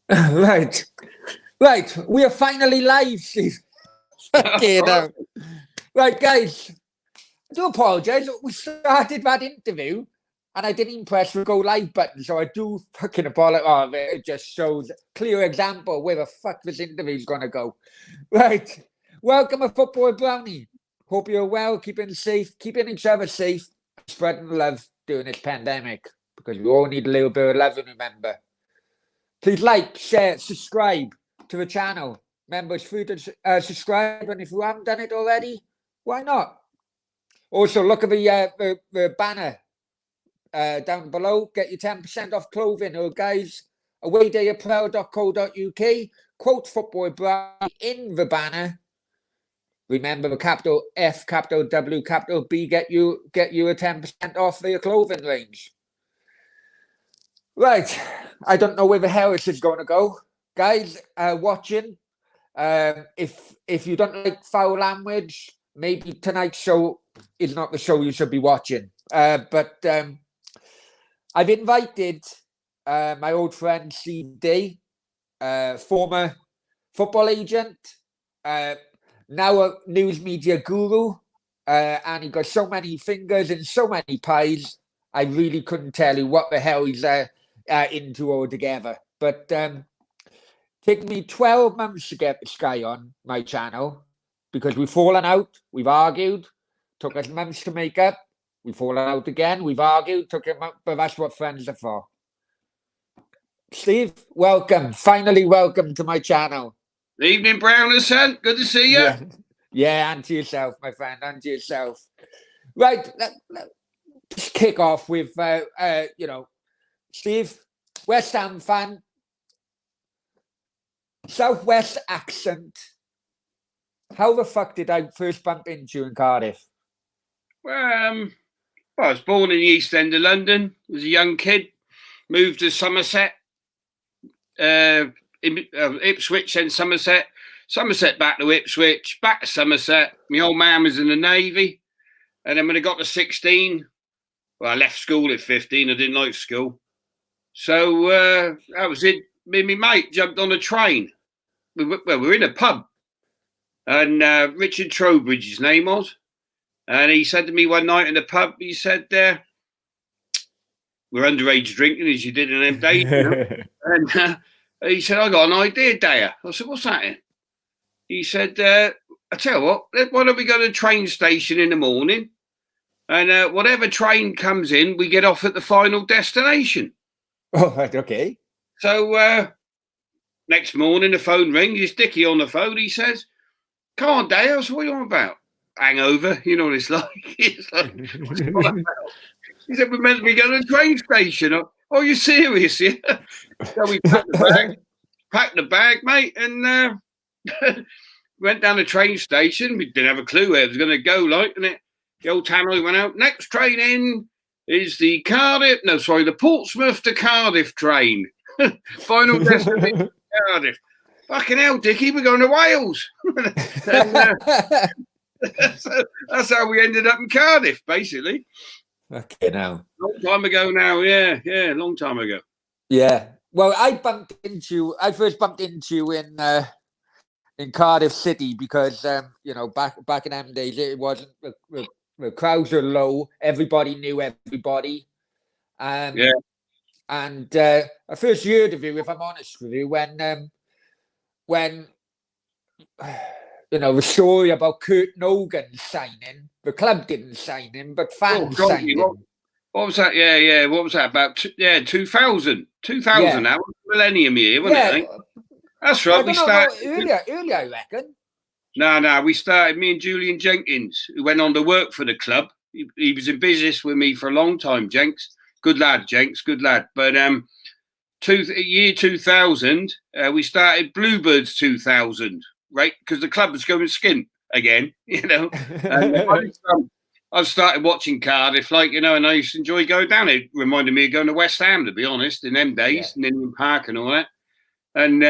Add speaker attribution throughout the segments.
Speaker 1: Right. Right. We are finally live, Steve. Okay, now. Right, guys. I do apologise. We started that interview and I didn't even press the go live button, so I do fucking apologise. Oh, it just shows a clear example where the fuck this interview's going to go. Right. Welcome to Football Brownie. Hope you're well, keeping safe, keeping each other safe, spreading love during this pandemic because we all need a little bit of love, and remember. Please like, share, subscribe to the channel. Remember, it's free to subscribe, and if you haven't done it already, why not? Also, look at the banner down below. Get your 10% off clothing. Or guys, awaydayapro.co.uk. Quote Football Brownie in the banner. Remember the capital F, capital W, capital B get you a 10% off for your clothing range. Right. I don't know where the hell this is going to go. Guys watching, if you don't like foul language, maybe tonight's show is not the show you should be watching. But I've invited my old friend Steve Daya, former football agent, now a news media guru, and he got so many fingers and so many pies, I really couldn't tell you what the hell he's into altogether. But taken me 12 months to get this guy on my channel because we've fallen out, we've argued, took us months to make up, we've fallen out again, we've argued, took him up, but that's what friends are for. Steve, welcome. Finally, welcome to my channel.
Speaker 2: Evening, Brownie, son. Good to see you.
Speaker 1: Yeah, and to yourself, my friend, and to yourself. Right, let's kick off with, Steve, West Ham fan, Southwest accent. How the fuck did I first bump into you in Cardiff?
Speaker 2: Well, I was born in the East End of London. Was a young kid. Moved to Somerset, Ipswich, then Somerset. Somerset back to Ipswich, back to Somerset. My old man was in the Navy. And then when I got to 16, well, I left school at 15. I didn't like school. So that was it. Me and my mate jumped on a train. We were in a pub. And Richard Trowbridge, his name was. And he said to me one night in the pub, he said, we're underage drinking, as you did in them days. You know? And he said, I got an idea, Daya. I said, what's that? He said, I tell you what, why don't we go to the train station in the morning? And whatever train comes in, we get off at the final destination.
Speaker 1: Oh, okay.
Speaker 2: So next morning, the phone rings. It's Dickie on the phone. He says, come on, Daya. I said, what are you on about? Hangover. You know what it's like. It's like, what's it all about? He said, we're meant to be going to the train station. Oh, you're serious? Yeah. So we packed the bag, mate, and went down the train station. We didn't have a clue where it was going to go, like, and the old tannoy went out. Next train in is the Portsmouth to Cardiff train. Final destination, Cardiff. Fucking hell, Dickie, we're going to Wales. So that's how we ended up in Cardiff, basically.
Speaker 1: Okay, now.
Speaker 2: Long time ago now, yeah, long time ago.
Speaker 1: Yeah. Well, I first bumped into you in Cardiff City because back in them days it wasn't the crowds were low, everybody knew everybody. And I first heard of you, if I'm honest with you, when the story about Kurt Nogan signing. The club didn't sign him, but fans signed him.
Speaker 2: What was that? Yeah. What was that about? 2000. 2000 now. Millennium year, wasn't it? That's right. We started
Speaker 1: earlier, I reckon.
Speaker 2: No. We started. Me and Julian Jenkins, who went on to work for the club. He was in business with me for a long time. Jenks, good lad. Jenks, good lad. But year 2000, we started Bluebirds 2000. Right, because the club was going skint again, And I started watching Cardiff, and I used to enjoy going down. It reminded me of going to West Ham, to be honest, in them days, in Inman Park and all that. And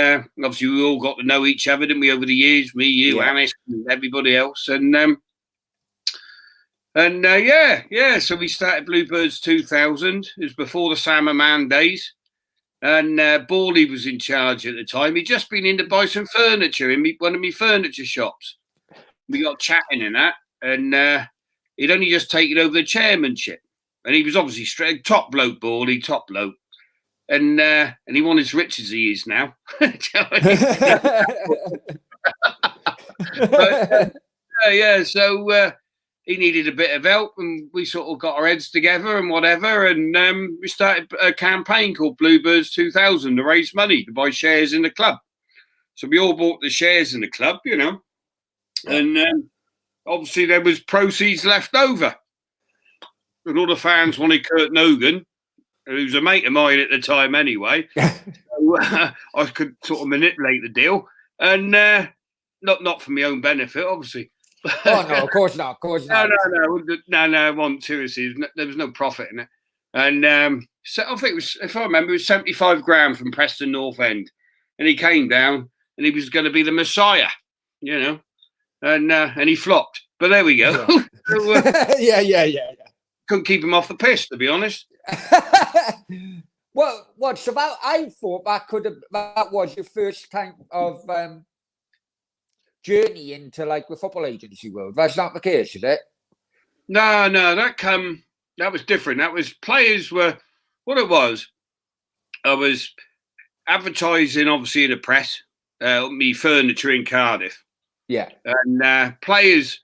Speaker 2: obviously, we all got to know each other, didn't we, over the years? Me, you, Anis, and everybody else. And so we started Bluebirds 2000. It was before the Sam Man days. And Bawley was in charge at the time. He'd just been in to buy some furniture in one of my furniture shops. We got chatting and that, and he'd only just taken over the chairmanship. And he was obviously straight, top bloke, Bawley, top bloke. And he wasn't as rich as he is now. But, so he needed a bit of help, and we sort of got our heads together and whatever, and we started a campaign called Bluebirds 2000 to raise money to buy shares in the club. So we all bought the shares in the club, you know, and obviously there was proceeds left over. And all the fans wanted Kurt Nogan, who was a mate of mine at the time anyway. So, I could sort of manipulate the deal, and not for my own benefit, obviously.
Speaker 1: Oh no, of course not. Of course not.
Speaker 2: No. I want to. There was no profit in it, and so I think it was, if I remember, it was 75 grand from Preston North End, and he came down, and he was going to be the Messiah, you know, and he flopped. But there we go. So,
Speaker 1: Yeah.
Speaker 2: Couldn't keep him off the piss, to be honest.
Speaker 1: Well, what's about? I thought that was your first kind of journey into like the football agency world. That's not the case, is it?
Speaker 2: No, that was different. That was players were what it was. I was advertising, obviously, in the press, me furniture in Cardiff.
Speaker 1: Yeah,
Speaker 2: and players,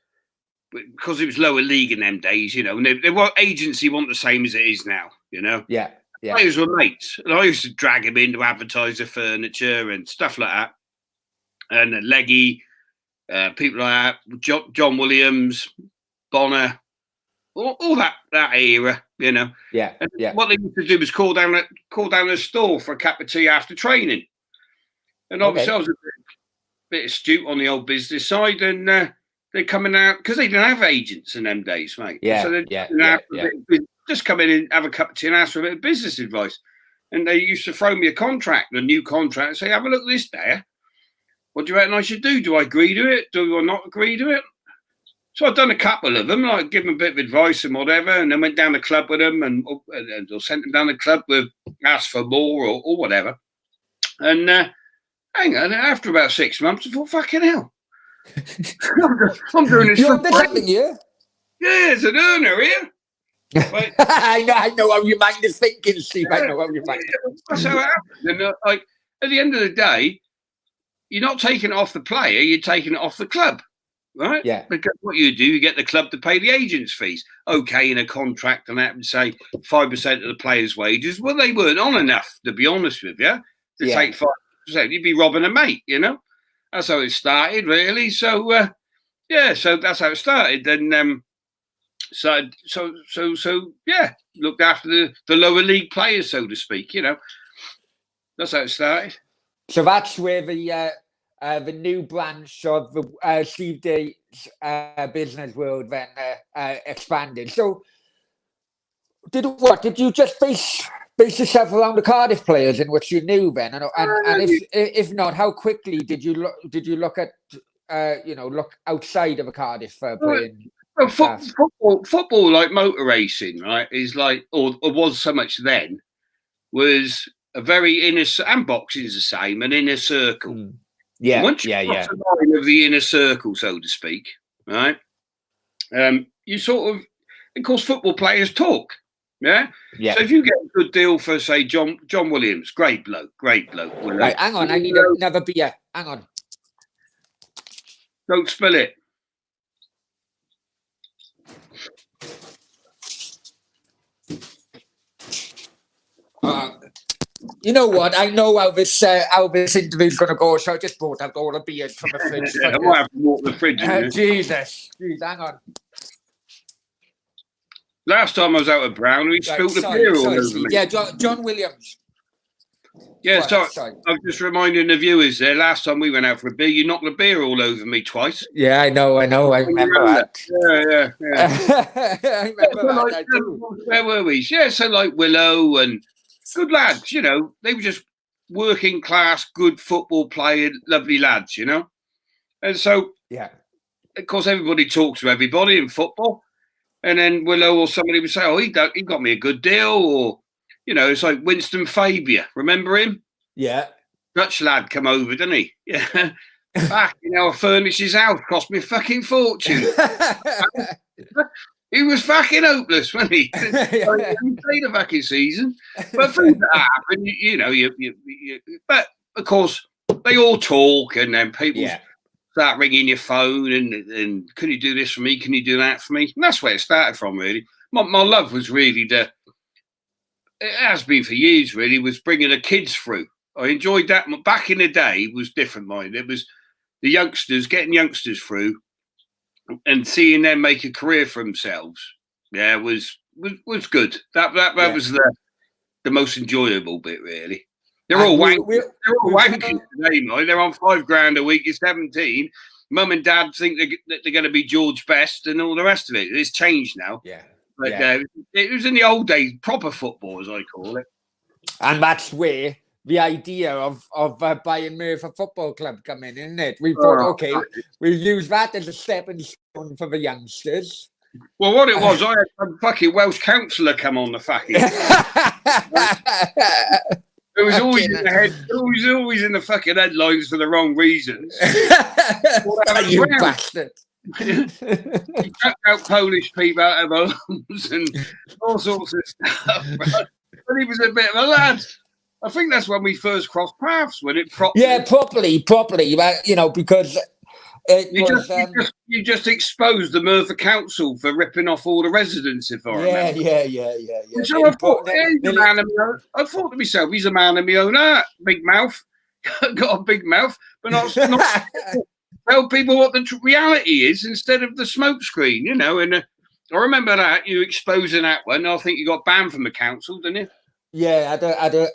Speaker 2: because it was lower league in them days, you know, and they were agency weren't the same as it is now, you know.
Speaker 1: Yeah.
Speaker 2: Players were mates, and I used to drag him in to advertise the furniture and stuff like that, and Leggy. People like that, John Williams, Bonner, all that era, you know.
Speaker 1: Yeah.
Speaker 2: What they used to do was call down the store for a cup of tea after training, and obviously I was a bit astute on the old business side, and they're coming out because they didn't have agents in them days, mate.
Speaker 1: Yeah,
Speaker 2: so just come in and have a cup of tea and ask for a bit of business advice, and they used to throw me a new contract, and say, "Have a look at this there. What do you reckon I should do? Do I agree to it? Do I not agree to it?" So I've done a couple of them. Like, give them a bit of advice and whatever, and then went down the club with them, and or sent them down the club with asked for more or whatever. And hang on, after about 6 months, I thought, fucking hell, I'm doing this.
Speaker 1: You're something, yeah.
Speaker 2: Yeah, it's an earner here. But,
Speaker 1: I know how your mind is thinking, Steve. I know how your mind.
Speaker 2: That's how it happened. And like at the end of the day, you're not taking it off the player, you're taking it off the club, right?
Speaker 1: Yeah.
Speaker 2: Because what you do, you get the club to pay the agent's fees. Okay, in a contract, and that would say 5% of the player's wages. Well, they weren't on enough, to be honest with you, to take 5%. You'd be robbing a mate, you know? That's how it started, really. So, so that's how it started. And looked after the lower league players, so to speak, you know? That's how it started.
Speaker 1: So that's where the new branch of the Steve Daya's business world then expanded. So, did you just base yourself around the Cardiff players in which you knew then? And if not, how quickly did you look at look outside of a Cardiff playing?
Speaker 2: Well, football, like motor racing, right, is like, or was so much then, was a very inner, and boxing is the same, an inner circle.
Speaker 1: Yeah,
Speaker 2: once you cross the line of the inner circle, so to speak, right? You sort of course, football players talk, yeah. So if you get a good deal for, say, John Williams, great bloke.
Speaker 1: Right, hang on, I need another beer. Hang on.
Speaker 2: Don't spill it.
Speaker 1: You know what? I know how this interview's going to go, so I just brought out all the beers from the fridge.
Speaker 2: I might have to walk the fridge.
Speaker 1: Jesus, hang on.
Speaker 2: Last time I was out with Brownie, we spilled the beer all over me.
Speaker 1: Yeah, John Williams.
Speaker 2: Yeah, sorry. I was just reminding the viewers there. Last time we went out for a beer, you knocked the beer all over me twice.
Speaker 1: Yeah, I know. I remember that.
Speaker 2: Yeah.
Speaker 1: I remember that.
Speaker 2: Where were we? Yeah, so like Willow and good lads, you know, they were just working class, good football playing, lovely lads, you know. And so, of course, everybody talks to everybody in football. And then Willow or somebody would say, "Oh, he got me a good deal," or it's like Winston Fabian. Remember him?
Speaker 1: Yeah.
Speaker 2: Dutch lad come over, didn't he? Yeah. Back, I furnished his house, cost me a fucking fortune. He was fucking hopeless, wasn't he? He played a fucking season. But things that happen, but of course, they all talk, and then people start ringing your phone and can you do this for me? Can you do that for me? And that's where it started from, really. My love was really it has been for years, really, was bringing the kids through. I enjoyed that. Back in the day, it was different, mind. It was the youngsters, getting youngsters through and seeing them make a career for themselves. Yeah, was good. That was the most enjoyable bit, really. They're all wankers. They're all wankers today, mind. They're on $5,000 a week. You're 17. Mum and dad think they're going to be George Best and all the rest of it. It's changed now.
Speaker 1: Yeah.
Speaker 2: But it was in the old days, proper football, as I call it.
Speaker 1: And that's where the idea of buying Merthyr Football Club come in, isn't it? We thought, okay, we'll use that as a stepping stone for the youngsters.
Speaker 2: Well, what it was, I had some fucking Welsh councillor come on the fucking. It was always in the head. It was always in the fucking headlines for the wrong reasons.
Speaker 1: You bastard.
Speaker 2: He chucked out Polish people out of homes and all sorts of stuff. But he was a bit of a lad. I think that's when we first crossed paths. When it properly.
Speaker 1: Yeah, properly. Because
Speaker 2: you just exposed the Merthyr Council for ripping off all the residents. If I remember.
Speaker 1: Yeah.
Speaker 2: So I thought to myself, he's a man of my own art. Big mouth, got a big mouth, but not tell people what the reality is instead of the smokescreen, And I remember that you exposing that one. I think you got banned from the council, didn't you?
Speaker 1: Yeah,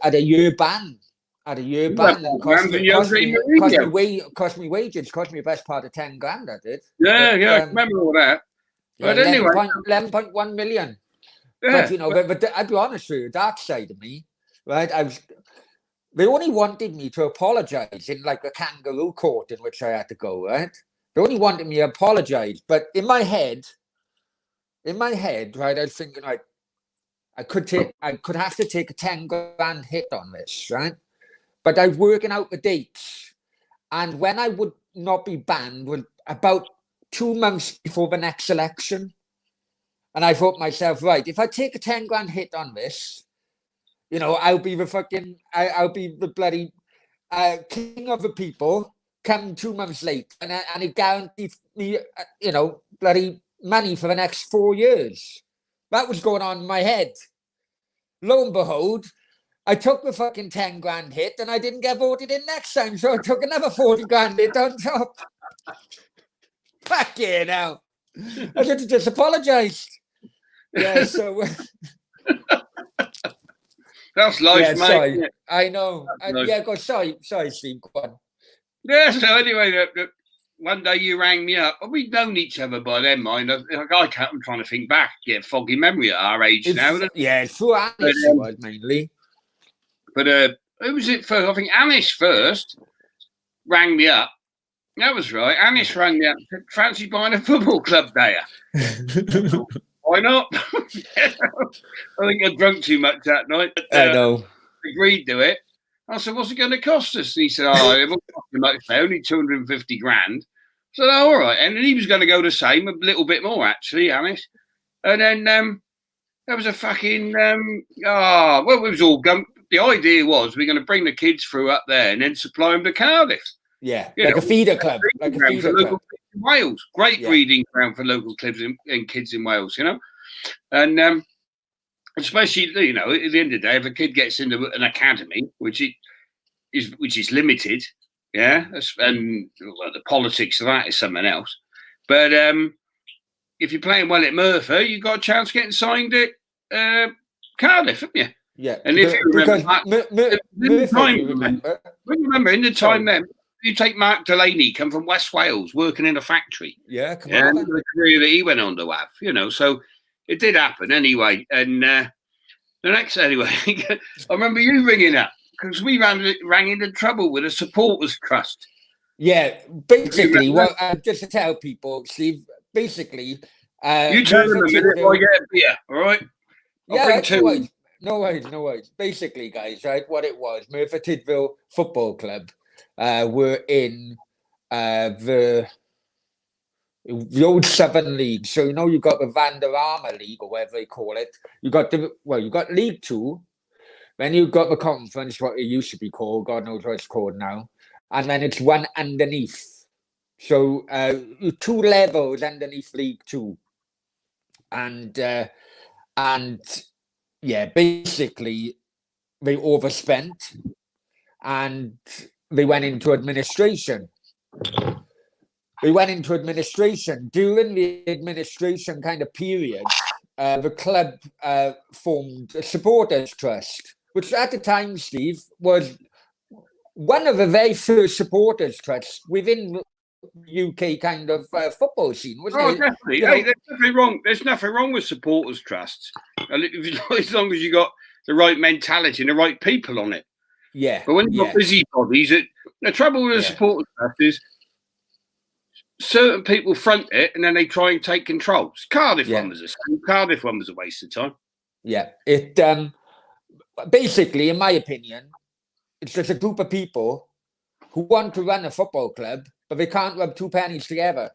Speaker 1: had a year ban. Had a year ban. Cost me wages. Cost me the best part of $10,000. I did.
Speaker 2: Yeah, I remember all that. But anyway,
Speaker 1: 11.1 million.
Speaker 2: Yeah,
Speaker 1: but I'd be honest with you, the dark side of me, right? They only wanted me to apologize in like a kangaroo court in which I had to go, right? They only wanted me to apologize. But in my head, right, I was thinking like I could have to take a $10,000 hit on this, right? But I was working out the dates. And when I would not be banned was about 2 months before the next election. And I thought to myself, right, if I take a $10,000 hit on this, I'll be the bloody king of the people come 2 months late. And it guaranteed me, bloody money for the next 4 years. That was going on in my head. Lo and behold, I took the fucking $10,000 hit and I didn't get voted in next time. So I took another $40,000 hit on top. Fuck yeah, now. I should have just apologized. Yeah, so...
Speaker 2: That's life, mate.
Speaker 1: Sorry. I know. Sorry, Steve. Go on.
Speaker 2: Yeah, so anyway, one day you rang me up. Well, we'd known each other by then, mind. I'm trying to think back. Get a foggy memory at our age now.
Speaker 1: Yeah, through Anish mainly.
Speaker 2: But who was it first? I think Anish first rang me up. That was right. Anish rang me up. Fancy buying a football club, Daya? Why not? I think I drunk too much that night. But,
Speaker 1: I know.
Speaker 2: Agreed to it. I said, "What's it going to cost us?" And he said, "Oh, it won't cost you much. Only 250 grand." I said, "Oh, all right." And then he was going to go the same, a little bit more actually, Anish. And then there was a fucking it was all gum. The idea was we're going to bring the kids through up there and then supply them to Cardiff.
Speaker 1: Yeah, a feeder club. Like a feeder club.
Speaker 2: In Wales. Great breeding ground for local clubs and kids in Wales, And especially, at the end of the day, if a kid gets into an academy, which is limited, and the politics of that is something else. But if you're playing well at Merthyr, you've got a chance of getting signed at Cardiff, haven't you?
Speaker 1: Yeah.
Speaker 2: And if you remember, in the time then, you take Mark Delaney, come from West Wales, working in a factory.
Speaker 1: Yeah, come on.
Speaker 2: And the career that he went on to have, so it did happen anyway. And the next, anyway, I remember you ringing up because we ran into trouble with a supporters trust.
Speaker 1: Yeah, basically, just to tell people, Steve, basically.
Speaker 2: You turn them a minute while I get a beer, all right?
Speaker 1: I'll bring two. No worries, no worries. Basically, guys, right, what it was, Merthyr Tydfil Football Club were in the old Southern League. So, you know, you've got the Vanderarma League, or whatever they call it. You got League Two, then you've got the conference, what it used to be called, God knows what it's called now. And then it's one underneath. So 2 levels underneath League Two. And yeah, basically they overspent and they went into administration. During the administration kind of period, the club formed a supporters trust, which at the time, Steve, was one of the very first supporters trusts within the UK kind of football scene, wasn't it?
Speaker 2: Definitely. Hey, there's nothing wrong. There's nothing wrong with supporters trusts, as long as you got the right mentality and the right people on it.
Speaker 1: Yeah.
Speaker 2: But when you've got busybodies, the trouble with a supporters trust is certain people front it and then they try and take control. Cardiff one was the same. Cardiff one was a waste of time.
Speaker 1: Yeah. It basically, in my opinion, it's just a group of people who want to run a football club, but they can't rub 2 pennies together.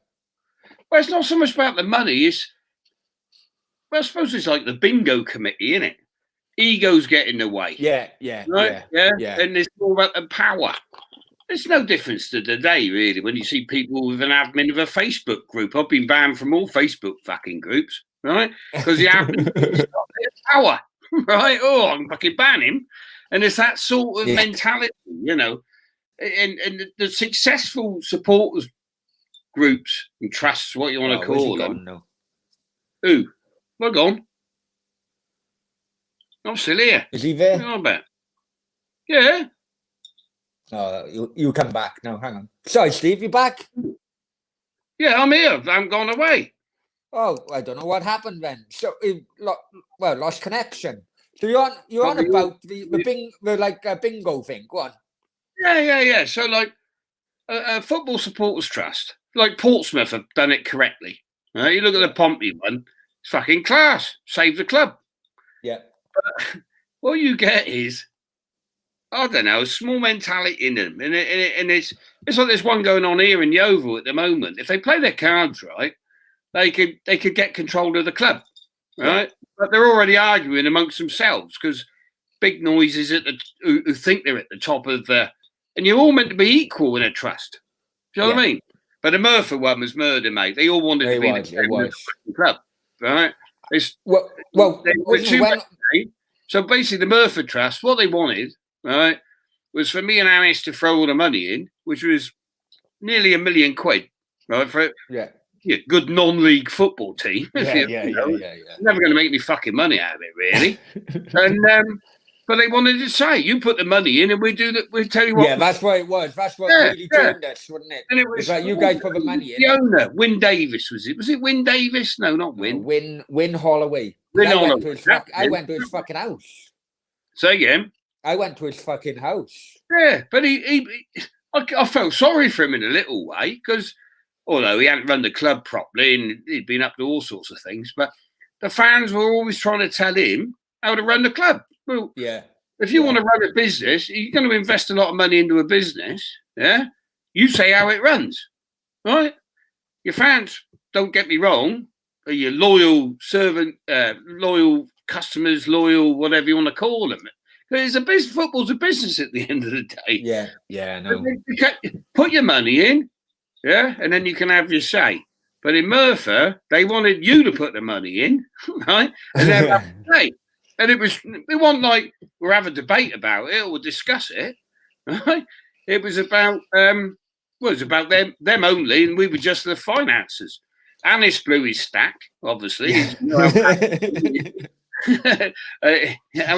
Speaker 2: Well, it's not so much about the money. I suppose it's like the bingo committee, isn't it? Egos get in the way.
Speaker 1: Yeah.
Speaker 2: And it's all about the power. There's no difference to today, really, when you see people with an admin of a Facebook group. I've been banned from all Facebook fucking groups, right? Because the admin has got their power, right? Oh, I'm fucking ban him. And it's that sort of mentality, you know. And the successful supporters groups and trusts, what you want to call them. Who? Well, gone. I'm still here.
Speaker 1: Is he there?
Speaker 2: What are you on about? Yeah.
Speaker 1: Oh, you come back now. Hang on. Sorry, Steve, you back?
Speaker 2: Yeah, I'm here. I haven't gone away.
Speaker 1: Oh, I don't know what happened then. So, lost connection. So you're on about the bingo thing. Go on.
Speaker 2: Yeah. So, like, a football supporters trust, like Portsmouth have done it correctly. Right? You look at the Pompey one, it's fucking class. Save the club.
Speaker 1: Yeah.
Speaker 2: But what you get is, I don't know, a small mentality in them. And it's like there's one going on here in the Oval at the moment. If they play their cards right, they could get control of the club. Right? Yeah. But they're already arguing amongst themselves because big noises who think they're at the top of the, and you're all meant to be equal in a trust. Do you know what I mean? But the Merthyr one was murder, mate. They all wanted to be the club, right? So basically, the Merthyr Trust, what they wanted, right, was for me and Anis to throw all the money in, which was nearly £1 million, right, for good non-league football team. Never going to make any fucking money out of it, really. And but they wanted to say, you put the money in and we do that. We tell you what.
Speaker 1: Yeah, that's what it was. That's what really turned us, wasn't it?
Speaker 2: And it was
Speaker 1: like you guys put the money in.
Speaker 2: The owner, Wyn Davis, was it? Was it Wyn Davis? No, not Wyn.
Speaker 1: Wyn Holloway. I went to his fucking house.
Speaker 2: Say again.
Speaker 1: I went to his fucking house.
Speaker 2: Yeah, but I felt sorry for him in a little way because although he hadn't run the club properly and he'd been up to all sorts of things, but the fans were always trying to tell him how to run the club. Well, if you want to run a business, you're going to invest a lot of money into a business. Yeah, you say how it runs, right? Your fans, don't get me wrong, are your loyal servant, loyal customers, loyal whatever you want to call them. Because it's a business. Football's a business at the end of the day.
Speaker 1: Yeah, I know.
Speaker 2: Put your money in, and then you can have your say. But in Merthyr, they wanted you to put the money in, right? And then have to say. And it wasn't like we'll have a debate about it or we'll discuss it. Right? It was about about them only, and we were just the financiers. Anis blew his stack, obviously. How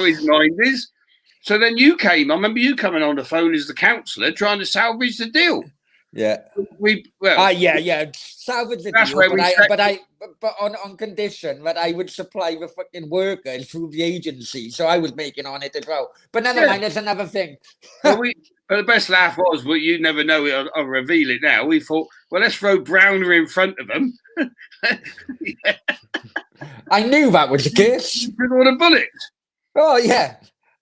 Speaker 2: his mind is. So then you came. I remember you coming on the phone as the counsellor trying to salvage the deal.
Speaker 1: Yeah. Salvage the deal. But on condition that I would supply the fucking workers through the agency, so I was making on it as well. But never mind, that's another thing.
Speaker 2: But the best laugh was, well, you never know it. I'll reveal it now. We thought, well, let's throw Brownie in front of them.
Speaker 1: I knew that was the case.
Speaker 2: With all the bullets.
Speaker 1: Oh yeah,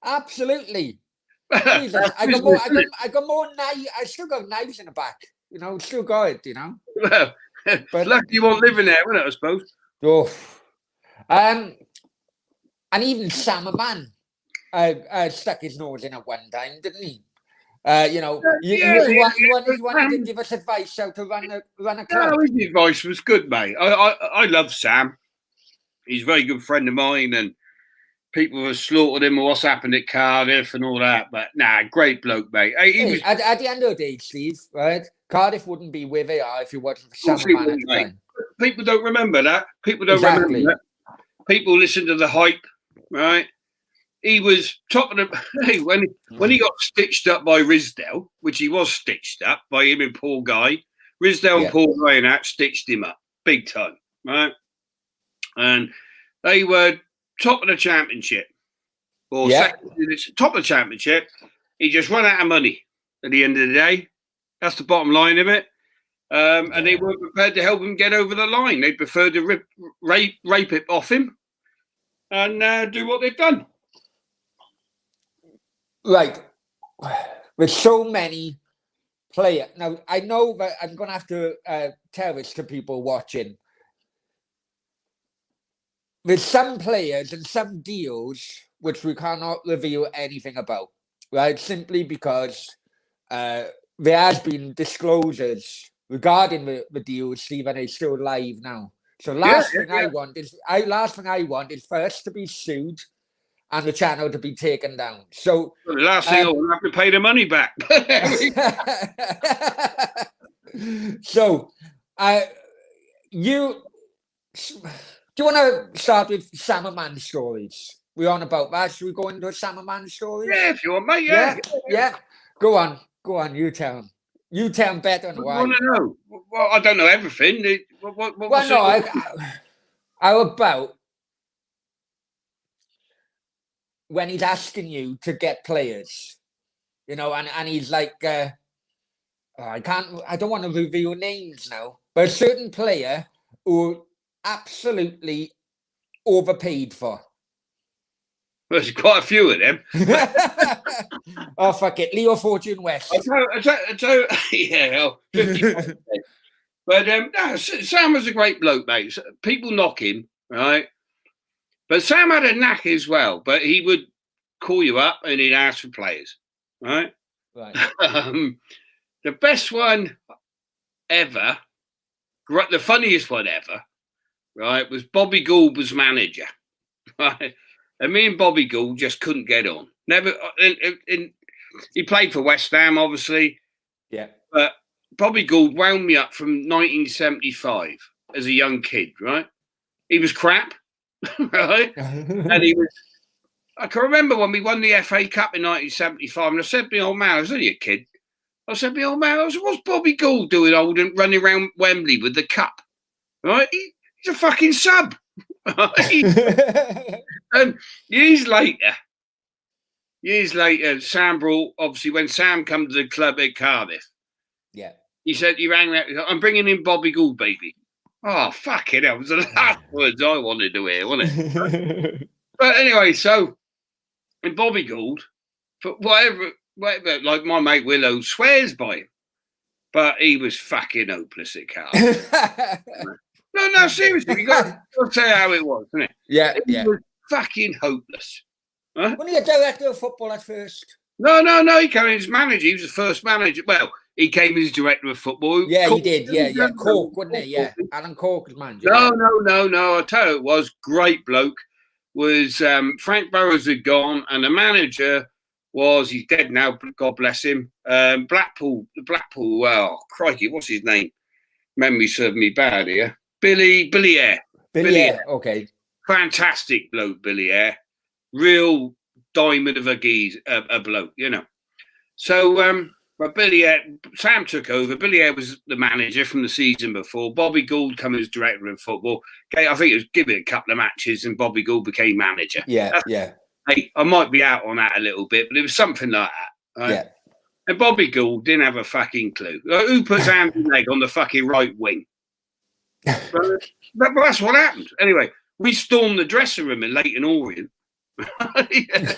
Speaker 1: absolutely. Jesus, I got more. I got more knives. I still got knives in the back. Still got it.
Speaker 2: Well,
Speaker 1: But
Speaker 2: lucky you weren't living there, wasn't it, I suppose?
Speaker 1: oh, and even Sam Man stuck his nose in at one time, didn't he? He wanted to give us advice how to run a club.
Speaker 2: No, his advice was good, mate. I love Sam. He's a very good friend of mine, and people have slaughtered him or what's happened at Cardiff and all that. But great bloke, mate.
Speaker 1: At the end of the day, Steve, right? Cardiff wouldn't be where they are if it wasn't for Sam Man at the time.
Speaker 2: People don't remember that. People don't remember that. People listen to the hype, right? He was top of the when he got stitched up by Risdale, which he was stitched up by him and Paul Guy. Risdale and Paul Guy and that stitched him up big time, right? And they were top of the championship, or second, top of the championship. He just ran out of money at the end of the day. That's the bottom line of it. And they weren't prepared to help him get over the line. They preferred to rape it off him and do what they've done.
Speaker 1: Right. With so many players. Now, I know that I'm going to have to tell this to people watching. There's some players and some deals which we cannot reveal anything about, right? Simply because there has been disclosures regarding the deals, Steve, and it's still live now. So last thing I want is for us to be sued and the channel to be taken down. So
Speaker 2: the last thing I'll have to pay the money back.
Speaker 1: So do you want to start with Sam Man stories? We're on about that. Should we go into Sam Man stories?
Speaker 2: Yeah, if you want, mate.
Speaker 1: Yeah. Go on. You tell him. You tell him better than why.
Speaker 2: I want to know. Well, I don't know everything.
Speaker 1: How about when he's asking you to get players, and he's like, I don't want to reveal names now, but a certain player who absolutely overpaid for.
Speaker 2: There's quite a few of them.
Speaker 1: Oh, fuck it. Leo Fortune West.
Speaker 2: Yeah, 50. But Sam was a great bloke, mate. People knock him, right? But Sam had a knack as well. But he would call you up and he'd ask for players, right?
Speaker 1: Right.
Speaker 2: The best one ever, the funniest one ever, right, was Bobby Gould was manager, right? And me and Bobby Gould just couldn't get on. Never. He played for West Ham, obviously.
Speaker 1: Yeah.
Speaker 2: But Bobby Gould wound me up from 1975 as a young kid, right? He was crap, right? And he was. I can remember when we won the FA Cup in 1975, and I said to my old man, I was only a kid. I said to my old man, what's Bobby Gould doing old and running around Wembley with the cup? Right? He's a fucking sub. And years later, Sam brought, obviously, when Sam come to the club at Cardiff, he said, he rang out, I'm bringing in Bobby Gould, baby. Oh, fuck it. That was the last words I wanted to hear, wasn't it? But anyway, so, and Bobby Gould, for whatever, like my mate Willow swears by him, but he was fucking hopeless at Cardiff. No, seriously, you got to say how it was, isn't it?
Speaker 1: Yeah,
Speaker 2: He was fucking hopeless.
Speaker 1: Huh? Wasn't he a director of football at first?
Speaker 2: No, he came in as manager. He was the first manager. Well, he came as director of football.
Speaker 1: Yeah, he did. Yeah. Cork, wasn't he? Yeah, Alan Cork was manager.
Speaker 2: No. I tell you, it was great bloke. Was Frank Burrows had gone, and the manager was, he's dead now, God bless him. Blackpool. Oh, crikey, what's his name? Memory served me bad here. Billy Eyre.
Speaker 1: Billy Eyre. Okay.
Speaker 2: Fantastic bloke, Billy Eyre. Real diamond of a bloke, So, but Billy Eyre, Sam took over. Billy Eyre was the manager from the season before. Bobby Gould came as director of football. Okay, I think it was give it a couple of matches, and Bobby Gould became manager.
Speaker 1: Yeah.
Speaker 2: Hey, I might be out on that a little bit, but it was something like that. Right? Yeah. And Bobby Gould didn't have a fucking clue. Like, who puts Andy Legg on the fucking right wing? But that's what happened. Anyway, we stormed the dressing room in Leyton Orient, Yeah.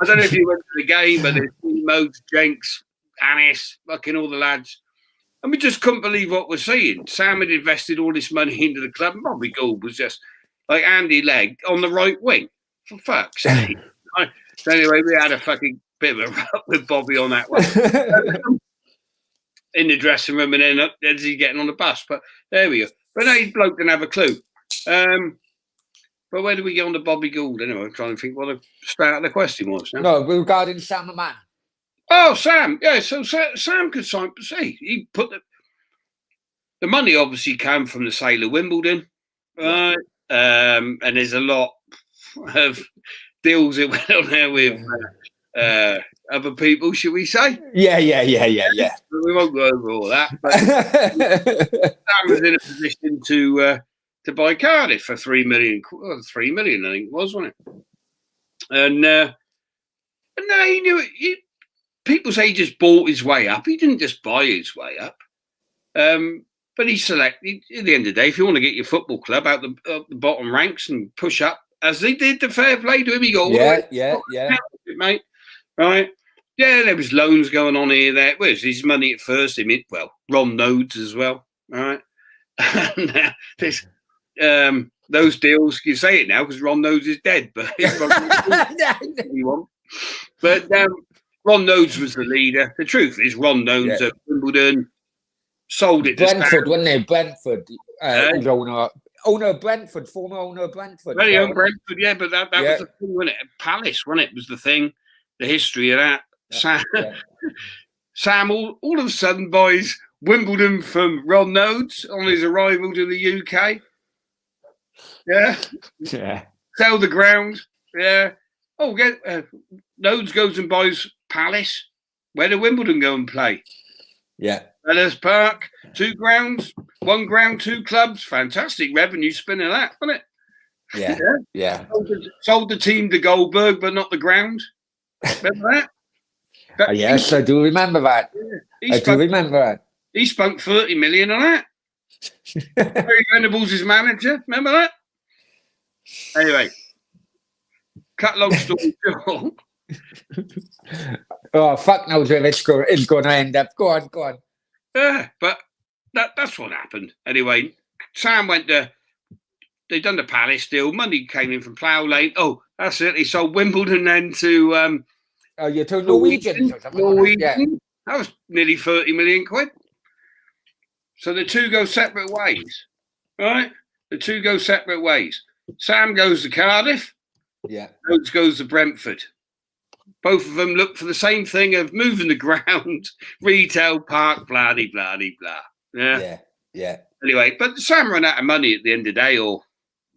Speaker 2: I don't know if you went to the game, but there's Modes, Jenks, Anis, fucking all the lads. And we just couldn't believe what we're seeing. Sam had invested all this money into the club. And Bobby Gould was just like Andy Legg on the right wing. For fuck's sake. So anyway, we had a fucking bit of a rub with Bobby on that one. In the dressing room, and then as he's getting on the bus. But there we go. But no, bloke didn't have a clue. But where do we get on to Bobby Gould? Anyway, I'm trying to think what the start of the question was now.
Speaker 1: No, regarding Sam the Man.
Speaker 2: Oh, Sam. Yeah, so Sam could sign. See, he put the money obviously came from the sale of Wimbledon. Right? And there's a lot of deals that went on there with other people, should we say?
Speaker 1: Yeah.
Speaker 2: We won't go over all that. But Sam was in a position to buy Cardiff for 3 million. 3 million, I think it was, wasn't it? And no, he knew it. People say he just bought his way up. He didn't just buy his way up. But he selected, at the end of the day, if you want to get your football club out the bottom ranks and push up, as they did, the fair play to him, he got mate. Right? Yeah, there was loans going on here, there. Where's his money at first? Ron Nodes as well. All right. And those deals, you say it now because Ron Nodes is dead, but but Ron Nodes was the leader. The truth is, Ron Nodes at Wimbledon sold it to
Speaker 1: Brentford, wasn't it? Brentford, owner of Brentford, former owner of Brentford.
Speaker 2: Very own Brentford, yeah, but that was the thing, wasn't it? Palace, wasn't it? Was the thing, the history of that. Sam all of a sudden buys Wimbledon from Ron Nodes on his arrival to the UK. Yeah. Sell the ground. Yeah. Oh, Nodes goes and buys Palace. Where did Wimbledon go and play?
Speaker 1: Yeah.
Speaker 2: Ellis Park, 2 grounds, 1 ground, 2 clubs. Fantastic revenue spinning that, wasn't it?
Speaker 1: Yeah.
Speaker 2: Sold the team to Goldberg, but not the ground. Remember that?
Speaker 1: Yes, I do remember that. Yeah, I do remember that.
Speaker 2: He spunk 30 million on that. Barry Venables' his manager. Remember that? Anyway, cut long story short.
Speaker 1: Oh, fuck knows where it's going to end up. Go on.
Speaker 2: Yeah, but that's what happened. Anyway, Sam went to. They done the Palace deal. Money came in from Plough Lane. Oh, that's it. He sold Wimbledon then to.
Speaker 1: You're to Norwegian.
Speaker 2: Yeah. That was nearly 30 million quid. So the two go separate ways, right? The two go separate ways. Sam goes to Cardiff.
Speaker 1: Yeah.
Speaker 2: Rhodes goes to Brentford. Both of them look for the same thing of moving the ground, retail park, blah, blah, blah, blah.
Speaker 1: Yeah.
Speaker 2: Anyway, but Sam ran out of money at the end of the day, or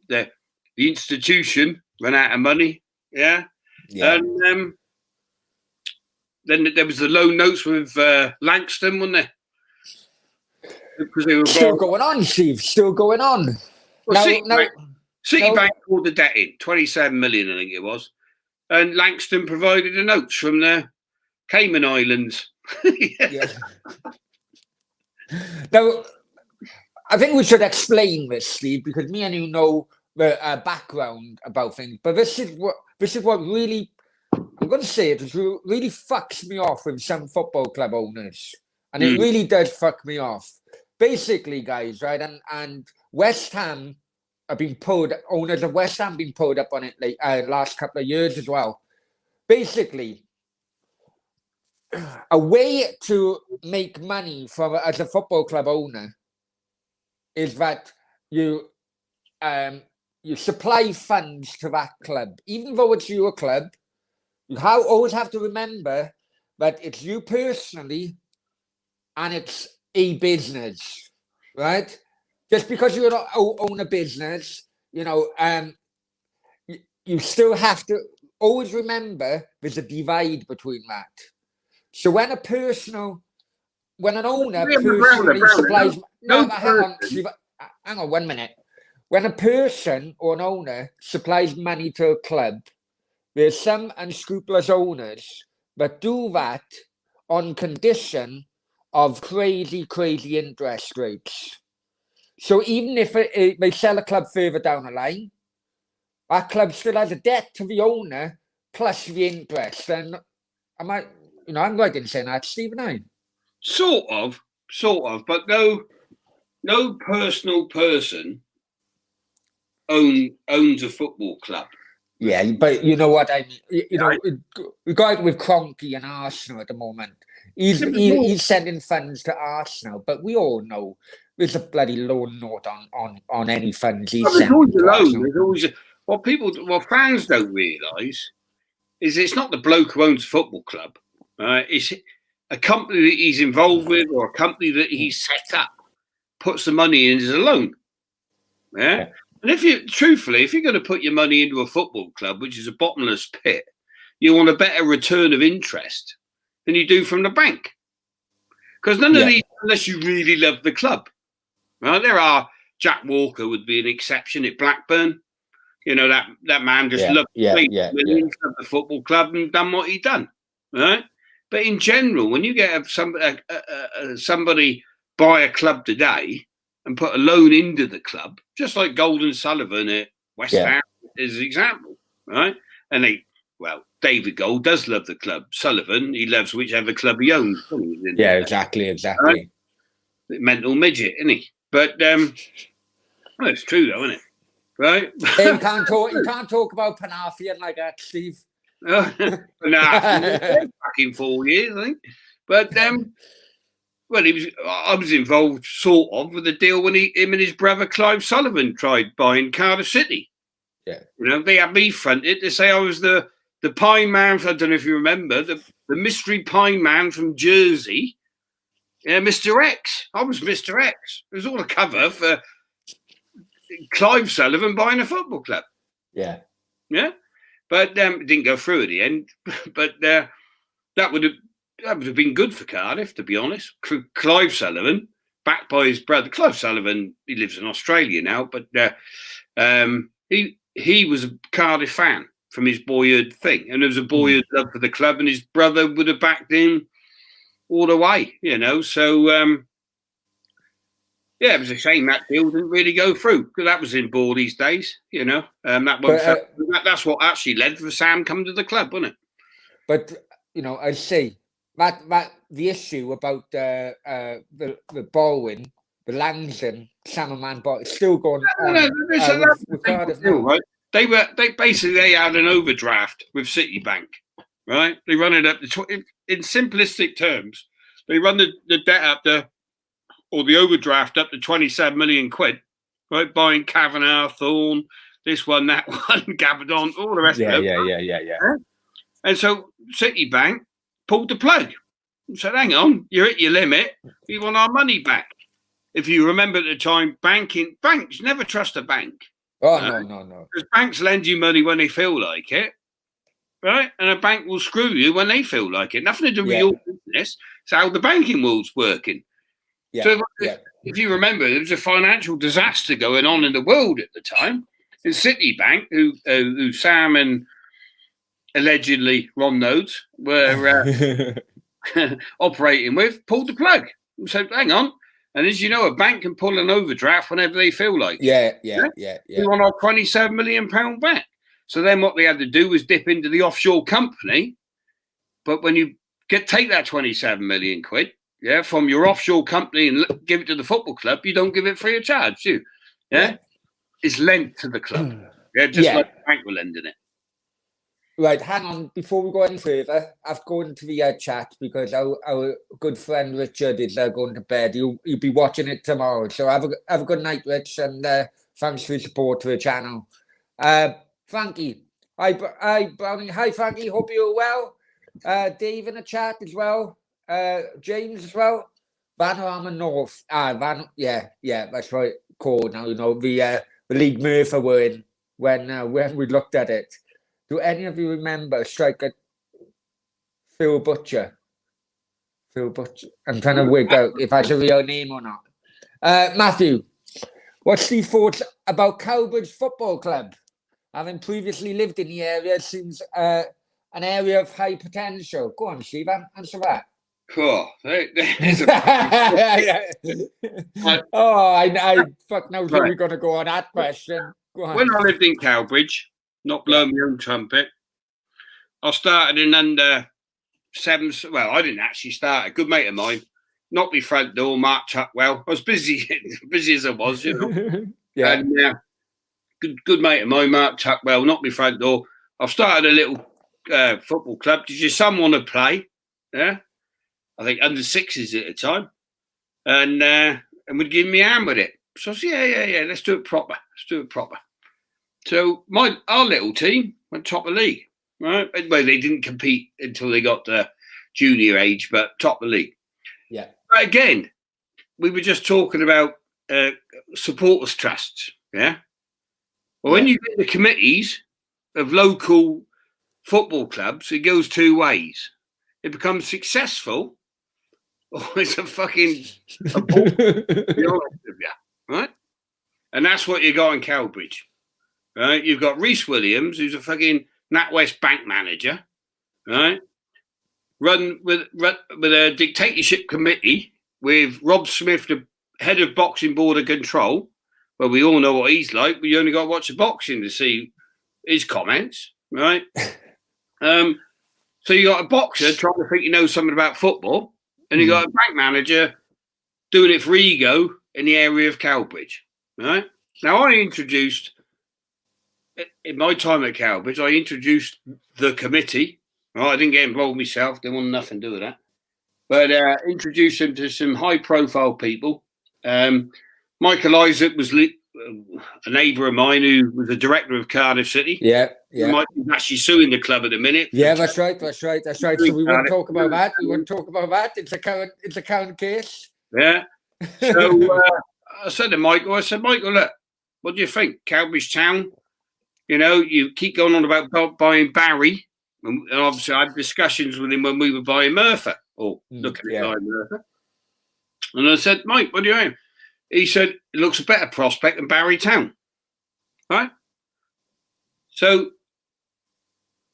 Speaker 2: the institution ran out of money. Yeah. And then there was the loan notes with Langston, wasn't there? Because they were
Speaker 1: still going on, Steve. Still going on.
Speaker 2: Well, Citibank called the debt in, 27 million, I think it was. And Langston provided the notes from the Cayman Islands.
Speaker 1: Now, I think we should explain this, Steve, because me and you know the background about things. But this is what really, I'm going to say it, really fucks me off with some football club owners. And it really does fuck me off. Basically, guys, right? And West Ham have been owners of West Ham been pulled up on it like last couple of years as well. Basically, a way to make money as a football club owner is that you supply funds to that club. Even though it's your club, you always have to remember that it's you personally and it's a business, right? Just because you don't own a business, you still have to always remember there's a divide between that. So when an owner personally supplies, hang on 1 minute. When a person or an owner supplies money to a club, there's some unscrupulous owners that do that on condition of crazy interest rates. So even if they sell a club further down the line, our club still has a debt to the owner plus the interest. And am I, I'm right in saying that, Stephen. I
Speaker 2: Sort of, but no personal person owns a football club.
Speaker 1: Yeah, but you know what I mean. We got it with Kroenke and Arsenal at the moment. He's sending funds to Arsenal, but we all know there's a bloody loan note on any funds he's sending to Arsenal.
Speaker 2: What fans don't realise is it's not the bloke who owns a football club. It's a company that he's involved with or a company that he's set up puts the money in as a loan. Yeah. And if you're going to put your money into a football club, which is a bottomless pit, you want a better return of interest than you do from the bank. Because none of these, unless you really love the club. Right? Jack Walker would be an exception at Blackburn. That man just loved the football club and done what he done. Right? But in general, when you get somebody buy a club today and put a loan into the club, just like Golden Sullivan at West Ham is an example, right? And David Gold does love the club. Sullivan, he loves whichever club he owns.
Speaker 1: Yeah, exactly.
Speaker 2: Right? Mental midget, isn't he? But it's true though, isn't it? Right?
Speaker 1: You can't talk about Panafian like that, Steve.
Speaker 2: Back in 4 years, I think. But I was involved sort of with the deal when him and his brother Clive Sullivan tried buying Cardiff City.
Speaker 1: Yeah.
Speaker 2: They had me fronted to say I was the Pine Man. I don't know if you remember the mystery Pine Man from Jersey. Yeah, Mr. X. I was Mr. X. It was all a cover for Clive Sullivan buying a football club.
Speaker 1: Yeah.
Speaker 2: Yeah. But it didn't go through at the end. But that would have been good for Cardiff, to be honest. Clive Sullivan, backed by his brother. Clive Sullivan, he lives in Australia now, but he was a Cardiff fan from his boyhood thing. And there was a boyhood love for the club, and his brother would have backed him all the way, So, it was a shame that deal didn't really go through, because that was in Borley's days, that's what actually led for Sam coming to the club, wasn't it?
Speaker 1: But, I say that the issue about the Baldwin, the Langdon, Salmon ball is still going on. With Cardiff now.
Speaker 2: Right? They had an overdraft with Citibank, right? They run it up in simplistic terms. They run the debt up to, or the overdraft up to 27 million quid, right? Buying Kavanagh, Thorne, this one, that one, Gabadon, all the rest of it.
Speaker 1: Yeah.
Speaker 2: And so Citibank pulled the plug and said, hang on, you're at your limit. We want our money back. If you remember at the time, banks never trust a bank.
Speaker 1: Oh, no.
Speaker 2: Because banks lend you money when they feel like it, right? And a bank will screw you when they feel like it. Nothing to do with your business. It's how the banking world's working.
Speaker 1: Yeah.
Speaker 2: So if you remember, there was a financial disaster going on in the world at the time. And Citibank, who Sam and allegedly Ron Nodes were operating with, pulled the plug. So hang on. And as you know, a bank can pull an overdraft whenever they feel like it.
Speaker 1: Yeah.
Speaker 2: We want our £27 million back. So then what they had to do was dip into the offshore company. But when you take that 27 million quid, from your offshore company and give it to the football club, you don't give it free of charge, do you? Yeah. It's lent to the club. Like the bank will lend in it.
Speaker 1: Right, hang on. Before we go any further, I've gone to the chat because our good friend Richard is going to bed. He'll be watching it tomorrow. So have a good night, Rich, and thanks for your support to the channel. Frankie, hi Brownie. Hi Frankie, hope you're well. Dave in the chat as well. James as well. Vanarama North. That's right. Called now. The League Murphy were in when we looked at it. Do any of you remember striker Phil Butcher? I'm trying to work out if that's a real name or not. Matthew, what's your thoughts about Cowbridge Football Club? Having previously lived in the area, it seems an area of high potential. Go on, Steve, answer that.
Speaker 2: Cool.
Speaker 1: I fuck knows where we're going to go on that question. Go on.
Speaker 2: When I lived in Cowbridge, not blowing my own trumpet. I started in under sevens. Well, I didn't actually start. A good mate of mine knocked me front door, Mark Chuckwell. I was busy as I was, you know.
Speaker 1: Yeah.
Speaker 2: And good mate of mine, Mark Chuckwell, knocked me front door. I've started a little football club. Did your son want to play? Yeah. I think under sixes at the time. And would give me a hand with it. So I said, yeah, let's do it proper. So our little team went top of the league, right? Well, they didn't compete until they got to junior age, but top of the league.
Speaker 1: Yeah.
Speaker 2: But again, we were just talking about supporters trusts, yeah? Well, when you get the committees of local football clubs, it goes two ways. It becomes successful, or it's a fucking to be honest with you, right? And that's what you got in Cowbridge, right? You've got Rhys Williams, who's a fucking NatWest bank manager, right? Run with a dictatorship committee with Rob Smith, the head of boxing board of control. Well, we all know what he's like. We only got to watch the boxing to see his comments, right? So you got a boxer trying to think he knows something about football, and you got a bank manager doing it for ego in the area of Cowbridge, right? Now, in my time at Cowbridge, I introduced the committee. Right? I didn't get involved myself. Didn't want nothing to do with that. But introduced them to some high-profile people. Michael Isaac was a neighbour of mine who was the director of Cardiff City.
Speaker 1: Yeah.
Speaker 2: He's actually suing the club at the minute.
Speaker 1: Yeah, that's right. So we won't talk about that. It's a current case.
Speaker 2: Yeah. So I said to Michael, look, what do you think? Cowbridge Town, you know, you keep going on about buying Barry. And obviously I had discussions with him when we were buying Merthyr, or looking at buying Merthyr. And I said, Mike, what do you think? He said, it looks a better prospect than Barry Town. Right? So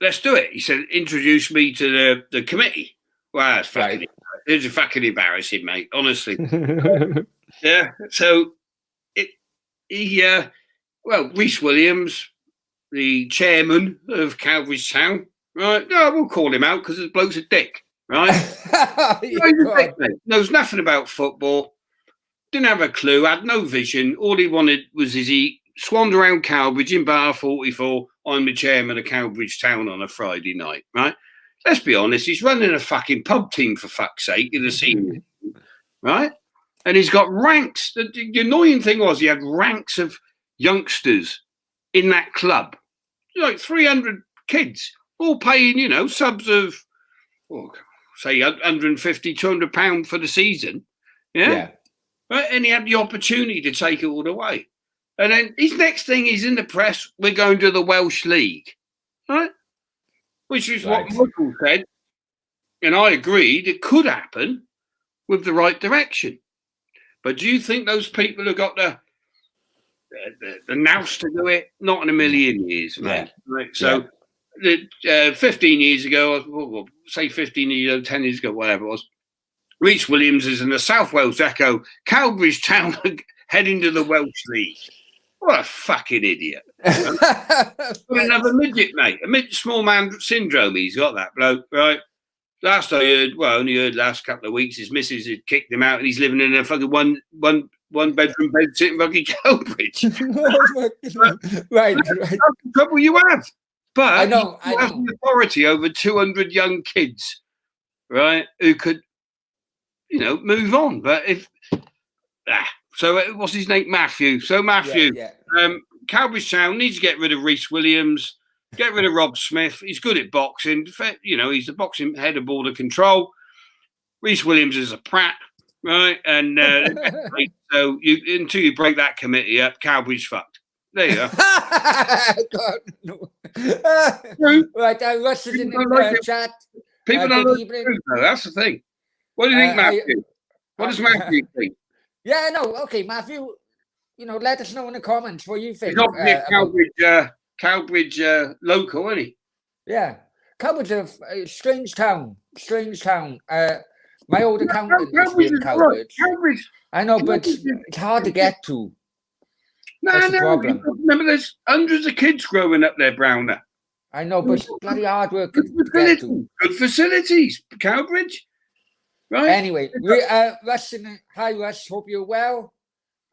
Speaker 2: let's do it. He said, introduce me to the committee. Well, it's fucking embarrassing, mate, honestly. Yeah. So Rhys Williams, the chairman of Cowbridge Town, right? No, we'll call him out because the bloke's a dick, right? He's a dick, mate. Knows nothing about football. Didn't have a clue, had no vision. All he wanted was he swanned around Cowbridge in bar 44. I'm the chairman of Cowbridge Town on a Friday night, right? Let's be honest, he's running a fucking pub team for fuck's sake in the senior, right? And he's got ranks. The annoying thing was he had ranks of youngsters in that club, like 300 kids, all paying, you know, subs of, say, 150, 200 pounds for the season, yeah. Right? And he had the opportunity to take it all away. And then his next thing is in the press, we're going to the Welsh League, right? Which is what Michael said. And I agreed it could happen with the right direction. But do you think those people have got the nous to do it? Not in a million years, mate. Yeah. Right? So 15 years ago, say 15 years, 10 years ago, whatever it was, Rhys Williams is in the South Wales Echo, Cowbridge Town heading to the Welsh League. What a fucking idiot. Another midget, mate. Small man syndrome, he's got that bloke, right? Last I heard, only heard last couple of weeks, his missus had kicked him out and he's living in a fucking one bedroom bed sitting fucking Cowbridge.
Speaker 1: Right.
Speaker 2: That's the trouble you have. But
Speaker 1: I know.
Speaker 2: You have the authority over 200 young kids, right, who could, you know, move on. But so what's his name? Matthew. So Matthew, Cowbridge Town needs to get rid of Rhys Williams, get rid of Rob Smith. He's good at boxing. You know, he's the boxing head of border control. Rhys Williams is a prat, right? And so until you break that committee up, Cowbridge fucked. There you go.
Speaker 1: God, no. Right, I was in the chat.
Speaker 2: People don't know the truth, though. That's the thing. What do you think, Matthew? What does Matthew think?
Speaker 1: Yeah, no, okay, Matthew. You know, let us know in the comments what you think.
Speaker 2: He's obviously Cowbridge local, isn't he?
Speaker 1: Yeah, Cowbridge is a strange town. My old accountant used to be in Cowbridge. I know, but it's hard to get to. That's the problem.
Speaker 2: Remember, there's hundreds of kids growing up there, Browner.
Speaker 1: I know, but it's bloody hard work
Speaker 2: Good
Speaker 1: to get to.
Speaker 2: Good facilities, Cowbridge. Right.
Speaker 1: Anyway, Russ, hi Russ, hope you're well.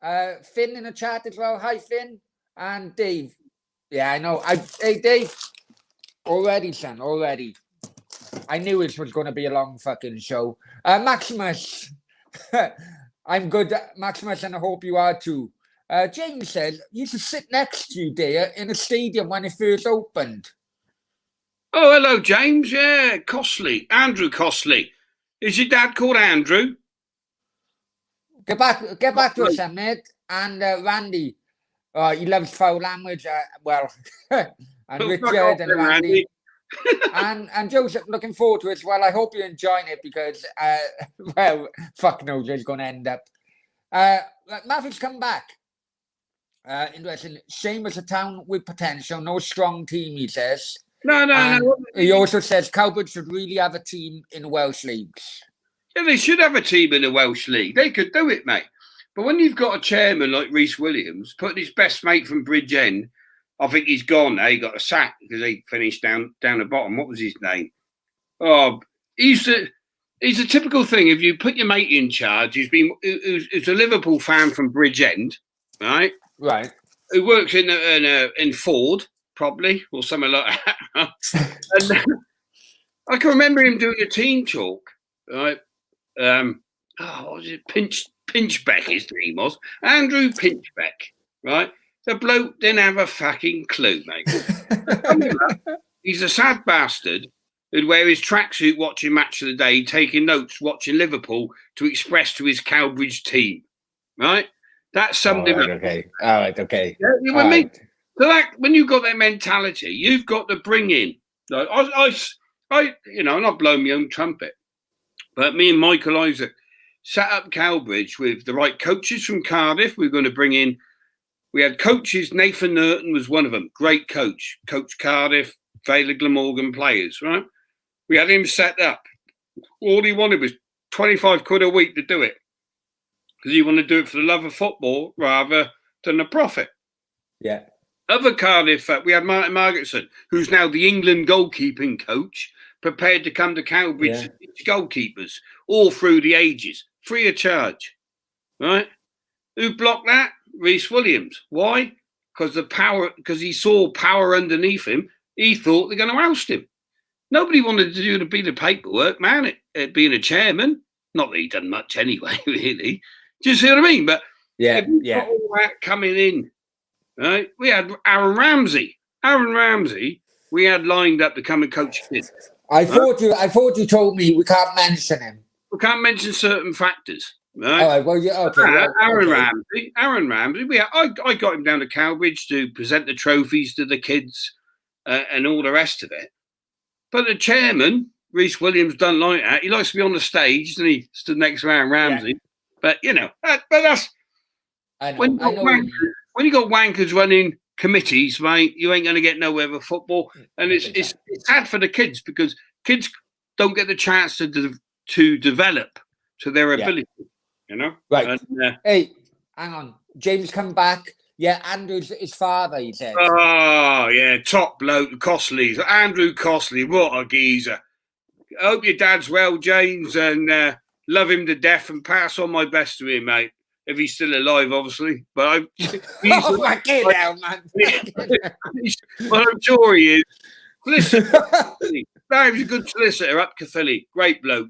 Speaker 1: Finn in the chat as well. Hi Finn and Dave. Yeah, I know. Hey Dave, already, son, already. I knew it was going to be a long fucking show. Maximus, I'm good, Maximus, and I hope you are too. James said, you should sit next to you, dear, in a stadium when it first opened.
Speaker 2: Oh, hello, James. Yeah, Costley. Andrew Costley. Is your dad called Andrew?
Speaker 1: Get back to us, mate. And Randy. He loves foul language. And Richard and Randy. and Joseph, looking forward to it as well. I hope you're enjoying it because, fuck knows where it's going to end up. Matthew's come back. Interesting. Shame as a town with potential. No strong team, he says.
Speaker 2: No.
Speaker 1: He also says Cowbridge should really have a team in Welsh leagues.
Speaker 2: Yeah, they should have a team in the Welsh League. They could do it, mate. But when you've got a chairman like Rhys Williams putting his best mate from Bridgend, I think he's gone now. He got a sack because he finished down the bottom. What was his name? Oh, he's a typical thing. If you put your mate in charge, he's a Liverpool fan from Bridgend, right?
Speaker 1: Right.
Speaker 2: Who works in Ford, probably, or something like that. And I can remember him doing a team talk, right? What was it? Pinchbeck, his name was. Andrew Pinchbeck, right? The bloke didn't have a fucking clue, mate. He's a sad bastard who'd wear his tracksuit watching Match of the Day, taking notes, watching Liverpool to express to his Cowbridge team, right? That's something.
Speaker 1: Okay. All right. Okay.
Speaker 2: Yeah, you with me? So that when you've got that mentality, you've got to bring in. Like, I'm not blowing my own trumpet, but me and Michael Isaac set up Cowbridge with the right coaches from Cardiff. We're going to bring in. We had coaches. Nathan Norton was one of them. Great coach. Coach Cardiff, Vale of Glamorgan players, right? We had him set up. All he wanted was 25 quid a week to do it. Because he wanted to do it for the love of football rather than the profit.
Speaker 1: Yeah.
Speaker 2: Other Cardiff, we had Martin Margetson, who's now the England goalkeeping coach, prepared to come to Cowbridge to teach goalkeepers all through the ages, free of charge, right? Who blocked that? Rhys Williams. Why? Because he saw power underneath him. He thought they're going to oust him. Nobody wanted to be the paperwork, man, at being a chairman. Not that he done much anyway, really. Do you see what I mean? But if you've got all that coming in, right? We had Aaron Ramsey. We had lined up to come and coach kids.
Speaker 1: I thought you told me we can't mention him.
Speaker 2: We can't mention certain factors, right?
Speaker 1: All right. Well, okay.
Speaker 2: Aaron Ramsey. I got him down to Cowbridge to present the trophies to the kids and all the rest of it. But the chairman, Rhys Williams, doesn't like that. He likes to be on the stage, and he stood next to Aaron Ramsey. Yeah. But that's
Speaker 1: I know.
Speaker 2: When you got wankers running committees, mate, you ain't going to get nowhere with football. And it's sad for the kids because kids don't get the chance to develop to their ability, you know?
Speaker 1: Right. And, hey, hang on. James come back. Yeah, Andrew's his father, he said.
Speaker 2: Oh, yeah, top bloke, Costley. Andrew Costley, what a geezer. I hope your dad's well, James, and love him to death and pass on my best to him, mate. If he's still alive, obviously. But well, I'm sure he is. Listen, he was a good solicitor up Cathilly. Great bloke.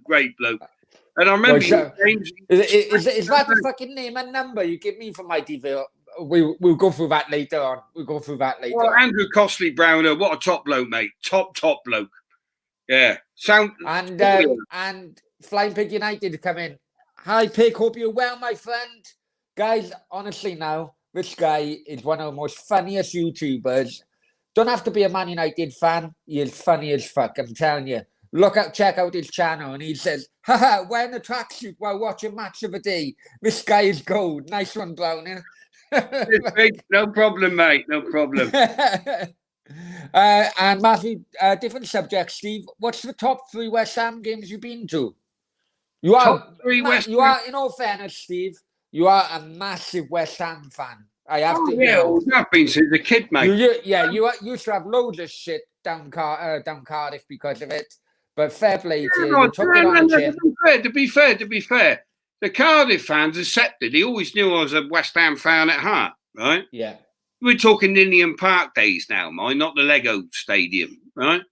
Speaker 2: And I remember James.
Speaker 1: Is that the fucking name and number you give me for my TV? We'll go through that later on. Well,
Speaker 2: Andrew Costley Browner, what a top bloke, mate. Top bloke. Yeah.
Speaker 1: And Flying Pig United come in. Hi, Pig. Hope you're well, my friend. Guys, honestly now, this guy is one of the most funniest YouTubers. Don't have to be a Man United fan. He is funny as fuck, I'm telling you. Check out his channel, and he says, haha, wearing a tracksuit while watching Match of the Day. This guy is gold. Nice one, Brownie.
Speaker 2: No problem, mate. No problem.
Speaker 1: And Matthew, different subject, Steve. What's the top 3 West Ham games you've been to? You are, in all fairness, Steve, you are a massive West Ham fan. I have to.
Speaker 2: Yeah, I've been since a kid, mate.
Speaker 1: You used to have loads of shit down Cardiff because of it. But fair play to you. You took it on the chin.
Speaker 2: To be fair, the Cardiff fans accepted. He always knew I was a West Ham fan at heart, right?
Speaker 1: Yeah.
Speaker 2: We're talking Ninian Park days now, mine, not the Lego Stadium, right?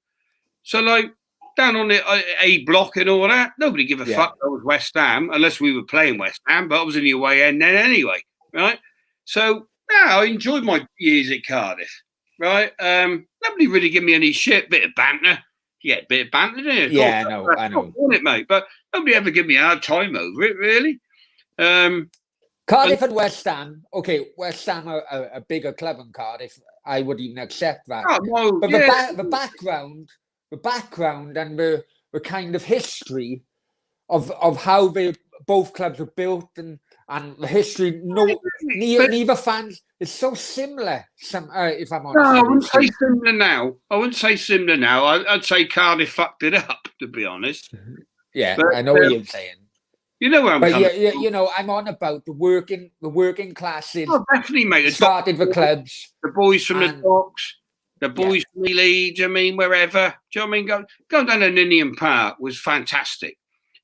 Speaker 2: So, like, down on the A block and all that, nobody give a fuck I was West Ham, unless we were playing West Ham, but I was in the away end then anyway, right? So, I enjoyed my years at Cardiff, right? Nobody really give me any shit, bit of banter. Yeah, bit of banter, didn't it?
Speaker 1: Yeah, I know.
Speaker 2: It, mate, but nobody ever give me a hard time over it, really.
Speaker 1: Cardiff and West Ham. Okay, West Ham are a bigger club than Cardiff. I would even accept that. But the background and the kind of history of how both clubs were built and the history. Neither fans. It's so similar. If I'm honest.
Speaker 2: No, I wouldn't say similar now. I'd say Cardiff fucked it up, to be honest.
Speaker 1: Yeah, but, I know what you're saying.
Speaker 2: You know where I'm coming from.
Speaker 1: You know, I'm on about the working classes.
Speaker 2: Oh, definitely, mate.
Speaker 1: Started the clubs.
Speaker 2: The boys from the docks, the boys from the Leeds, wherever. Do you know what I mean? Going down to Ninian Park was fantastic.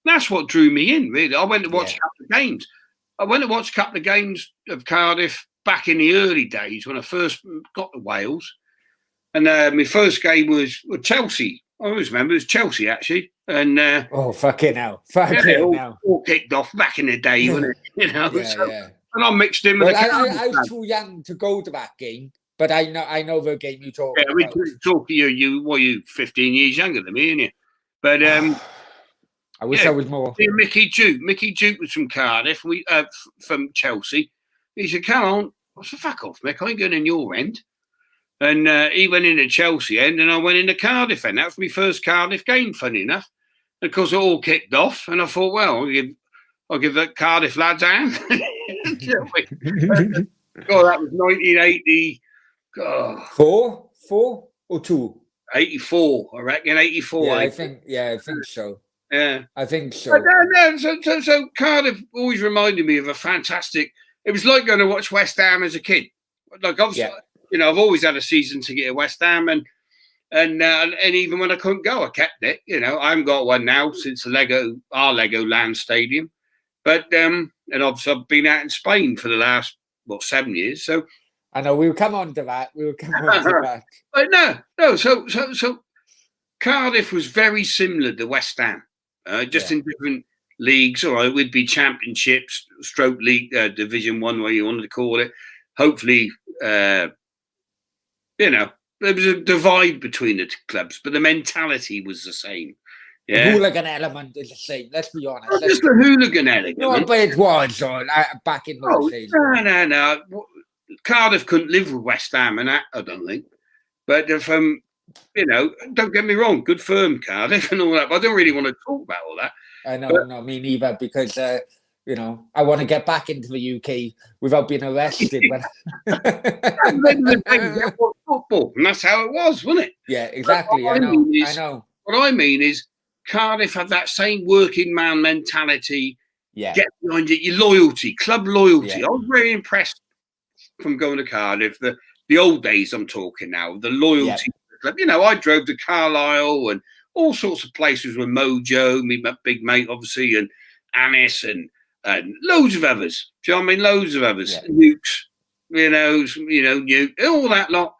Speaker 2: That's what drew me in, really. I went to watch a couple of games. I went to watch a couple of games of Cardiff back in the early days when I first got to Wales. And my first game was with Chelsea. I always remember it was Chelsea, actually. And
Speaker 1: fucking hell.
Speaker 2: All kicked off back in the day, wasn't it? And I mixed in with
Speaker 1: I was too young to go to that game, but I know the game you talk about.
Speaker 2: Yeah, we talk to you 15 years younger than me, aren't you? But
Speaker 1: I wish I was more.
Speaker 2: Mickey Duke was from Cardiff, from Chelsea. He said, "Come on, what's the fuck off, Mick? I ain't going in your end." And he went in the Chelsea end, and I went in the Cardiff end. That was my first Cardiff game, funny enough. And of course, it all kicked off, and I thought, well, I'll give the Cardiff lads a hand. God, that was 1980. God.
Speaker 1: Four or two?
Speaker 2: 84, I reckon. 84.
Speaker 1: Yeah, I think so.
Speaker 2: Yeah,
Speaker 1: I think so.
Speaker 2: So Cardiff always reminded me of a fantastic. It was like going to watch West Ham as a kid. Like obviously, I've always had a season ticket at West Ham, and even when I couldn't go, I kept it. I haven't got one now since our Legoland Stadium, but and obviously I've been out in Spain for the last 7 years. So
Speaker 1: I know we'll come on to that.
Speaker 2: But no. So Cardiff was very similar to West Ham, just in different leagues. All right, we'd be championships, stroke league, Division 1, where you wanted to call it. Hopefully, there was a divide between the two clubs, but the mentality was the same. Yeah,
Speaker 1: the hooligan element is the same. Let's be honest.
Speaker 2: Not just the hooligan element.
Speaker 1: No, but it was back in those days.
Speaker 2: No. Cardiff couldn't live with West Ham, and that I don't think. But don't get me wrong, good firm Cardiff and all that. But I don't really want to talk about all that. I know,
Speaker 1: no, me neither, because I want to get back into the UK without being arrested.
Speaker 2: Football, and that's how it was, wasn't it?
Speaker 1: Yeah, exactly. I know.
Speaker 2: What I mean is, Cardiff had that same working man mentality.
Speaker 1: Yeah,
Speaker 2: get behind it. Your loyalty, club loyalty. Yeah. I was very impressed from going to Cardiff. The old days, I'm talking now. The loyalty. Yeah. I drove to Carlisle and all sorts of places with Mojo, my big mate, obviously, and Anis and loads of others. Do you know what I mean? Loads of others. Yeah. Nukes, Nuke, all that lot.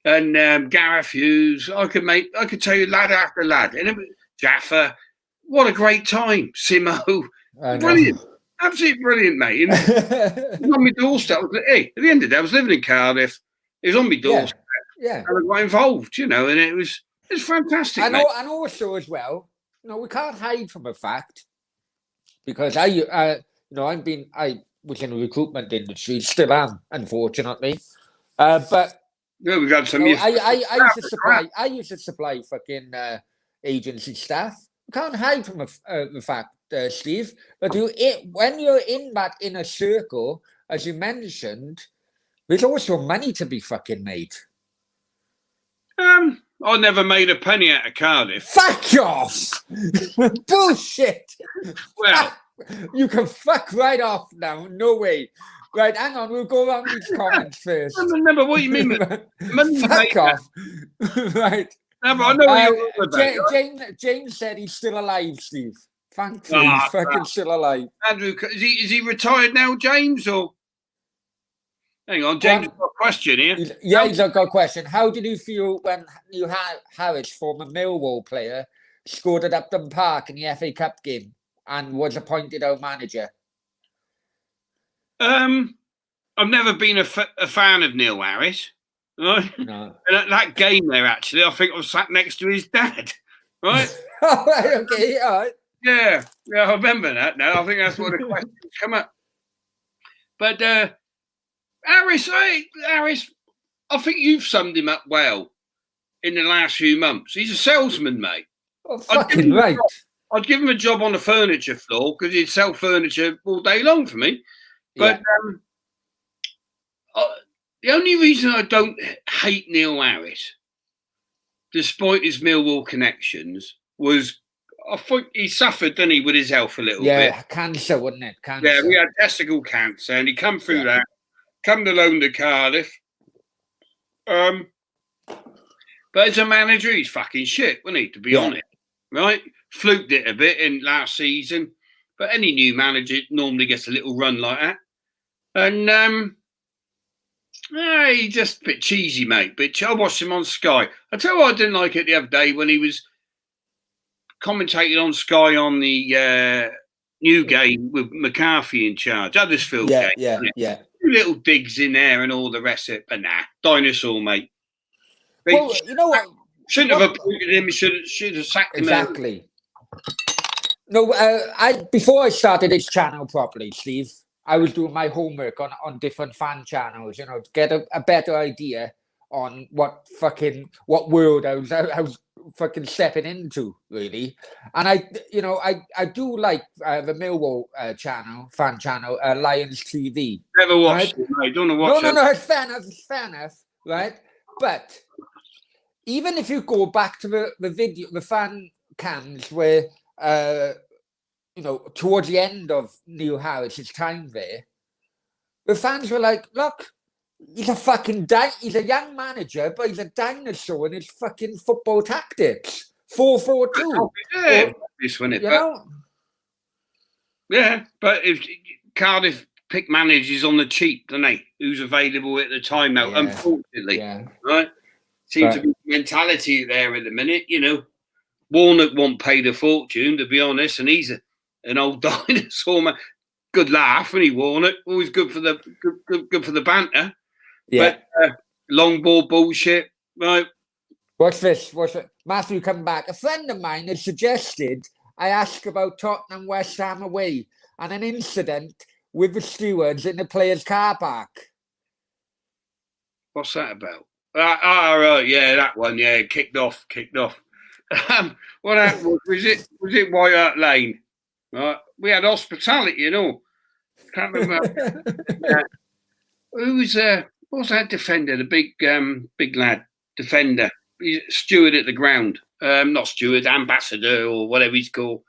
Speaker 2: And Gareth Hughes. I could tell you lad after lad. And Jaffa. What a great time. Simo. Brilliant. Absolutely brilliant, mate. It was on my doorstep. At the end of the day, I was living in Cardiff. It was on my doorstep.
Speaker 1: Yeah.
Speaker 2: And I got involved, and it was fantastic.
Speaker 1: And also as well, we can't hide from the fact, because I was in the recruitment industry, still am, unfortunately. But
Speaker 2: we've had some.
Speaker 1: I used to supply fucking agency staff. You can't hide from the fact, Steve, that when you're in that inner circle, as you mentioned, there's also money to be fucking made.
Speaker 2: I never made a penny out of Cardiff.
Speaker 1: Fuck off! Bullshit!
Speaker 2: Well,
Speaker 1: you can fuck right off now. No way. Right, hang on. We'll go around these comments first.
Speaker 2: No, but what do you mean? Monday,
Speaker 1: Fuck
Speaker 2: mate,
Speaker 1: off. Right.
Speaker 2: no, but I know what you're on about. Right?
Speaker 1: James said he's still alive, Steve. Thankfully, he's fucking still alive.
Speaker 2: Andrew, is he retired now, James? Or hang on, James, got a question here.
Speaker 1: He's got a question. How did you feel when Neil Harris, former Millwall player, scored at Upton Park in the FA Cup game and was appointed our manager?
Speaker 2: I've never been a fan of Neil Harris. Right?
Speaker 1: No.
Speaker 2: And at that game there, actually, I think I was sat next to his dad. Right?
Speaker 1: Okay, all right.
Speaker 2: Yeah, I remember that now. I think that's where the questions come up. But Harris, I think you've summed him up well in the last few months. He's a salesman, mate.
Speaker 1: Oh, fucking right.
Speaker 2: I'd give him a job on the furniture floor because he'd sell furniture all day long for me. But the only reason I don't hate Neil Harris, despite his Millwall connections, was I think he suffered, didn't he, with his health a little bit.
Speaker 1: Yeah, cancer, wasn't it? Cancer.
Speaker 2: Yeah, we had testicle cancer, and he come through that, come to loan to Cardiff. But as a manager, he's fucking shit, wasn't he, to be honest, right? Fluked it a bit in last season, but any new manager normally gets a little run like that. And he's just a bit cheesy, mate. But I watched him on Sky. I tell you what I didn't like it the other day when he was commentating on Sky on the new game with McCarthy in charge. Huddersfield game.
Speaker 1: Yeah.
Speaker 2: Two little digs in there and all the rest of it. But nah, dinosaur, mate.
Speaker 1: Well, you know what?
Speaker 2: Shouldn't have appointed him. Should have sacked him.
Speaker 1: Exactly. No, before I started this channel properly, Steve, I was doing my homework on different fan channels, to get a better idea on what world I was fucking stepping into, really. And I do like the Millwall fan channel, Lions TV.
Speaker 2: Never watched it, mate. Don't watch it.
Speaker 1: No, it's fair enough, right? But even if you go back to the fan cams where towards the end of Neil Harris's time there, the fans were like, look, he's a fucking he's a young manager, but he's a dinosaur in his fucking football tactics. 4-4-2.
Speaker 2: Yeah, but if Cardiff pick managers on the cheap, don't they? Who's available at the time now, unfortunately. Right? Seems to be mentality there at the minute, Warnock won't pay the fortune, to be honest, and he's an old dinosaur, man. Good laugh, and he Warnock. Always good for the banter. Yeah. But long ball bullshit, right?
Speaker 1: What's this? Matthew, come back. A friend of mine has suggested I ask about Tottenham West Ham away and an incident with the stewards in the players' car park.
Speaker 2: What's that about? Right, yeah, that one, yeah, kicked off. What happened was it White Hart Lane? Right, we had hospitality, Can't remember. Who's what was that defender? The big lad defender. He's steward at the ground. Not steward, ambassador or whatever he's called.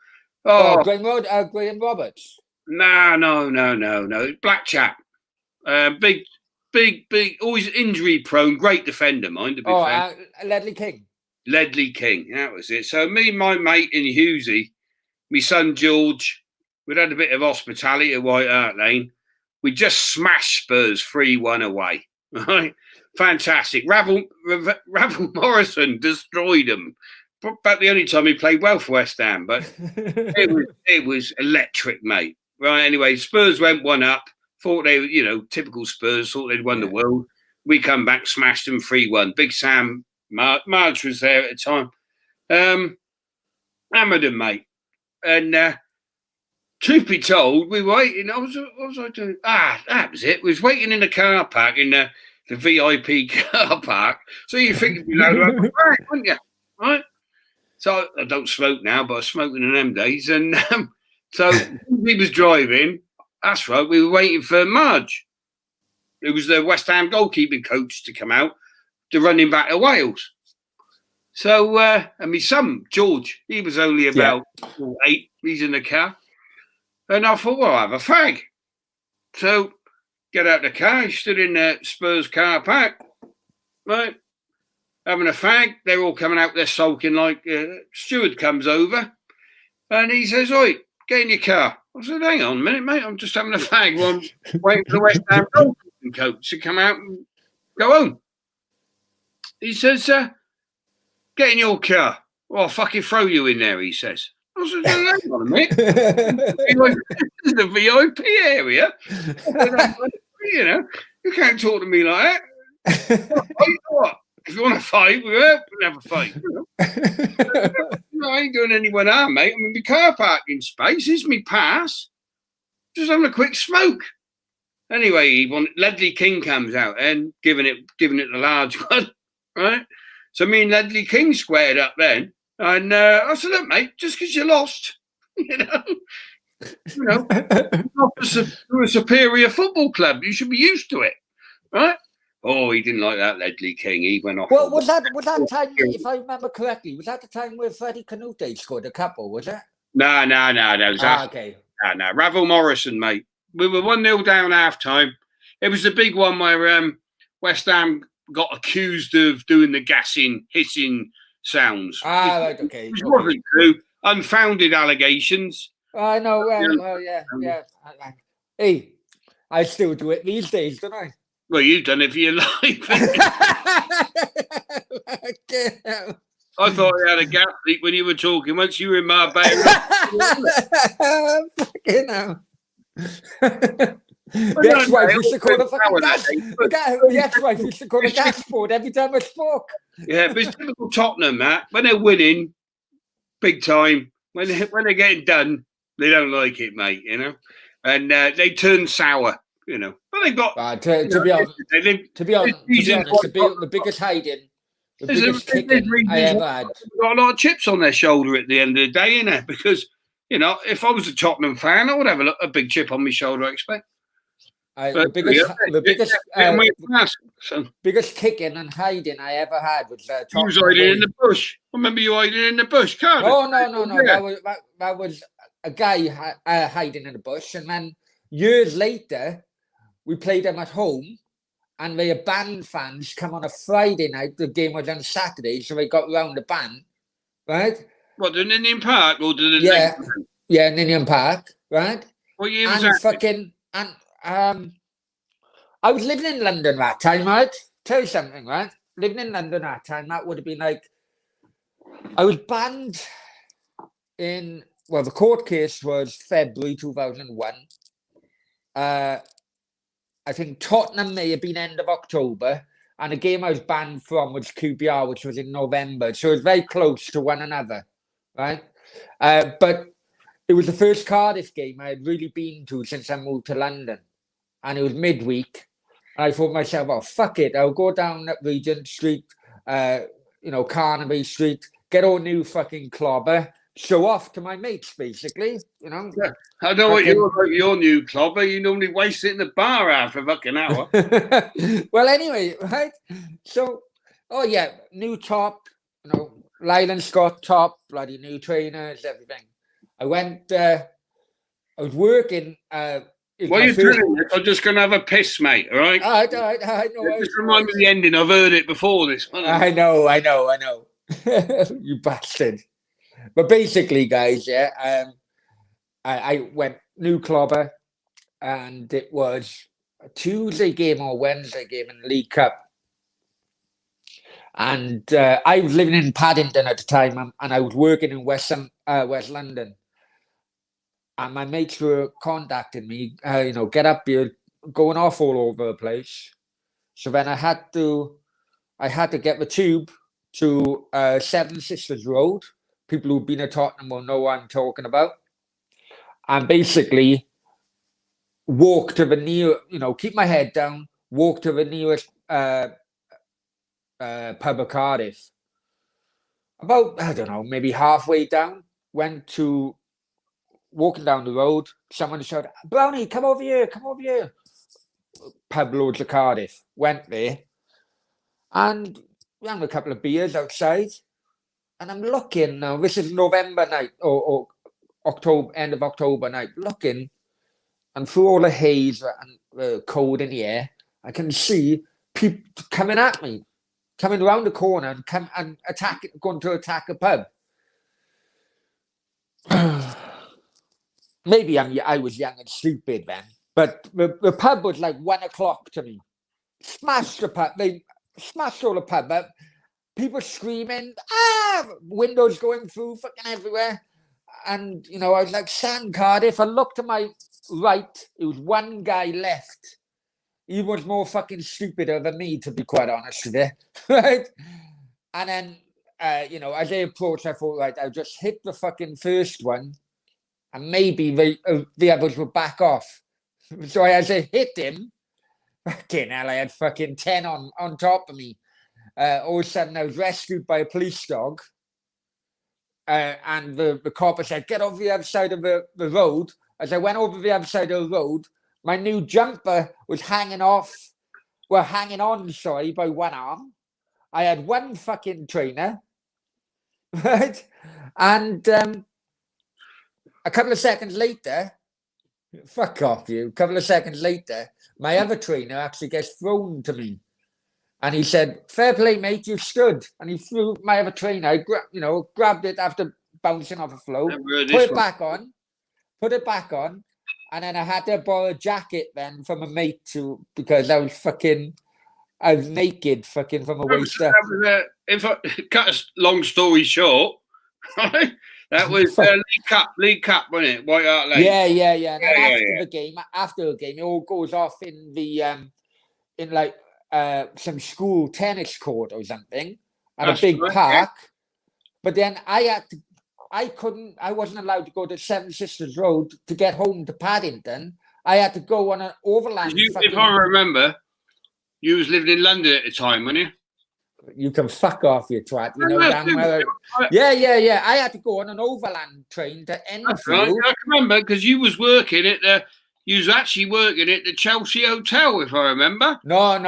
Speaker 1: Graham Roberts.
Speaker 2: No. Black chap. Big, always injury prone. Great defender, mind to be fair.
Speaker 1: Ledley King.
Speaker 2: Ledley King, that was it. So me and my mate in Husey, my son George, we'd had a bit of hospitality at White Hart Lane. We just smashed Spurs 3-1 away. Right? Fantastic. Ravel Morrison destroyed them. About the only time he played well for West Ham, but it was electric, mate. Right, anyway, Spurs went 1-up. Thought they were, typical Spurs, thought they'd won the world. We come back, smashed them 3-1. Big Sam Marge was there at the time. Hammered him, mate. And truth be told, we were waiting. What was I doing? That was it. We was waiting in the car park, in the VIP car park. So you think you'd be loaded up with crack, wouldn't you? Right? So I don't smoke now, but I was smoking in them days. And so he was driving. That's right. We were waiting for Marge. It was the West Ham goalkeeping coach to come out to run him back to Wales. So, and my son, George, he was only about 8. He's in the car. And I thought, well, I'll have a fag. So get out the car. He stood in the Spurs car park, right, having a fag. They're all coming out there sulking. Like steward comes over, and he says, "Oi, get in your car." I said, "Hang on a minute, mate. I'm just having a fag. Well, I'm waiting for the West Ham coach to come out and go home." He says, "Get in your car. Well, I'll fucking throw you in there," he says. I said, "Hang on a minute. This is the VIP area. You know, you can't talk to me like that. What? If you want to fight, we'll have a fight. You know? I ain't doing anyone harm, mate. I'm in my car parking space. It's me pass. Just having a quick smoke." Anyway, Ledley King comes out and giving it the large one, right? So me and Ledley King squared up then, and I said, "Look, mate, just because you lost, you know, you're a superior football club. You should be used to it, right?" Oh, he didn't like that, Ledley King. He went off.
Speaker 1: Well, was that time, if I remember correctly, was that the time where Freddie Canute scored a couple, was it?
Speaker 2: No.
Speaker 1: Okay.
Speaker 2: No. Ravel Morrison, mate. We were 1-0 down half-time. It was the big one where West Ham got accused of doing the gassing, hissing sounds.
Speaker 1: Right, okay.
Speaker 2: Which wasn't true. Unfounded allegations.
Speaker 1: I know, yeah. Hey, I still do it these days, don't I?
Speaker 2: Well, you've done it for your life. I thought you had a gas leak when you were talking. Once you were in Marbella.
Speaker 1: Fucking hell. The ex-wife used to call a fucking gas. The ex-wife used to call a gas board every time I spoke.
Speaker 2: Yeah, but it's typical Tottenham, Matt. When they're winning, big time. When they're getting done, they don't like it, mate. You know, and they turn sour. You know, but they got.
Speaker 1: To be honest, the biggest hiding. The biggest kicking I ever had.
Speaker 2: Got a lot of chips on their shoulder at the end of the day, you know, because, you know, if I was a Tottenham fan, I would have a big chip on my shoulder, I expect.
Speaker 1: The biggest kicking and hiding I ever had was
Speaker 2: you was hiding in the bush. I remember you hiding in the bush, Cardiff.
Speaker 1: Oh, no. Yeah. That was a guy hiding in the bush. And then years later, we played them at home. And they had band fans come on a Friday night. The game was on Saturday, so they got round the band, right?
Speaker 2: What, the Ninian Park or the
Speaker 1: Ninian Park, right?
Speaker 2: What year was that?
Speaker 1: I was living in London that time, right? Tell you something, right? Living in London that time, that would have been like, I was banned in, well, the court case was February 2001. I think Tottenham may have been end of October, and the game I was banned from was QPR, which was in November. So it was very close to one another, right? But it was the first Cardiff game I had really been to since I moved to London. And it was midweek. And I thought to myself, oh, fuck it. I'll go down at Regent Street, Carnaby Street, get all new fucking clobber, show off to my mates, basically, you know.
Speaker 2: Yeah. I know what you're like, your new clobber. You normally waste it in the bar after a fucking hour.
Speaker 1: Well, anyway, right? So, new top, you know, Lyland Scott top, bloody new trainers, everything. I went, I was working.
Speaker 2: What are you doing? I'm just going to have a piss, mate, all right?
Speaker 1: I know.
Speaker 2: Just remind me of the ending. I've heard it before this one.
Speaker 1: I know. You bastard. But basically, guys, I went new clobber, and it was a Tuesday game or Wednesday game in the League Cup. And I was living in Paddington at the time, and I was working in West London. And my mates were contacting me, get up here, going off all over the place. So then I had to get the tube to Seven Sisters Road. People who've been at Tottenham will know what I'm talking about. And basically walk to the near, keep my head down, walk to the nearest pub of Cardiff. About, I don't know, maybe halfway down, walking down the road, someone shouted, Brownie, come over here. Pub Lords of Cardiff. Went there. And we had a couple of beers outside. And I'm looking now, this is November night or October, end of October night, looking. and through all the haze and cold in the air, I can see people coming at me, coming around the corner and going to attack a pub. Maybe I was young and stupid then, but the pub was like 1 o'clock to me. Smashed the pub. They smashed all the pub up. People screaming, windows going through fucking everywhere. And, I was like, San Cardiff. I looked to my right. There was one guy left. He was more fucking stupider than me, to be quite honest with you. Right? And then, as they approached, I thought, right, I'll just hit the fucking first one. And maybe the others would back off. So as I hit him, fucking hell, I had fucking 10 on top of me. All of a sudden, I was rescued by a police dog. And the cop said, get over the other side of the road. As I went over the other side of the road, my new jumper was hanging on, by one arm. I had one fucking trainer. Right? And a couple of seconds later, fuck off you. A couple of seconds later, my other trainer actually gets thrown to me. And he said, fair play, mate, you stood. And he threw my other trainer. I grabbed it after bouncing off the floor, put it back on. And then I had to borrow a jacket then from a mate because I was naked fucking from a waist up.
Speaker 2: If I cut a long story short, that was League Cup, wasn't it? White Hart Lane.
Speaker 1: Yeah. And then after the game, it all goes off in the some school tennis court or something at a big park. Yeah. But then I wasn't allowed to go to Seven Sisters Road to get home to Paddington. I had to go on an overland.
Speaker 2: If I remember, you was living in London at the time, weren't you?
Speaker 1: You can fuck off, you twat. Damn well. Yeah. I had to go on an overland train to Enfield.
Speaker 2: Right. I can remember because you was working you was actually working at the Chelsea Hotel, if I remember.
Speaker 1: No,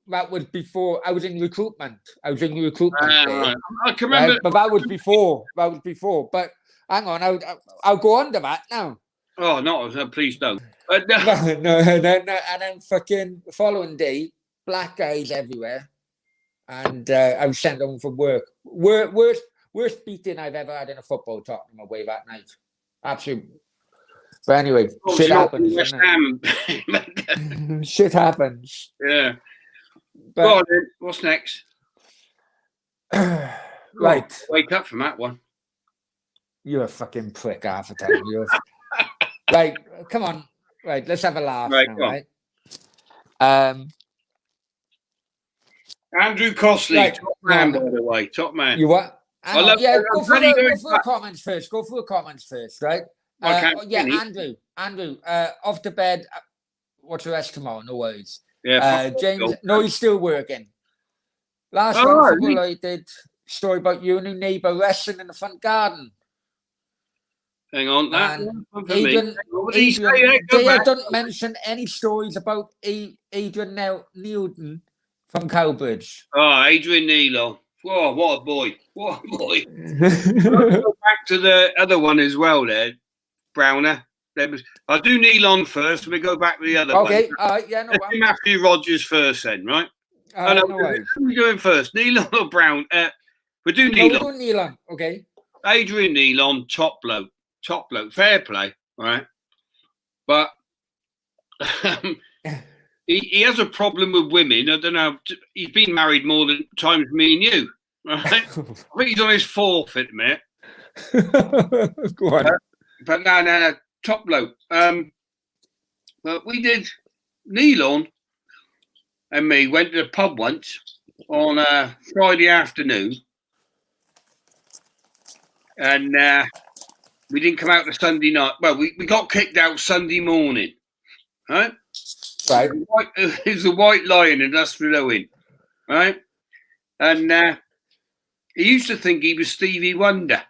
Speaker 1: that was before. I was in recruitment. Right.
Speaker 2: I can remember.
Speaker 1: Right? But that was before. But hang on, I'll go on to that now.
Speaker 2: Oh, no, please don't.
Speaker 1: No. And then fucking the following day, black guys everywhere. And I was sent home from work. Worst beating I've ever had in a football tournament away that night. Absolutely. But anyway, shit happens. Shit happens.
Speaker 2: Yeah. But, go on, then. What's next?
Speaker 1: Right.
Speaker 2: Wake up from that one.
Speaker 1: You're a fucking prick half the time. Right, come on. Right, let's have a laugh now, right?
Speaker 2: Andrew Costley, right, top man, by the way, top man.
Speaker 1: You what? Go for the comments first. Go for the comments first, right? Andrew, off to bed. Watch the rest tomorrow. No worries.
Speaker 2: Yeah,
Speaker 1: James. No, he's still working. Last one, I did story about you and your neighbour wrestling in the front garden.
Speaker 2: Hang on, that
Speaker 1: Adrian don't mention any stories about Adrian Neilton from Cowbridge.
Speaker 2: Oh, Adrian Neilon. Whoa, what a boy. What a boy. Go back to the other one as well there, Browner. I'll do Neilon first and we go back to the other one.
Speaker 1: Okay, all right, yeah, no
Speaker 2: Let's do Matthew Rogers first then, right?
Speaker 1: No way.
Speaker 2: Who are we doing first? Neilon or Brown? We'll do Neilon.
Speaker 1: We'll do Neilon, okay.
Speaker 2: Adrian Neilon, top bloke, fair play, right? But he has a problem with women. I don't know. He's been married more than times me and you, right? I think he's on his fourth at the minute.
Speaker 1: Go on.
Speaker 2: But no, top bloke. But we did. Neilon and me went to the pub once on a Friday afternoon, and we didn't come out to Sunday night. Well, we got kicked out Sunday morning, right?
Speaker 1: Right.
Speaker 2: It was a White Lion and us Inn, right? And he used to think he was Stevie Wonder.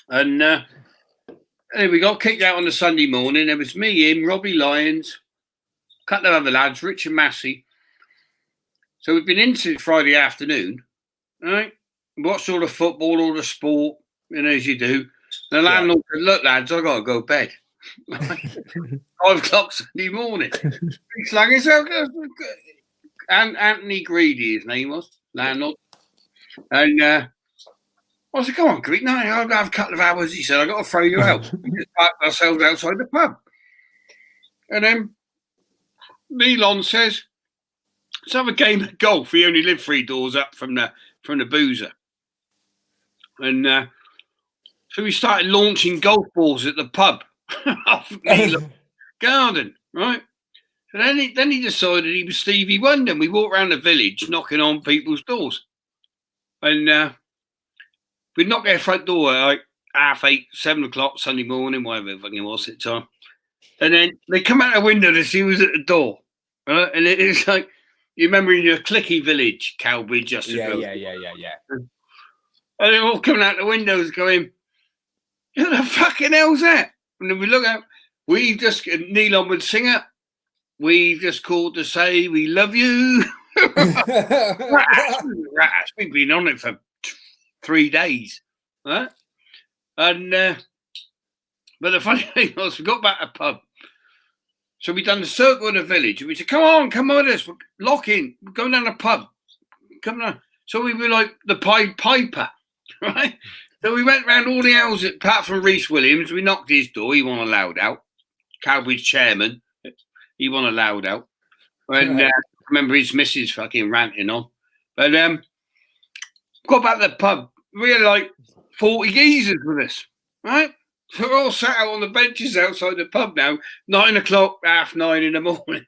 Speaker 2: And we got kicked out on the Sunday morning. There was me, him, Robbie Lyons, a couple of other lads, Rich and Massey. So we've been in since Friday afternoon, right? Watched all the sport, as you do. The landlord said, look, lads, I've got to go to bed. o'clock Sunday morning. He slung himself. And Anthony Greedy, his name was, landlord. And I said, come on, Greedy. No, I'll have a couple of hours. He said, I've got to throw you out. We just parked ourselves outside the pub. And then Neilon says, let's have a game of golf. We only live 3 doors up from the boozer. And so we started launching golf balls at the pub off Neilon's garden, right? And then he decided he was Stevie Wonder. And we walked around the village knocking on people's doors. And we'd knock their front door at like 8:30, 7 o'clock Sunday morning, whatever it fucking was at the time. And then they come out the window to see who was at the door. Right? And it's like, you remember in your clicky village, Cowbridge, just
Speaker 1: Yeah.
Speaker 2: And they're all coming out the windows going, who the fucking hell's that? And then we look out, Neilon would sing it. We've just called to say we love you. Rats. We've been on it for 3 days. Right? And but the funny thing was, we got back to the pub. So we done the circle of the village, and we said, come with us, lock in, we're going down the pub. Come on. So we were like the Pied Piper, right? So we went round all the houses, apart from Rhys Williams. We knocked his door, he wasn't allowed out. Cowbridge chairman, he wasn't allowed out. And I remember his missus fucking ranting on. But got back to the pub, we had like 40 geezers with us, right? So we're all sat out on the benches outside the pub now, 9 o'clock, 9:30 in the morning.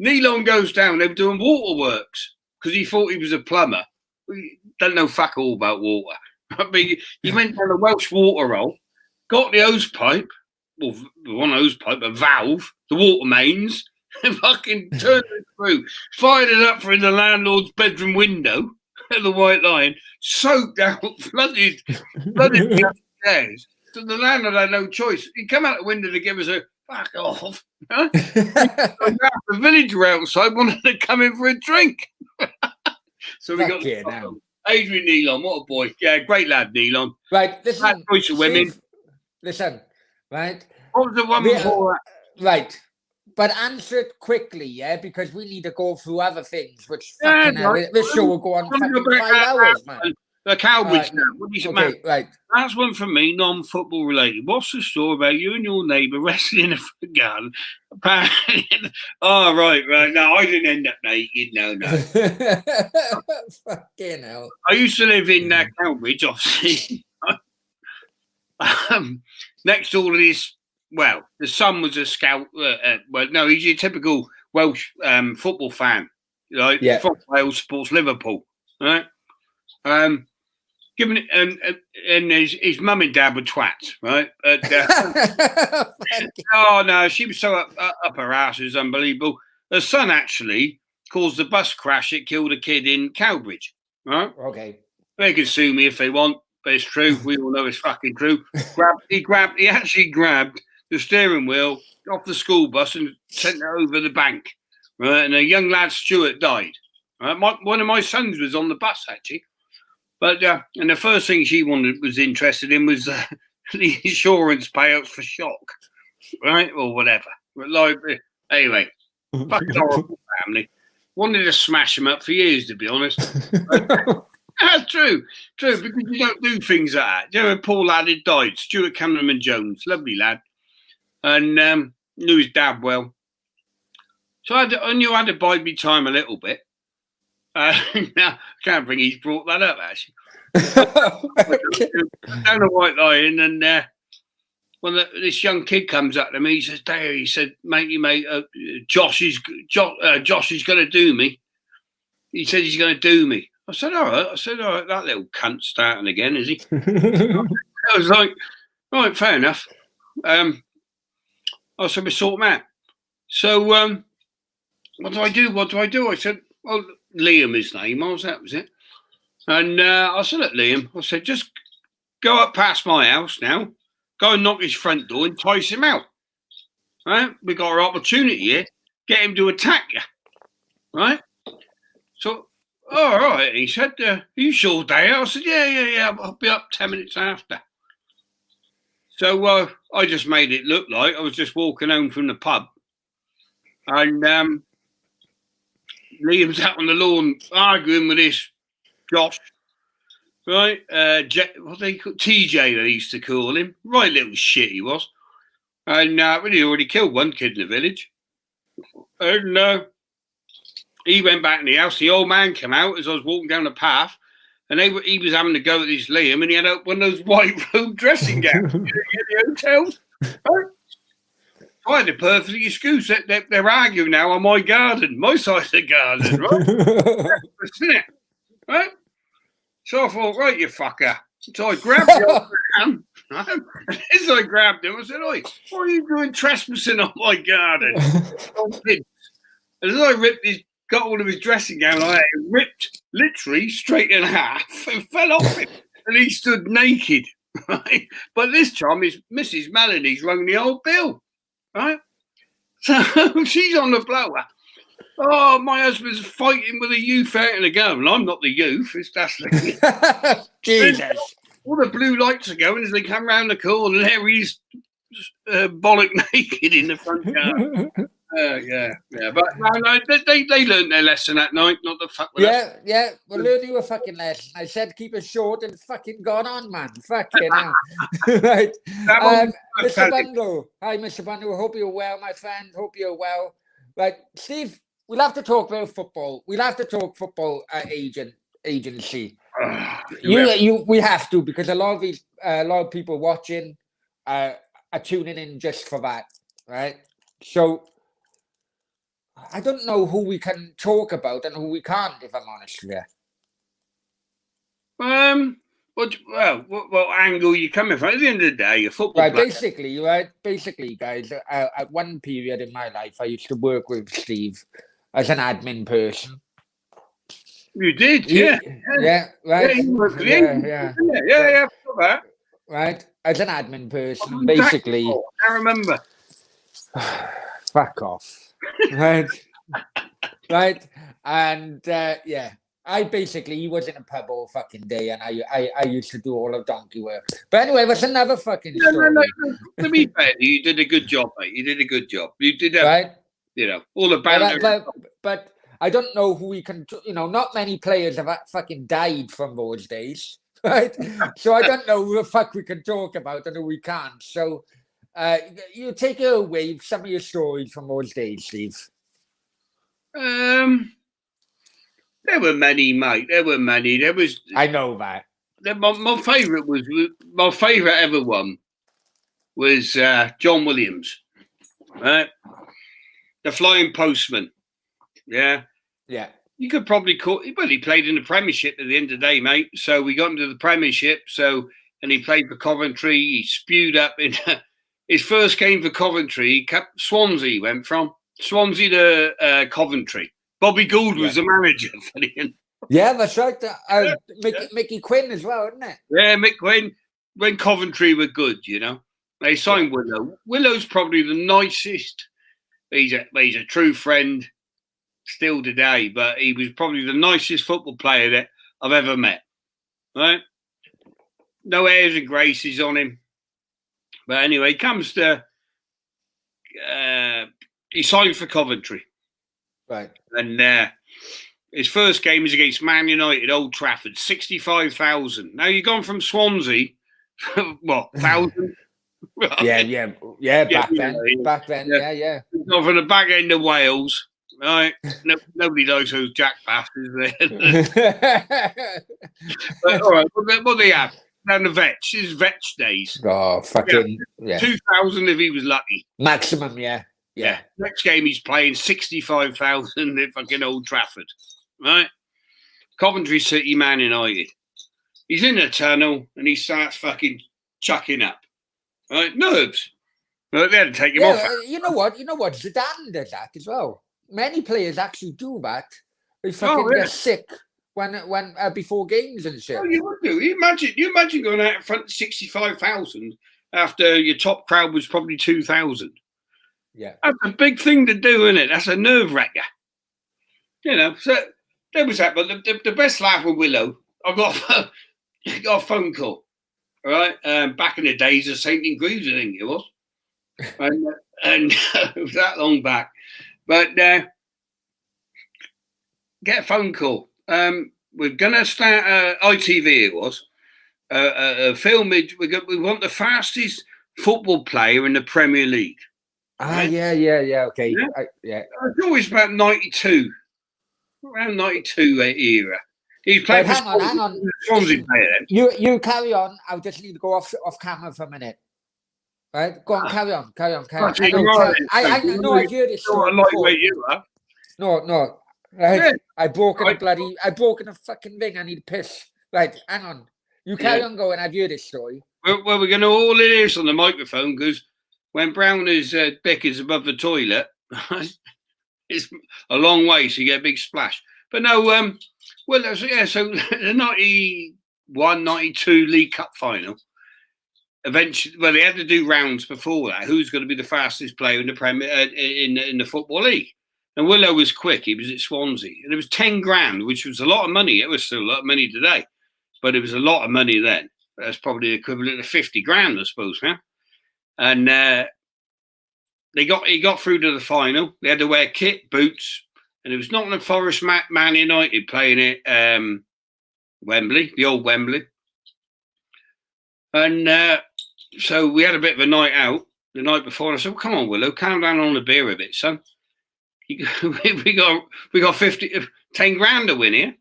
Speaker 2: Neilon goes down, they were doing waterworks because he thought he was a plumber. He don't know fuck all about water. He went down the Welsh water roll, got the hose pipe, well, one hose pipe, a valve, the water mains, and fucking turned it through, fired it up through the landlord's bedroom window at the White Lion, soaked out, flooded upstairs. So the landlord had no choice. He come out the window to give us a fuck off. Huh? The village were outside, wanted to come in for a drink. So we got Adrian Neilon, what a boy. Yeah, great lad, Neilon.
Speaker 1: Right, listen.
Speaker 2: That choice of women.
Speaker 1: Listen, right?
Speaker 2: What was the one before that?
Speaker 1: Right. But answer it quickly, yeah, because we need to go through other things, which fucking hell, this show will go on fucking 5 hours, man.
Speaker 2: The Cowbridge now. What do you say,
Speaker 1: right.
Speaker 2: That's one from me, non-football related. What's the story about you and your neighbour wrestling in a foot garden? Apparently, oh, right. No, I didn't end up naked. No.
Speaker 1: Fucking hell.
Speaker 2: I used to live in Cowbridge, obviously. Next to all of this, well, the son was a scout. No, he's your typical Welsh football fan. Like, from Wales, supports Liverpool, right? Given and his mum and dad were twats, right? Oh no, she was so up her ass, it was unbelievable. Her son actually caused a bus crash that killed a kid in Cowbridge, right?
Speaker 1: Okay.
Speaker 2: They can sue me if they want, but it's true. We all know it's fucking true. He actually grabbed the steering wheel off the school bus and sent it over the bank, right? And a young lad, Stuart, died. Right? One of my sons was on the bus actually. But and the first thing she was interested in was the insurance payouts for shock, right, or whatever. But like, anyway, fucking horrible family. Wanted to smash them up for years, to be honest. That's true, because you don't do things like that. You know, when poor lad had died, Stuart Cameron Jones, lovely lad, and knew his dad well. So I knew I had to bide my time a little bit. Now, I can't believe he's brought that up, actually. Down the White Lion, and when this young kid comes up to me, he says, Daya, he said, mate, Josh is going to do me. He said he's going to do me. I said, all right. That little cunt starting again, is he? I was like, right, fair enough. I said, we sort him out. So, what do I do? I said, well, Liam, his name was, that was it. And I said, look, Liam, I said, just go up past my house now, go and knock his front door, entice him out. Right? We got our opportunity here, get him to attack you. Right? So, all right, he said, are you sure, Daya? I said, yeah, I'll be up 10 minutes after. So I just made it look like I was just walking home from the pub. And Liam's out on the lawn arguing with this Josh. Right? What they call TJ, they used to call him. Right little shit he was. And he already killed one kid in the village. And he went back in the house. The old man came out as I was walking down the path. And he was having to go at this Liam, and he had one of those white robe dressing gowns in the hotels. Right? I had the perfect excuse. They're arguing now on my garden, my side of the garden, right? Right? So I thought, right, you fucker. So I grabbed the old man. Right? As I grabbed him, I said, "Oi, what are you doing trespassing on my garden?" And as I got all of his dressing gown, I ripped literally straight in half and fell off him. And he stood naked, right? But this time, his Mrs. Melanie's rung the old bill, right? So she's on the blower. Oh, my husband's fighting with a youth out in the garden. And I'm not the youth. That's the
Speaker 1: Jesus.
Speaker 2: All the blue lights are going as they come round the corner, and there he's bollock naked in the front garden. Yeah. But no, they learned their lesson that night, not the fuck with us.
Speaker 1: Yeah. We'll learn you a fucking lesson. I said keep it short and fucking gone on, man. Fucking hell. Right. Mr. Bundle. Hi, Mr. Bundle. Hope you're well, my friend. Hope you're well. Right, Steve, we'll have to talk about football. We'll have to talk football agency. We have to, because a lot of people watching are tuning in just for that, right? So I don't know who we can talk about and who we can't, if I'm honest with
Speaker 2: you. What angle you coming from? At the end of the day, a football
Speaker 1: right,
Speaker 2: player.
Speaker 1: Basically, guys, at one period in my life, I used to work with Steve as an admin person.
Speaker 2: You did, yeah.
Speaker 1: Right.
Speaker 2: Yeah.
Speaker 1: Right, as an admin person, basically.
Speaker 2: I remember.
Speaker 1: Fuck off. Right, and he was in a pub all fucking day, and I used to do all of donkey work. But anyway, that's another fucking story.
Speaker 2: No. To be fair, you did a good job, mate. You did a good job. You did all the banter.
Speaker 1: But I don't know who we can. Not many players have fucking died from those days, right? So I don't know who the fuck we can talk about and who we can't. So. You take it away with some of your stories from those days, Steve.
Speaker 2: There were many, mate. There were many. There was.
Speaker 1: I know that.
Speaker 2: My favourite ever one was John Williams, right? The Flying Postman. Yeah.
Speaker 1: Yeah.
Speaker 2: You could probably call. Well, he played in the Premiership at the end of the day, mate. So we got him to the Premiership. And he played for Coventry. He spewed up in. His first game for Coventry, he kept Swansea. He went from Swansea to Coventry. Bobby Gould was the manager.
Speaker 1: Yeah, that's right. Mickey Quinn as well, isn't it?
Speaker 2: Yeah, Mick Quinn. When Coventry were good, they signed Willow. Willow's probably the nicest. He's a true friend still today, but he was probably the nicest football player that I've ever met. Right? No airs and graces on him. But anyway, it comes to he signed for Coventry,
Speaker 1: right?
Speaker 2: And his first game is against Man United, Old Trafford, 65,000. Now you've gone from Swansea, what 1,000?
Speaker 1: Yeah. Back then, yeah.
Speaker 2: You've gone from the back end of Wales, right? Nobody knows who Jack Bass is there. But, all right, what do they have? Down the Vetch, his Vetch days.
Speaker 1: Oh, fucking
Speaker 2: 2,000 if he was lucky.
Speaker 1: Maximum, yeah.
Speaker 2: Next game he's playing 65,000 at fucking Old Trafford, right? Coventry City, Man United. He's in the tunnel and he starts fucking chucking up, right? Nerves. Well, they had to take him off.
Speaker 1: You know what? Zidane did that as well. Many players actually do that. They fucking get sick. When before games and shit.
Speaker 2: Oh, you would do. You imagine going out in front of 65,000 after your top crowd was probably 2,000.
Speaker 1: Yeah,
Speaker 2: that's a big thing to do, isn't it? That's a nerve wrecker. So there was that. But the best laugh with Willow, I got a phone call. right? Back in the days of St. Greaves, I think it was. And it was that long back. But get a phone call. We're going to start ITV, it was. A film. We want the fastest football player in the Premier League.
Speaker 1: Right? Yeah. Okay.
Speaker 2: Yeah. It's always about 92. Around 92 era. He's playing for
Speaker 1: hang on.
Speaker 2: Swansea.
Speaker 1: You carry on. I'll just need to go off camera for a minute. Right? Go on, carry on. I know I've heard this story before.
Speaker 2: You are.
Speaker 1: No. Right? Yeah. I broke in a fucking ring. I need to piss. Right, hang on. You carry on going. I've heard this story.
Speaker 2: Well, we're going to all hear this on the microphone because when Brownie's dick is above the toilet, it's a long way, so you get a big splash. But no, so the 91, 92 League Cup final. Eventually, well, they had to do rounds before that. Who's going to be the fastest player in the Premier in the Football League? And Willow was quick. He was at Swansea, and it was 10 grand, which was a lot of money. It was still a lot of money today, but it was a lot of money then. That's probably the equivalent of 50 grand, I suppose, now. And he got through to the final. They had to wear kit, boots, and it was Nottingham Forest, Man United playing it Wembley, the old Wembley. And so we had a bit of a night out the night before. And I said, well, come on, Willow, calm down on the beer a bit, son. We got 10 grand to win here.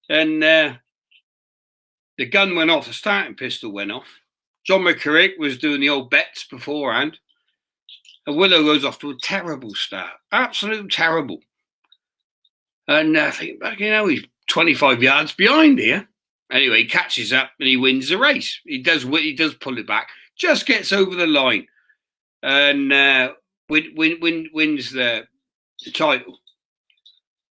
Speaker 2: And the gun went off, the starting pistol went off. John McCurrick was doing the old bets beforehand. And Willow goes off to a terrible start. Absolute terrible. And I think, he's 25 yards behind here. Anyway, he catches up and he wins the race. He does pull it back, just gets over the line, and wins the title.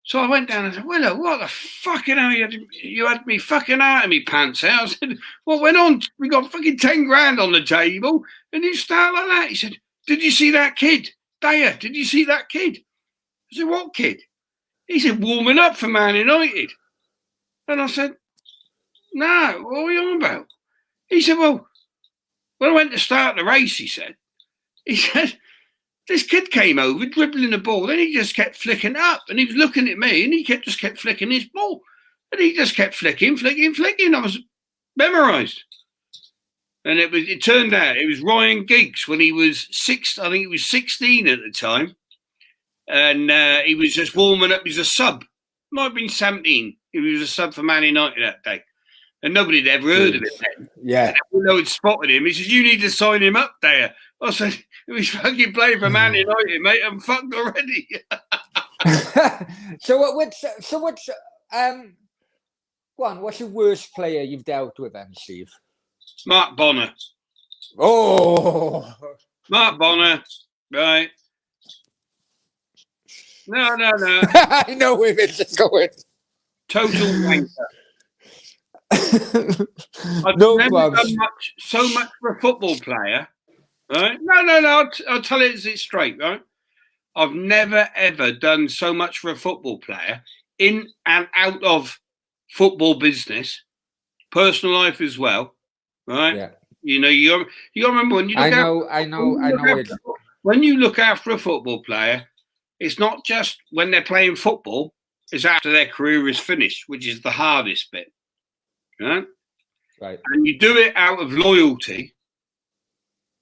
Speaker 2: So I went down and said, Willow, what the fucking hell? You had me fucking out of me pants out. I said, what went on? We got fucking 10 grand on the table and you start like that. He said, did you see that kid? Daya, did you see that kid? I said, what kid? He said, warming up for Man United. And I said, no, what are you on about? He said, well, when I went to start the race, he said, this kid came over dribbling the ball, then he just kept flicking up and he was looking at me and he just kept flicking his ball. And he just kept flicking. I was memorised. And it turned out it was Ryan Giggs when he was 16 at the time. And he was just warming up. He's a sub. Might have been 17. He was a sub for Man United that day. And nobody had ever heard of it then.
Speaker 1: Yeah.
Speaker 2: And I had spotted him. He said, you need to sign him up there. I said, he's fucking playing for Man United, mate. I'm fucked already.
Speaker 1: What's your worst player you've dealt with then, Steve?
Speaker 2: Mark Bonner.
Speaker 1: Oh.
Speaker 2: Mark Bonner, right. No.
Speaker 1: I know where this is going.
Speaker 2: Total wanker. I've
Speaker 1: no
Speaker 2: never
Speaker 1: problems.
Speaker 2: done so much for a football player, right? No. I'll tell it straight, right? I've never ever done so much for a football player in and out of football business, personal life as well, right? Yeah. You got to remember when you look
Speaker 1: I know.
Speaker 2: When you look after a football player, it's not just when they're playing football; it's after their career is finished, which is the hardest bit. Right? And you do it out of loyalty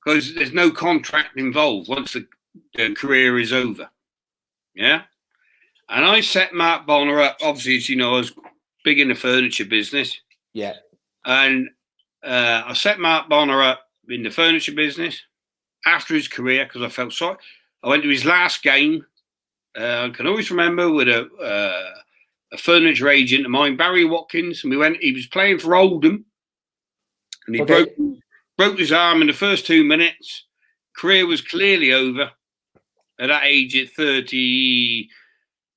Speaker 2: because there's no contract involved once the career is over. Yeah. And I set Mark Bonner up. Obviously, as you know, I was big in the furniture business.
Speaker 1: Yeah.
Speaker 2: And I set Mark Bonner up in the furniture business after his career because I felt sorry. I went to his last game. I can always remember with a furniture agent of mine, Barry Watkins, and he was playing for Oldham, and he broke his arm in the first 2 minutes. Career was clearly over at that age at 30.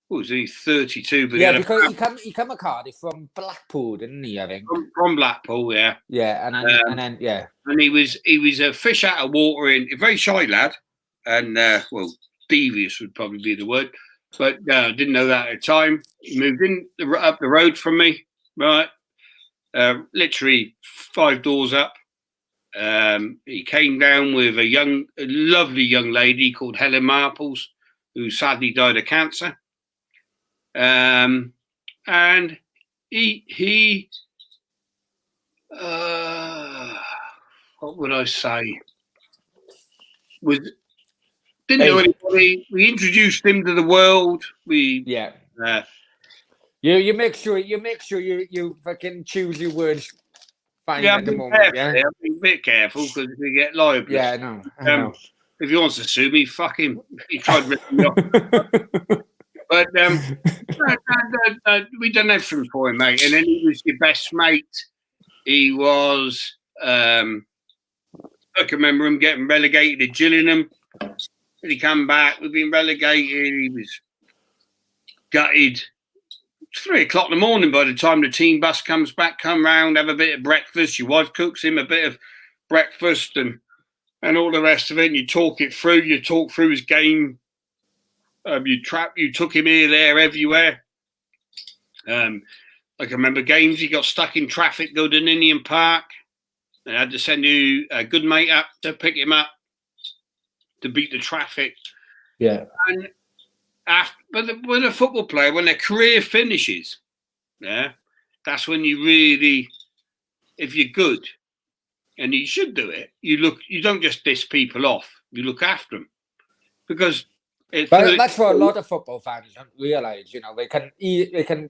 Speaker 2: What was he? 32. But
Speaker 1: because he come a Cardiff from Blackpool, didn't he? I think
Speaker 2: from Blackpool, yeah.
Speaker 1: Yeah, and then
Speaker 2: and he was a fish out of water, a very shy lad, and devious would probably be the word. But didn't know that at the time. He moved up the road from me, right? Literally 5 doors up. He came down with a lovely young lady called Helen Marples, who sadly died of cancer. And he what would I say? Didn't know anybody. We introduced him to the world. You
Speaker 1: make sure you fucking choose your words fine
Speaker 2: yeah,
Speaker 1: at the moment. Yeah,
Speaker 2: I'm being a bit careful because we get libelous.
Speaker 1: Yeah, I know.
Speaker 2: If he wants to sue me, fuck him. He tried ripping me off. But we done everything for him, mate. And then he was your best mate. He was. I can remember him getting relegated to Gillingham. When he come back, we've been relegated. He was gutted. It's 3 o'clock in the morning by the time the team bus comes back, come round, have a bit of breakfast. Your wife cooks him a bit of breakfast and all the rest of it. And you talk it through. You talk through his game. You took him here, there, everywhere. I can remember games. He got stuck in traffic, go to Ninian Park. And I had to send you a good mate up to pick him up to beat the traffic.
Speaker 1: Yeah.
Speaker 2: And when a football player, when their career finishes, that's when you really, if you're good, and you should do it, you don't just diss people off, you look after them. Because
Speaker 1: that's what a lot of football fans don't realise, they can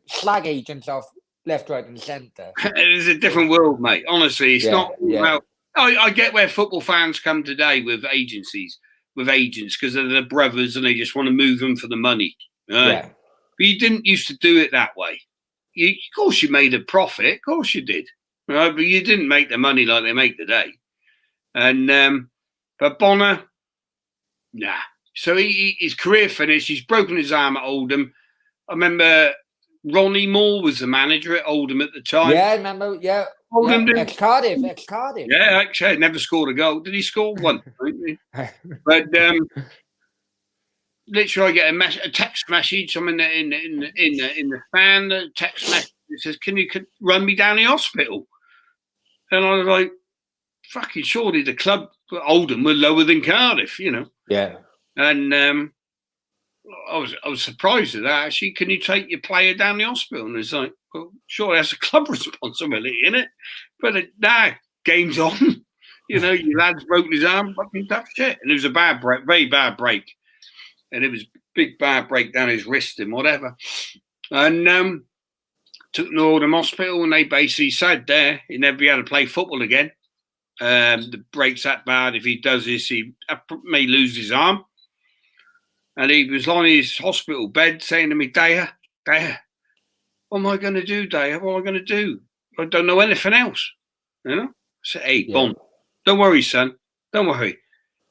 Speaker 1: slag agents off left, right, and centre.
Speaker 2: It's a different world, mate. Honestly, it's not about. I get where football fans come today with agents, because they're their brothers and they just want to move them for the money. Right? But you didn't used to do it that way. Of course, you made a profit. Of course, you did. Right? But you didn't make the money like they make today. And but Bonner, nah. So his career finished. He's broken his arm at Oldham. I remember Ronnie Moore was the manager at Oldham at the time.
Speaker 1: Yeah, I remember. Yeah.
Speaker 2: Oldham
Speaker 1: ex-Cardiff.
Speaker 2: Yeah, actually, never scored a goal. Did he score one? But literally, I get a text message. I'm in the fan. The text message says, "Can you run me down the hospital?" And I was like, "Fucking surely the club Oldham were lower than Cardiff,
Speaker 1: Yeah.
Speaker 2: And I was surprised at that. Actually, can you take your player down the hospital? And it's like, well, sure, that's a club responsibility, isn't it? But game's on. Your lad's broken his arm, fucking tough shit. And it was a bad break, very bad break. And it was a big bad break down his wrist and whatever. And took him to Oldham Hospital, and they basically said there he'd never be able to play football again. The break's that bad. If he does this, he may lose his arm. And he was on his hospital bed saying to me, Daya, what am I going to do, Daya? What am I going to do? I don't know anything else. I said, hey, Bond, don't worry, son. Don't worry.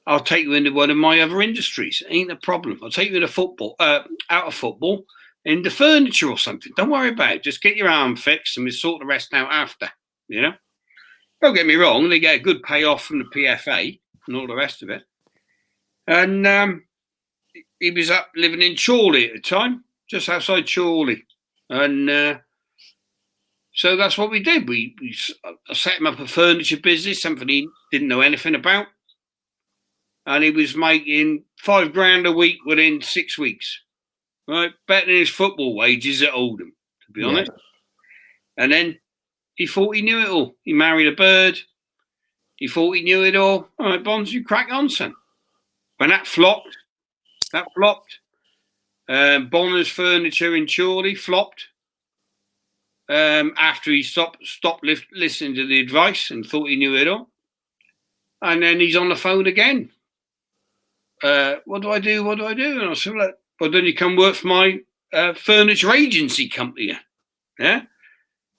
Speaker 2: I'll take you into one of my other industries. Ain't a problem. I'll take you into football, out of football, into furniture or something. Don't worry about it. Just get your arm fixed and we'll sort the rest out after, Don't get me wrong. They get a good payoff from the PFA and all the rest of it. And he was up living in Chorley at the time, just outside Chorley. And so that's what we did. I set him up a furniture business, something he didn't know anything about. And he was making $5,000 a week within 6 weeks. Right? Better than his football wages at Oldham, to be honest. And then he thought he knew it all. He married a bird. He thought he knew it all. All right, Bonds, you crack on, son. When that flopped. Bonner's furniture in Chorley flopped. After he stopped listening to the advice and thought he knew it all. And then he's on the phone again. What do I do? And I said, well, then you come work for my furniture agency company. Yeah?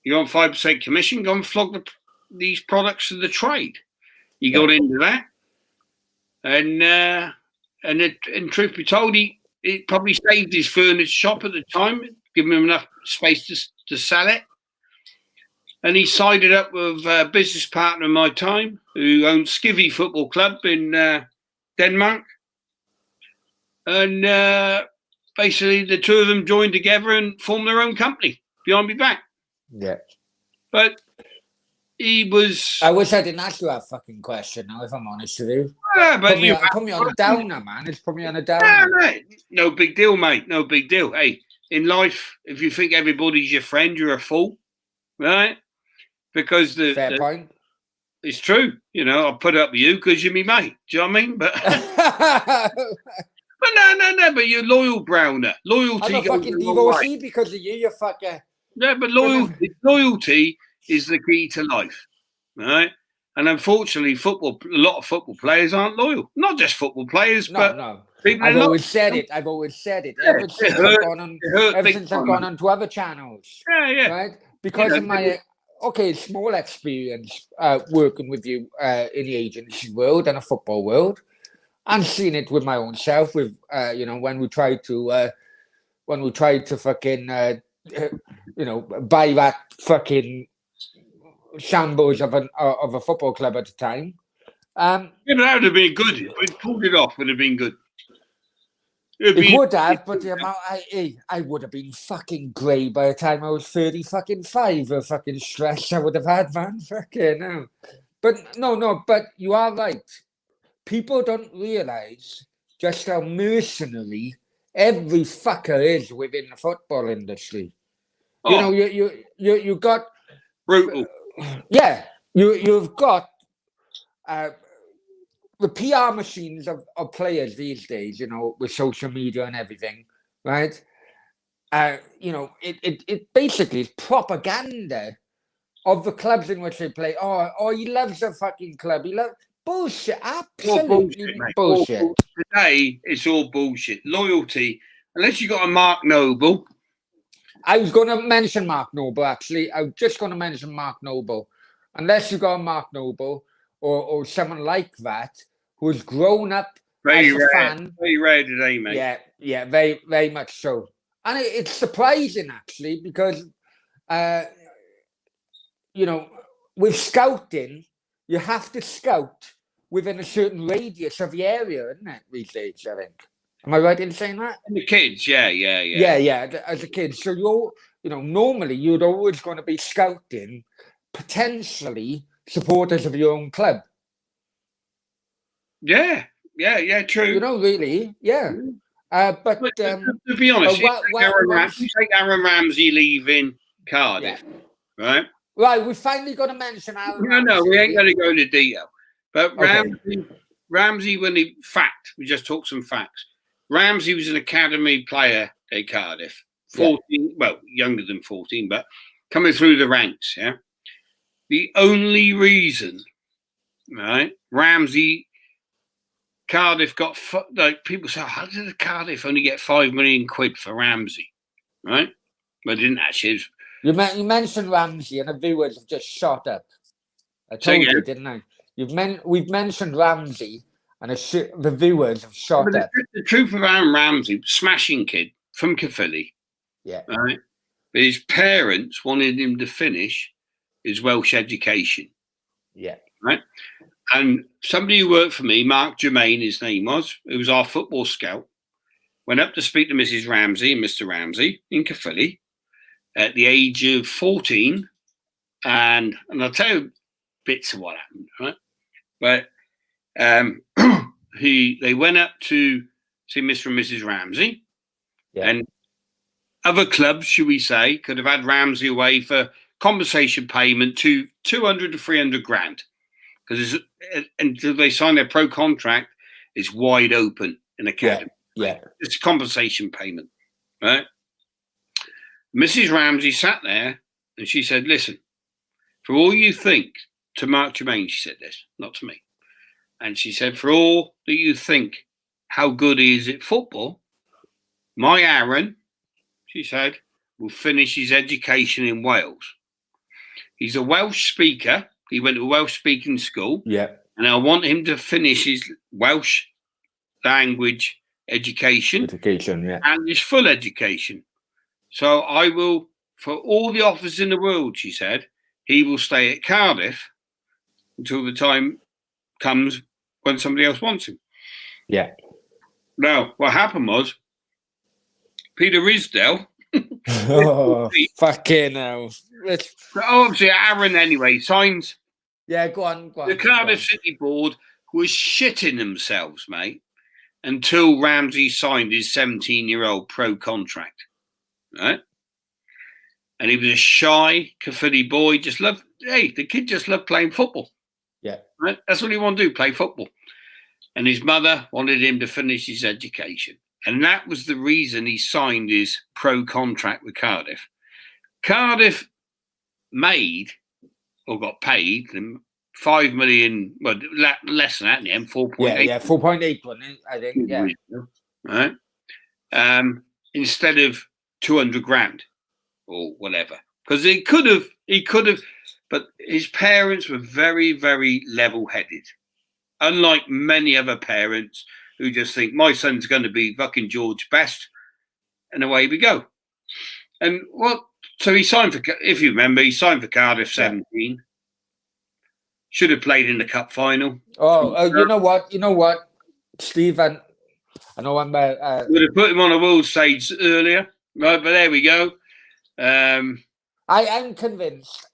Speaker 2: You're on 5% commission, go and flog these products to the trade. He got into that. And truth be told, he probably saved his furniture shop at the time, giving him enough space to sell it. And he sided up with a business partner of my time who owned Skivvy Football Club in Denmark. And basically the two of them joined together and formed their own company behind my back.
Speaker 1: Yeah.
Speaker 2: But he was.
Speaker 1: I wish I didn't ask you that fucking question now, if I'm honest with you.
Speaker 2: But
Speaker 1: Put me on a downer, man. It's put me on a downer.
Speaker 2: No big deal, mate. No big deal. Hey, in life, if you think everybody's your friend, you're a fool, right? Because
Speaker 1: Fair point.
Speaker 2: It's true. You know, I'll put up with you because you're me mate. Do you know what I mean? But but no. But you're loyal, Browner. Loyalty.
Speaker 1: I'm a fucking divorcee because of you, you fucker.
Speaker 2: Yeah, but loyalty is the key to life, right? And unfortunately, a lot of football players aren't loyal. Not just football players, but people.
Speaker 1: I've always said it. Ever since I've gone on to other channels.
Speaker 2: Yeah.
Speaker 1: Right? Because of my small experience working with you in the agency world and the football world, and seeing it with my own self. With when we tried to fucking buy that fucking shambles of a football club at the time.
Speaker 2: That would have been good. If we pulled it off, would have been good.
Speaker 1: It would have, but the amount I would have been fucking grey by the time I was 35. The fucking stress I would have had, man. Fucking no. But no, but you are right. People don't realise just how mercenary every fucker is within the football industry. You got
Speaker 2: brutal.
Speaker 1: Yeah, you've got the PR machines of players these days, with social media and everything, right? It basically is propaganda of the clubs in which they play. Oh, he loves the fucking club. He loves bullshit. Absolutely bullshit.
Speaker 2: Today, it's all bullshit. Loyalty, unless you got a Mark Noble.
Speaker 1: I was going to mention Mark Noble, actually. I was just going to mention Mark Noble. Unless you got a Mark Noble or someone like that who's grown up as a fan.
Speaker 2: Very rare today, mate.
Speaker 1: Yeah, very, very much so. And it's surprising, actually, because, with scouting, you have to scout within a certain radius of the area, isn't it, these days, I think? Am I right in saying that?
Speaker 2: And the kids, yeah.
Speaker 1: Yeah, as a kid. So normally you're always going to be scouting potentially supporters of your own club.
Speaker 2: Yeah, true.
Speaker 1: Really, yeah. But
Speaker 2: to be honest, you take Aaron Ramsey leaving Cardiff, right?
Speaker 1: Right, we finally got to mention Aaron Ramsey.
Speaker 2: No, we ain't going to go into detail. But Ramsey, we just talk some facts. Ramsey was an academy player at Cardiff, 14, well, younger than 14, but coming through the ranks, yeah? The only reason, right, Cardiff got, people say, how did Cardiff only get £5 million for Ramsey, right? But it didn't actually.
Speaker 1: You mentioned Ramsey and the viewers have just shot up. I told you, didn't I? We've mentioned Ramsey and the viewers have shot up.
Speaker 2: The truth of Aaron Ramsey, smashing kid from Caerphilly.
Speaker 1: Yeah.
Speaker 2: Right? But his parents wanted him to finish his Welsh education.
Speaker 1: Yeah.
Speaker 2: Right? And somebody who worked for me, Mark Germain, his name was, who was our football scout, went up to speak to Mrs. Ramsey and Mr. Ramsey in Caerphilly at the age of 14. And I'll tell you bits of what happened, right? But they went up to see Mr. and Mrs. Ramsey, and other clubs, should we say, could have had Ramsey away for compensation payment to 200 to 300 grand, because until they sign their pro contract, it's wide open in academy.
Speaker 1: Yeah,
Speaker 2: it's compensation payment, right? Mrs. Ramsey sat there and she said, "Listen, for all you think," to Mark Germain, she said this, not to me. And she said, "For all that you think how good he is at football, my Aaron," she said, "will finish his education in Wales. He's a Welsh speaker. He went to a Welsh speaking school.
Speaker 1: Yeah.
Speaker 2: And I want him to finish his Welsh language education. And his full education. So I will, for all the offers in the world," she said, "he will stay at Cardiff until the time comes when somebody else wants him."
Speaker 1: Yeah.
Speaker 2: Now, what happened was Peter Risdale,
Speaker 1: Oh, fucking hell.
Speaker 2: But obviously, Aaron anyway signs.
Speaker 1: Yeah, go on.
Speaker 2: The Cardiff City board was shitting themselves, mate, until Ramsey signed his 17-year-old pro contract, right? And he was a shy, Caffidi boy. The kid just loved playing football.
Speaker 1: Yeah.
Speaker 2: Right? That's what he wanted to do, play football. And his mother wanted him to finish his education. And that was the reason he signed his pro contract with Cardiff. Cardiff made or got paid them 5 million, well, less than that in the end, 4.8.
Speaker 1: Yeah, 4.8, I think, yeah.
Speaker 2: Right? Instead of 200 grand or whatever. Because he could have, but his parents were very, very level-headed. Unlike many other parents who just think, my son's going to be fucking George Best, and away we go. And so he signed for, if you remember, he signed for Cardiff 17. Should have played in the cup final.
Speaker 1: You know what, Steve, I know I'm...
Speaker 2: would have put him on a world stage earlier, right? But there we go.
Speaker 1: I am convinced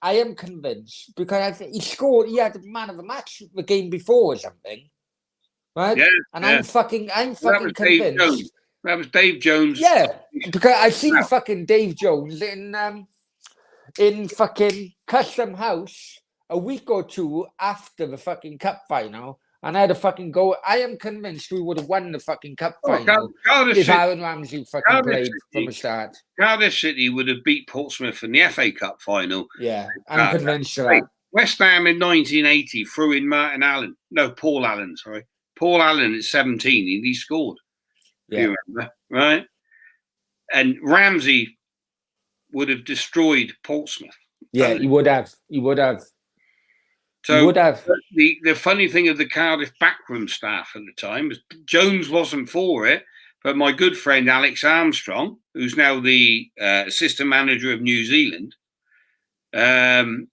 Speaker 1: because he scored. He had the man of the match the game before or something, right? Yeah, and I'm fucking convinced.
Speaker 2: That was Dave Jones.
Speaker 1: Yeah, because I seen fucking Dave Jones in fucking Custom House a week or two after the fucking cup final, and I had a fucking go. I am convinced we would have won the fucking cup final if Aaron Ramsey fucking played from the start.
Speaker 2: Cardiff City would have beat Portsmouth in the FA Cup final.
Speaker 1: Yeah, I'm convinced of that.
Speaker 2: West Ham in 1980 threw in Paul Allen, sorry. Paul Allen at 17, he scored. Yeah. You remember, right? And Ramsey would have destroyed Portsmouth.
Speaker 1: Yeah, he would have.
Speaker 2: So the funny thing of the Cardiff backroom staff at the time was Jones wasn't for it, but my good friend Alex Armstrong, who's now the assistant manager of New Zealand, and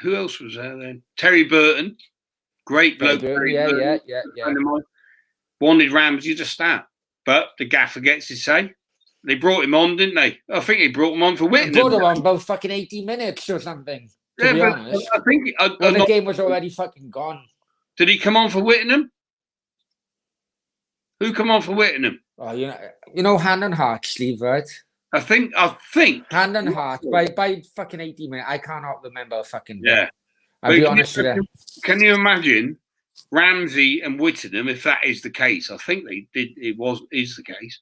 Speaker 2: who else was there then? Terry Burton, great bloke.
Speaker 1: Yeah.
Speaker 2: Wanted Ramsey to start, but the gaffer gets his say. They brought him on, didn't they? I think they brought him on for Whitney.
Speaker 1: They brought him on about fucking 80 minutes or something. To be honest,
Speaker 2: I think
Speaker 1: the game was already fucking gone.
Speaker 2: Did he come on for Whittingham? Who come on for Whittingham?
Speaker 1: Oh, you know, hand and heart, Steve, right?
Speaker 2: I think
Speaker 1: hand and heart by fucking 80 minutes. I cannot remember a fucking.
Speaker 2: Yeah,
Speaker 1: I'll be honest with you.
Speaker 2: Can you imagine Ramsey and Whittingham, if that is the case? I think they did. Is the case.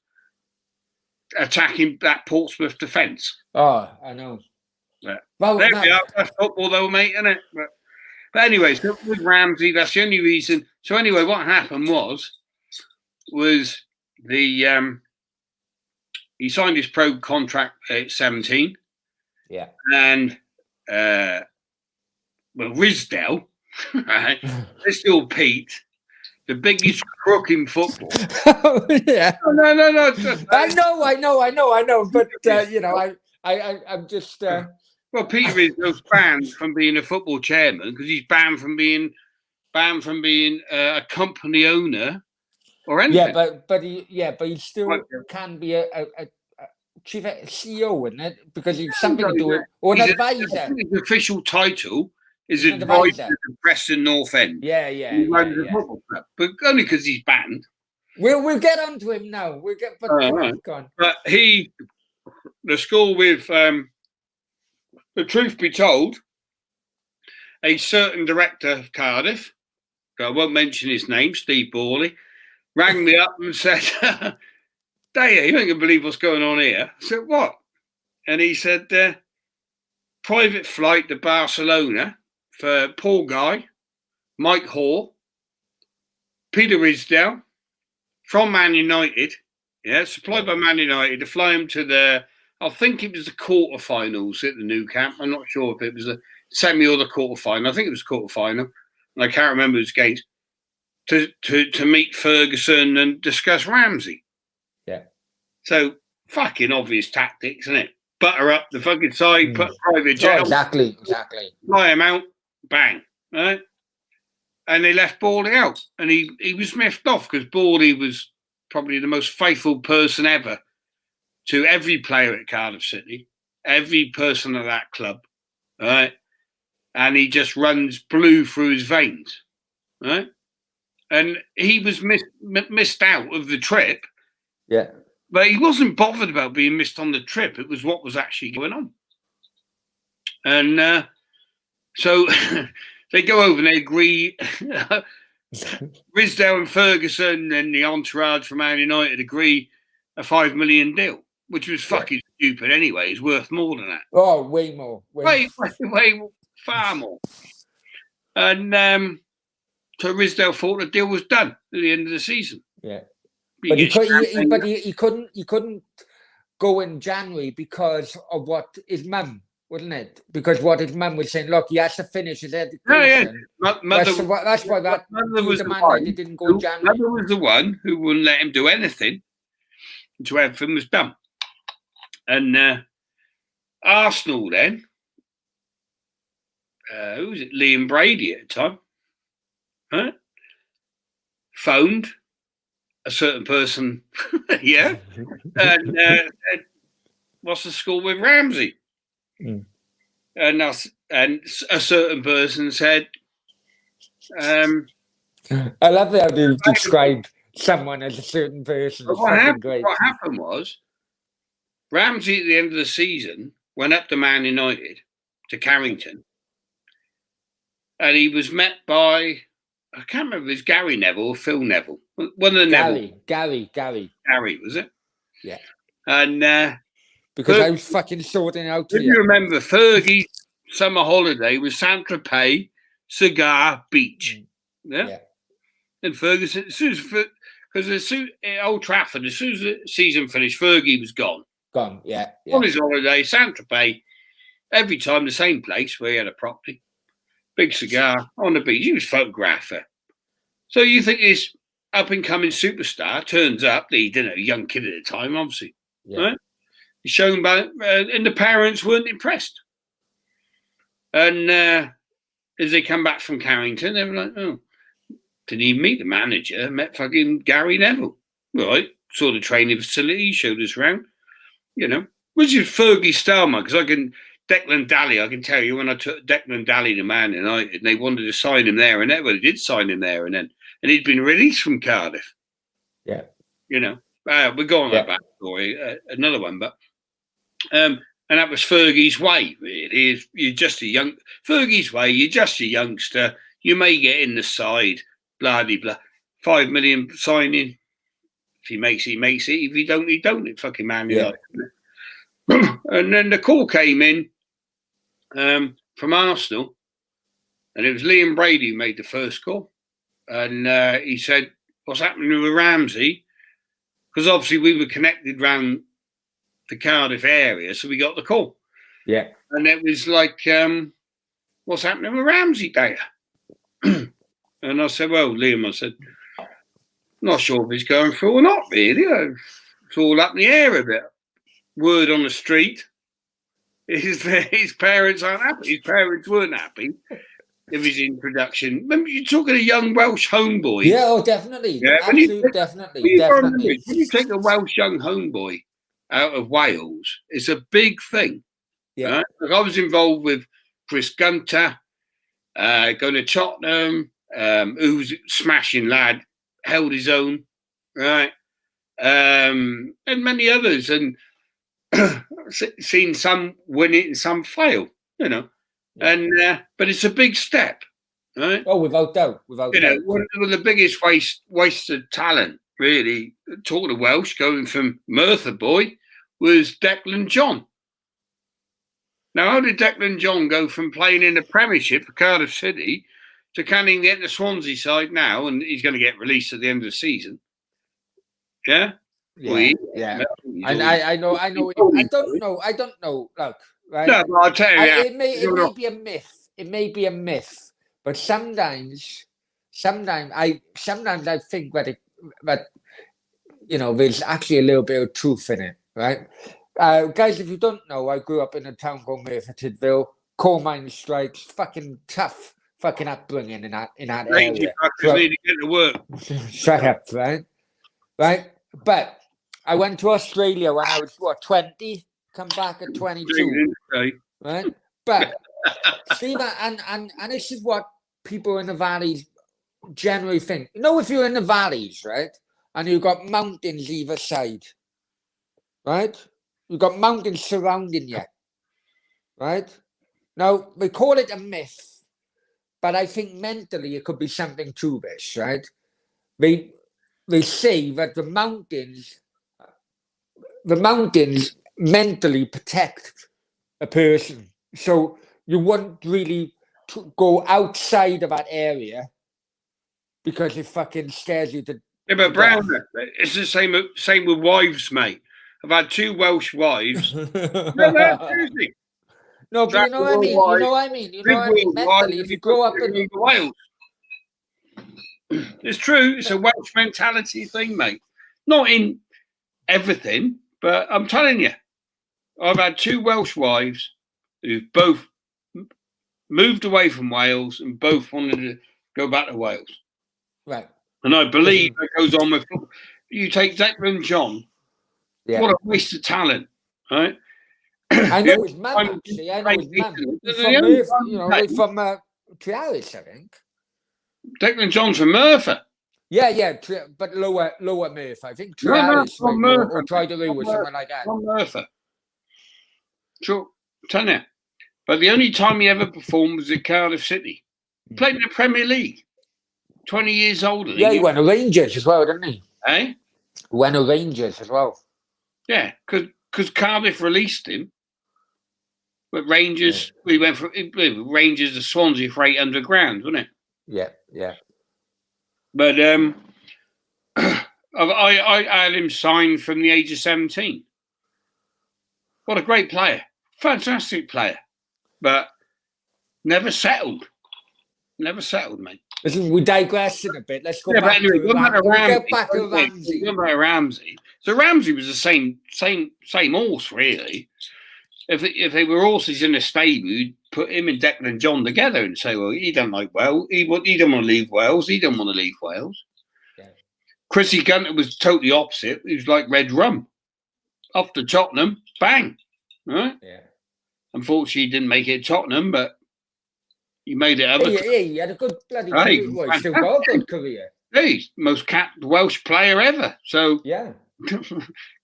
Speaker 2: Attacking that Portsmouth defence.
Speaker 1: Oh, I know.
Speaker 2: Yeah. Well, there we are. That's football, though, mate, isn't it? But anyway, so with Ramsey, that's the only reason. So anyway, what happened was the he signed his pro contract at 17.
Speaker 1: Yeah.
Speaker 2: And Rizdell, right? Rizdell Pete, the biggest crook in football.
Speaker 1: Yeah.
Speaker 2: No.
Speaker 1: I know. But you know, I'm just.
Speaker 2: Well, Peter Rizdell's banned from being a football chairman because he's banned from being a company owner or anything.
Speaker 1: Yeah, but he still can be a chief CEO, isn't it? Because he's something to do with or an advisor.
Speaker 2: His official title is advisor to Preston North End.
Speaker 1: Yeah.
Speaker 2: Football club, but only because he's banned.
Speaker 1: We'll get onto him now. But
Speaker 2: the school with. The truth be told, a certain director of Cardiff, I won't mention his name, Steve Borley, rang me up and said, Daya, you ain't going to believe what's going on here. I said, what? And he said, private flight to Barcelona for Paul Guy, Mike Hall, Peter Rizdell, from Man United, supplied by Man United, to fly him to I think it was the quarterfinals at the new camp. I'm not sure if it was a semi or the quarterfinal. I think it was quarterfinal. And I can't remember whose games. To meet Ferguson and discuss Ramsey.
Speaker 1: Yeah.
Speaker 2: So fucking obvious tactics, isn't it? Butter up the fucking side, put a private jet.
Speaker 1: Exactly.
Speaker 2: Fly him out, bang. Right? And they left Borley out. And he was miffed off because Borley was probably the most faithful person ever to every player at Cardiff City, every person at that club, right? And he just runs blue through his veins, right? And he was missed out of the trip.
Speaker 1: Yeah.
Speaker 2: But he wasn't bothered about being missed on the trip. It was what was actually going on. And so they go over and they agree. Ridsdale and Ferguson and the entourage from Man United agree a $5 million deal, which was fucking stupid anyway. It's worth more than that.
Speaker 1: Oh, way more.
Speaker 2: Way far more. And so Ridsdale thought the deal was done at the end of the season.
Speaker 1: Yeah. But he couldn't go in January because of what his mum, wasn't it? Because what his mum was saying, look, he has to finish his education.
Speaker 2: Yeah.
Speaker 1: That's why that was the man that he didn't go in January.
Speaker 2: Mother was the one who wouldn't let him do anything until everything was done. And Arsenal then, who was it? Liam Brady at the time, huh? Phoned a certain person, yeah, and said, "What's the score with Ramsey?"
Speaker 1: Mm.
Speaker 2: And a certain person said,
Speaker 1: I love how you describe someone as a certain person.
Speaker 2: What happened was Ramsey at the end of the season went up to Man United, to Carrington, and he was met by, I can't remember if it was Gary Neville or Phil Neville. One of the Neville.
Speaker 1: Gary.
Speaker 2: Gary, was it?
Speaker 1: Yeah.
Speaker 2: And
Speaker 1: because I was fucking sorting out.
Speaker 2: If you remember, Fergie's summer holiday was Saint-Tropez, Cigar, Beach. Yeah. And Ferguson, because at Old Trafford, as soon as the season finished, Fergie was gone.
Speaker 1: Yeah.
Speaker 2: On his holiday, Saint-Tropez, every time the same place where he had a property. Big cigar on the beach. He was a photographer. So you think this up-and-coming superstar turns up, he didn't know, a young kid at the time, obviously. Yeah. Right? He's shown by, and the parents weren't impressed. And as they come back from Carrington, they were like, oh, didn't even meet the manager, met fucking Gary Neville. Right, saw the training facility, showed us around, which is Fergie's style, man, because Declan Daly, I can tell you, when I took Declan Daly to Man United, and they wanted to sign him there, and they did sign him there, and he'd been released from Cardiff.
Speaker 1: Yeah.
Speaker 2: We're going on that backstory, another one, but and that was Fergie's way, really. You're just Fergie's way, you're just a youngster, you may get in the side, blah, blah, blah. 5 million signing. If he makes it, he makes it. If he don't, he don't. It's fucking Man United. Yeah. And then the call came in from Arsenal, and it was Liam Brady who made the first call. And he said, what's happening with Ramsey? Because obviously we were connected around the Cardiff area, so we got the call.
Speaker 1: Yeah.
Speaker 2: And it was like, what's happening with Ramsey, Daya? And I said, well, Liam, not sure if he's going through or not, really. It's all up in the air a bit. Word on the street, his parents aren't happy. His parents weren't happy with his introduction. Remember, you're talking a young Welsh homeboy.
Speaker 1: Yeah, oh, definitely.
Speaker 2: Yeah,
Speaker 1: definitely.
Speaker 2: When you take a Welsh young homeboy out of Wales, it's a big thing. Yeah. Right? Like I was involved with Chris Gunter, going to Tottenham, who's a smashing lad, held his own, right? And many others, and seen some win it and some fail, And but it's a big step, right?
Speaker 1: Oh, without doubt,
Speaker 2: One of the biggest wasted talent, really. Talking of Welsh, going from Merthyr boy, was Declan John. Now, how did Declan John go from playing in the Premiership for Cardiff City to canning get the Swansea side now, and he's going to get released at the end of the season? Yeah.
Speaker 1: Yeah. And I know. I don't know. Look, right?
Speaker 2: No, but I'll tell you.
Speaker 1: It may be a myth. It may be a myth, but sometimes I think that there's actually a little bit of truth in it, right? Guys, if you don't know, I grew up in a town called Merthyr Tydfil, coal mine strikes, fucking tough, fucking upbringing in that area.
Speaker 2: You need to get to work.
Speaker 1: Shut up, right? But I went to Australia when I was 20, come back at 22, right? But Steve, and this is what people in the valleys generally think. You know, if you're in the valleys, right, and you've got mountains either side, right? You've got mountains surrounding you, right? Now, they call it a myth, but I think mentally it could be something to this, right? They say that the mountains mentally protect a person. So you wouldn't really go outside of that area because it fucking scares you to.
Speaker 2: Yeah, but Brown, it's the same with wives, mate. I've had 2 Welsh wives. No, seriously.
Speaker 1: No, but you know what I mean. You know what I mean. You know what I mean. Mentally, if you grow up in
Speaker 2: Wales, it's true. It's a Welsh mentality thing, mate. Not in everything, but I'm telling you, I've had 2 Welsh wives who've both moved away from Wales and both wanted to go back to Wales.
Speaker 1: Right.
Speaker 2: And I believe that goes on with you. Take Declan John.
Speaker 1: Yeah.
Speaker 2: What a waste of talent, right?
Speaker 1: I know his mum, actually. I know his mum. He's from Merthyr, you know, they're from Trearis, I think.
Speaker 2: Declan John's from Merthyr.
Speaker 1: Yeah, but lower Merthyr. I think Trearis or Trideroo or something like that.
Speaker 2: From Merthyr. Sure, tell you. But the only time he ever performed was at Cardiff City. Played in the Premier League. 20 years older.
Speaker 1: Yeah, he went to Rangers as well, didn't he?
Speaker 2: Eh?
Speaker 1: Went to Rangers as well.
Speaker 2: Yeah, because Cardiff released him. But Rangers, we went from Rangers to Swansea for 800 grand, wasn't it?
Speaker 1: Yeah.
Speaker 2: But I had him signed from the age of 17. What a great player. Fantastic player. But never settled. Never settled, mate.
Speaker 1: Listen, we're digressing a bit. Let's go back to
Speaker 2: Ramsey. So Ramsey was the same horse, really. If they were horses in a stable, you'd put him and Declan John together and say, well, he don't like Wales. He don't want to leave Wales. He don't want to leave Wales. Yeah. Chrissy Gunter was totally opposite. He was like red rum. Off to Tottenham, bang. Right? Yeah. Unfortunately, he didn't make it at Tottenham, but he made it.
Speaker 1: He had a good bloody career. Well, he still got a good career.
Speaker 2: Yeah, he's the most capped Welsh player ever. So,
Speaker 1: yeah.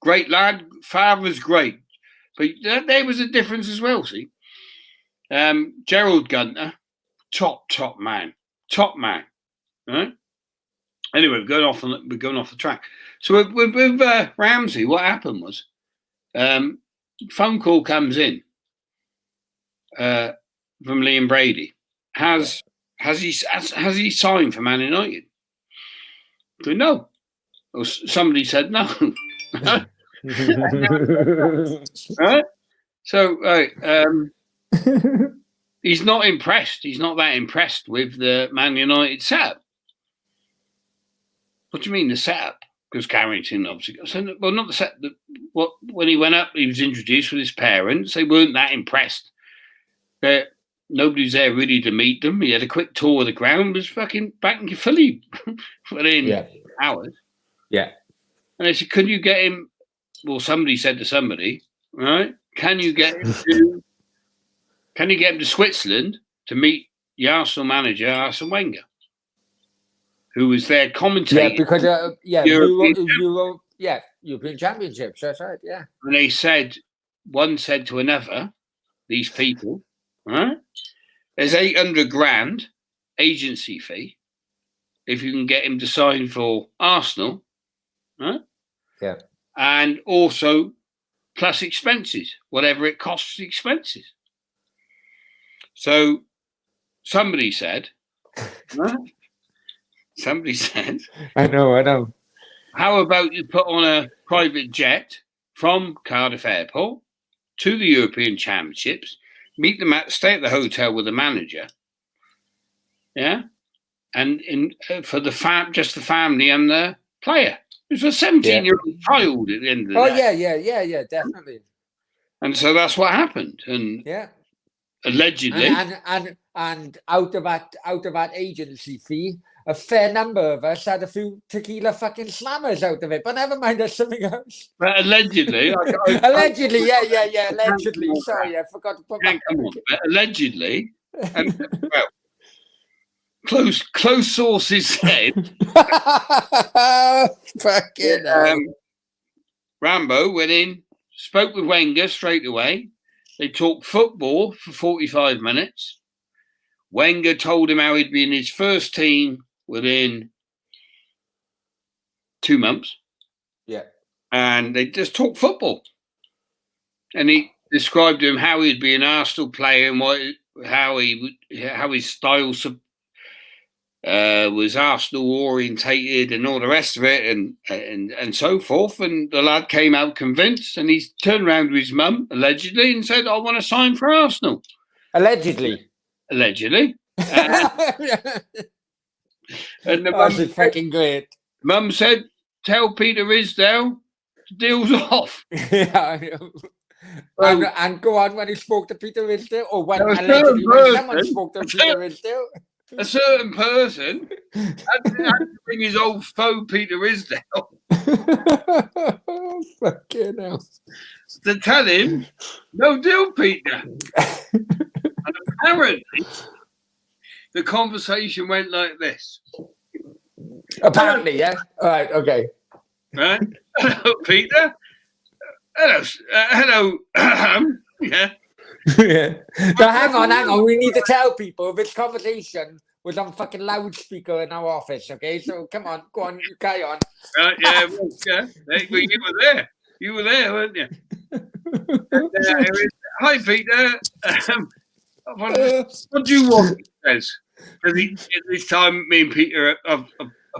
Speaker 2: Great lad. Father's great. But there was a difference as well, see. Gerald Gunter, top man. Right? Anyway, we're going off the track. So with Ramsey, what happened was, phone call comes in from Liam Brady. Has he signed for Man United? I said, no. Or somebody said no. Right? So he's not impressed. He's not that impressed with the Man United setup. What do you mean the setup? Because Carrington obviously. So, well, not the set. When he went up, he was introduced with his parents. They weren't that impressed. Nobody was there really to meet them. He had a quick tour of the ground. Was fucking back in Philly within hours.
Speaker 1: Yeah.
Speaker 2: And they said, "Could you get him?" Well, somebody said to somebody, right? Can you get him to Switzerland to meet the Arsenal manager, Arsene Wenger, who was there commentating?
Speaker 1: Yeah, because European Championships. That's right. Yeah.
Speaker 2: And they said, one said to another, these people, right? There's 800 grand agency fee if you can get him to sign for Arsenal, right?
Speaker 1: Yeah.
Speaker 2: And also plus expenses, whatever it costs expenses. So somebody said, right? Somebody said,
Speaker 1: I know.
Speaker 2: How about you put on a private jet from Cardiff Airport to the European Championships, meet them stay at the hotel with the manager, yeah, and for just the family and the player. It was a 17-year-old child at the end of the day.
Speaker 1: Yeah, definitely.
Speaker 2: And so that's what happened. And allegedly,
Speaker 1: and out of that agency fee, a fair number of us had a few tequila fucking slammers out of it. But never mind, there's something else.
Speaker 2: But allegedly,
Speaker 1: Allegedly, yeah, allegedly. Sorry, I forgot to put
Speaker 2: come on, but allegedly, and well, close sources said,
Speaker 1: fucking hell.
Speaker 2: Rambo went in, spoke with Wenger straight away. They talked football for 45 minutes. Wenger told him how he'd be in his first team within 2 months.
Speaker 1: Yeah.
Speaker 2: And they just talked football. And he described to him how he'd be an Arsenal player and how his style was Arsenal orientated and all the rest of it and so forth. And the lad came out convinced, and he turned around to his mum, allegedly, and said, I want to sign for Arsenal.
Speaker 1: Allegedly.
Speaker 2: And the
Speaker 1: That's fucking great.
Speaker 2: Mum said, tell Peter Ridsdale the deal's off.
Speaker 1: Yeah, I know. And go on, when he spoke to Peter Ridsdale, or when allegedly someone spoke to Peter Ridsdale.
Speaker 2: A certain person had to bring his old foe Peter Ridsdale
Speaker 1: fucking hell.
Speaker 2: to tell him, no deal, Peter. And apparently, the conversation went like this.
Speaker 1: Apparently, yeah. All right, okay.
Speaker 2: Right? Hello, Peter. Hello. Yeah.
Speaker 1: Yeah. Now, hang on. We need to tell people this conversation was on fucking loudspeaker in our office, okay? So come on, go on, you carry on.
Speaker 2: Yeah. Well, you were there, weren't you? Hi, Peter. What do you want? He says. Because this time, me and Peter have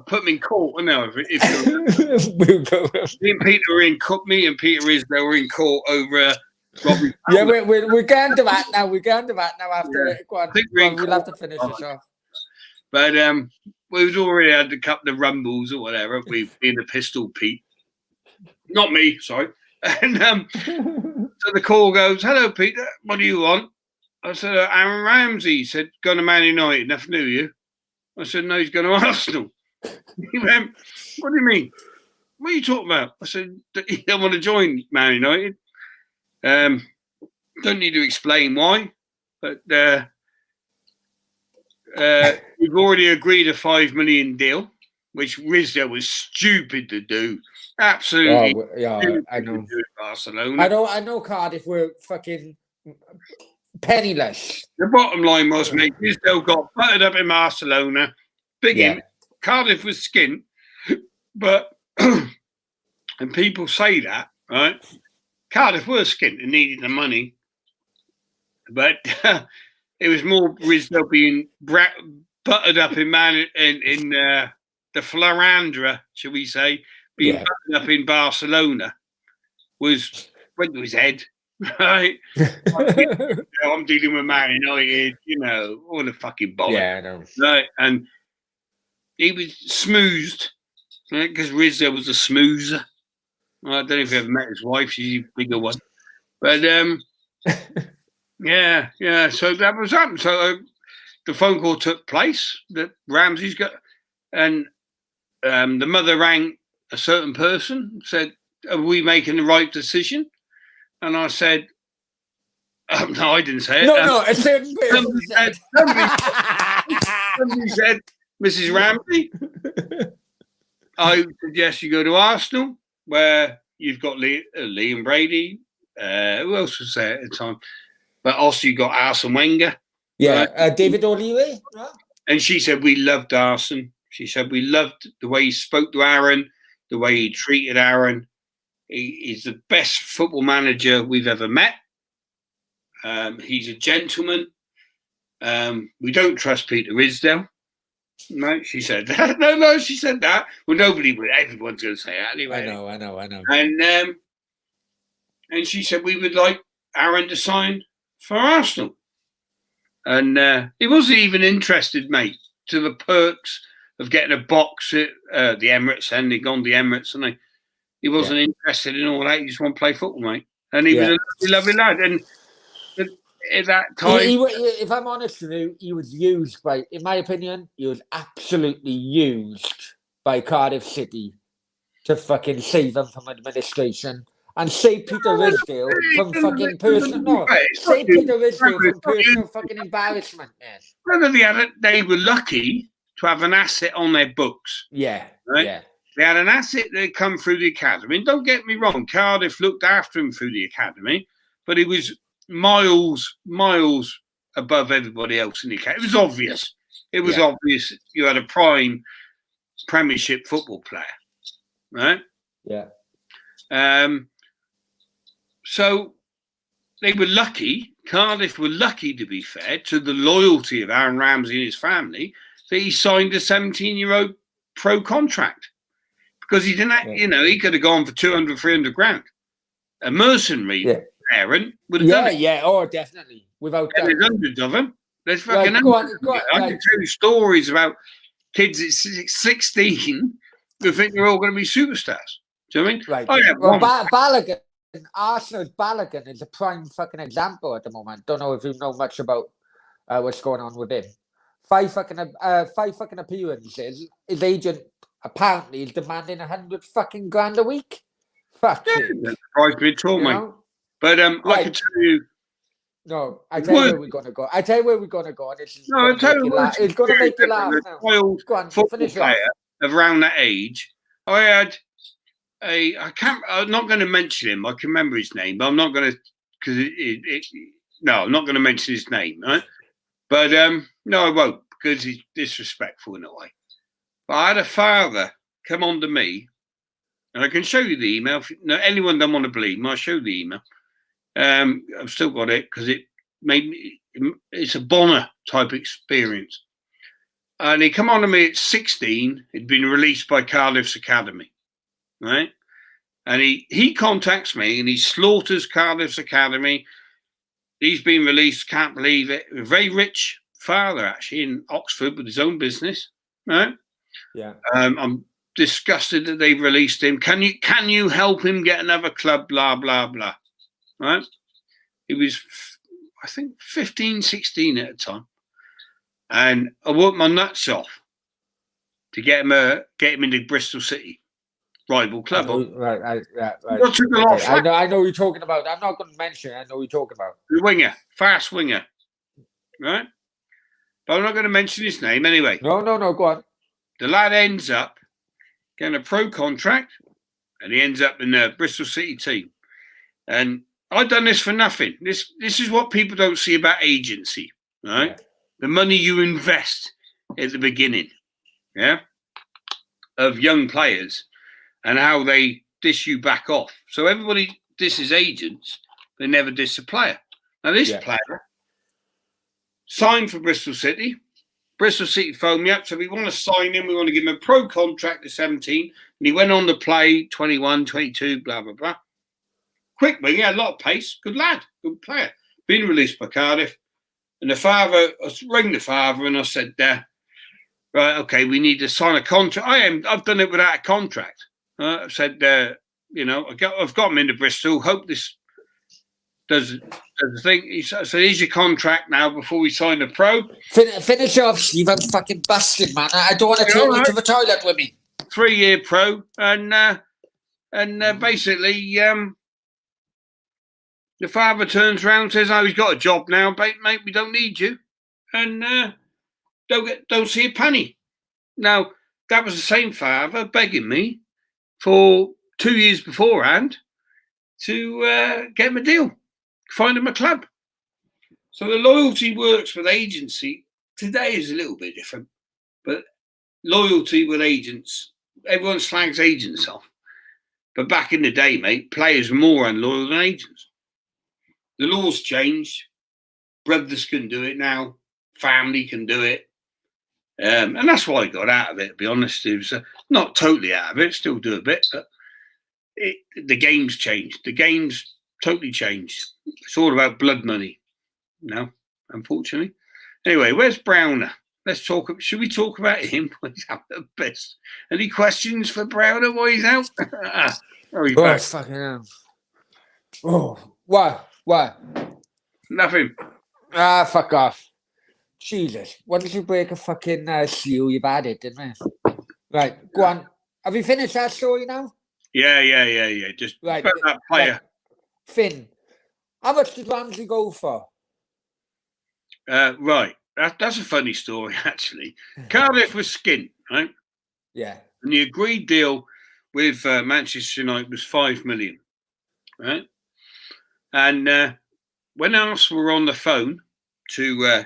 Speaker 2: put him in court. I know. Me and Peter were in court. Me and Peter Ridsdale were in court over.
Speaker 1: Yeah, we're going to that now. We're going to that now after it. Go on. We'll have to finish this off.
Speaker 2: But we've already had a couple of rumbles or whatever. We've been a pistol Pete. Not me, sorry. And so the call goes, hello, Peter. What do you want? I said, Aaron Ramsey. He said, going to Man United. Nothing knew you. I said, no, he's going to Arsenal. He went, what do you mean? What are you talking about? I said, you don't want to join Man United. Don't need to explain why, but we've already agreed a $5 million deal, which Ridsdale was stupid to do. Absolutely.
Speaker 1: Oh, yeah, I know.
Speaker 2: Barcelona.
Speaker 1: I know Cardiff were fucking penniless.
Speaker 2: The bottom line was, mate, Ridsdale got buttered up in Barcelona. Big in. Cardiff was skint, but and people say that, right? Cardiff were skint and needed the money, but it was more Ridsdale being buttered up in the Flarandra, shall we say, being buttered up in Barcelona went to his head, right? I'm dealing with Man United, all the fucking bollocks.
Speaker 1: Yeah, I know.
Speaker 2: Right, and he was smoothed, right? Because Ridsdale was a smoozer. I don't know if you ever met his wife. She's a bigger one. But, yeah. So that was up. So the phone call took place that Ramsey's got. And the mother rang a certain person, said, are we making the right decision? And I said, no, I didn't say it.
Speaker 1: No, a certain person
Speaker 2: somebody said, Mrs. Ramsey, I suggest you go to Arsenal, where you've got Liam Brady. Who else was there at the time? But also you got Arsene Wenger.
Speaker 1: Yeah, David O'Leary. Right?
Speaker 2: And she said, we loved Arsene. She said, we loved the way he spoke to Aaron, the way he treated Aaron. He's the best football manager we've ever met. He's a gentleman. We don't trust Peter Ridsdale. No, she said that. No, she said that. Well, nobody would. Everyone's going to say that anyway.
Speaker 1: I know.
Speaker 2: And she said we would like Aaron to sign for Arsenal. And he wasn't even interested, mate, to the perks of getting a box at the Emirates, and he'd gone to the Emirates, and he wasn't interested in all that. He just wanted to play football, mate. And he was a lovely lad. And at that time.
Speaker 1: If I'm honest with you, he was used by, in my opinion, he was absolutely used by Cardiff City to fucking save them from administration and save Peter Risdale from fucking personal. No, save Peter Risdale from personal fucking embarrassment, man.
Speaker 2: Whether they were lucky to have an asset on their books.
Speaker 1: Yeah,
Speaker 2: right?
Speaker 1: yeah.
Speaker 2: They had an asset that had come through the academy. And don't get me wrong, Cardiff looked after him through the academy, but he was miles above everybody else in the academy. It was obvious. It was obvious you had a prime Premiership football player, right?
Speaker 1: Yeah.
Speaker 2: So they were lucky. Cardiff were lucky, to be fair, to the loyalty of Aaron Ramsey and his family, that he signed a 17-year-old pro contract. Because he didn't, he could have gone for 200, 300 grand. A mercenary parent would have done it.
Speaker 1: Yeah, oh, definitely. Without that.
Speaker 2: There's hundreds of them. There's fucking hundreds. I can tell you stories about kids at 16 who think they're all going to be superstars. Do you know what I mean?
Speaker 1: Right.
Speaker 2: Oh, yeah,
Speaker 1: well, Balogun, Arsenal's Balogun is a prime fucking example at the moment. Don't know if you know much about what's going on with him. Five fucking appearances. His agent apparently is demanding 100 fucking grand a week. Fuck it.
Speaker 2: That's surprised me at all, mate. But I can tell you.
Speaker 1: No, I tell you where we're gonna go. And this is
Speaker 2: it's
Speaker 1: gonna make you laugh now.
Speaker 2: Go on, football player of around that age. I had I'm not going to mention him. I can remember his name, but I'm not going to I'm not going to mention his name, right? But no, I won't because he's disrespectful in a way. But I had a father come on to me, and I can show you the email. If anyone don't want to believe me, I'll show the email. I've still got it because it made me. It's a Bonner type experience. And he come on to me at 16. He'd been released by Cardiff's academy, right? And he contacts me and he slaughters Cardiff's academy. He's been released. Can't believe it. A very rich father actually in Oxford with his own business, right?
Speaker 1: Yeah.
Speaker 2: I'm disgusted that they've released him. Can you help him get another club? Blah blah blah. Right? He was, I think, 15, 16 at the time, and I worked my nuts off to get him into Bristol City, rival club.
Speaker 1: Right.
Speaker 2: I
Speaker 1: know who you're talking about. I'm not going to mention it. I know who you're talking about.
Speaker 2: The winger, fast winger, right? But I'm not going to mention his name anyway.
Speaker 1: No. Go on.
Speaker 2: The lad ends up getting a pro contract, and he ends up in the Bristol City team. And I've done this for nothing. This is what people don't see about agency, right? Yeah. The money you invest at the beginning, of young players, and how they dish you back off. So everybody disses agents, they never diss a player. Now this player signed for Bristol City. Bristol City phoned me up, so we want to sign him. We want to give him a pro contract at 17. And he went on to play 21, 22, blah, blah, blah. Quick wing, he had a lot of pace. Good lad, good player. Been released by Cardiff. And I rang the father and I said, right, okay, we need to sign a contract. I've done it without a contract. I've said, I've got him into Bristol. Hope this does the thing. So here's your contract now before we sign the pro.
Speaker 1: Finish off, Steve. I'm fucking busted, man. I don't want to take you to the toilet with me.
Speaker 2: 3-year pro. And basically, the father turns around and says, "Oh, he's got a job now, mate. We don't need you." And don't see a penny. Now, that was the same father begging me for 2 years beforehand to get him a deal, find him a club. So the loyalty works with agency. Today is a little bit different, but loyalty with agents, everyone slags agents off. But back in the day, mate, players were more unloyal than agents. The laws changed. Brothers can do it now. Family can do it. And that's why I got out of it, to be honest. It was not totally out of it, still do a bit, but the game's changed. The game's totally changed. It's all about blood money now, unfortunately. Anyway, where's Browner? Should we talk about him? He's out the best. Any questions for Browner while he's out?
Speaker 1: Fucking hell. Oh, why?
Speaker 2: Nothing.
Speaker 1: Ah, fuck off. Jesus. Once you break a fucking seal, you've had it, didn't you? Right, go on. Have you finished that story now?
Speaker 2: Yeah. Just
Speaker 1: Right.
Speaker 2: about that player.
Speaker 1: Right. Finn, how much did Ramsey go for?
Speaker 2: Right. That's a funny story, actually. Cardiff was skint, right?
Speaker 1: Yeah.
Speaker 2: And the agreed deal with Manchester United was 5 million, right? And when Arsenal were on the phone to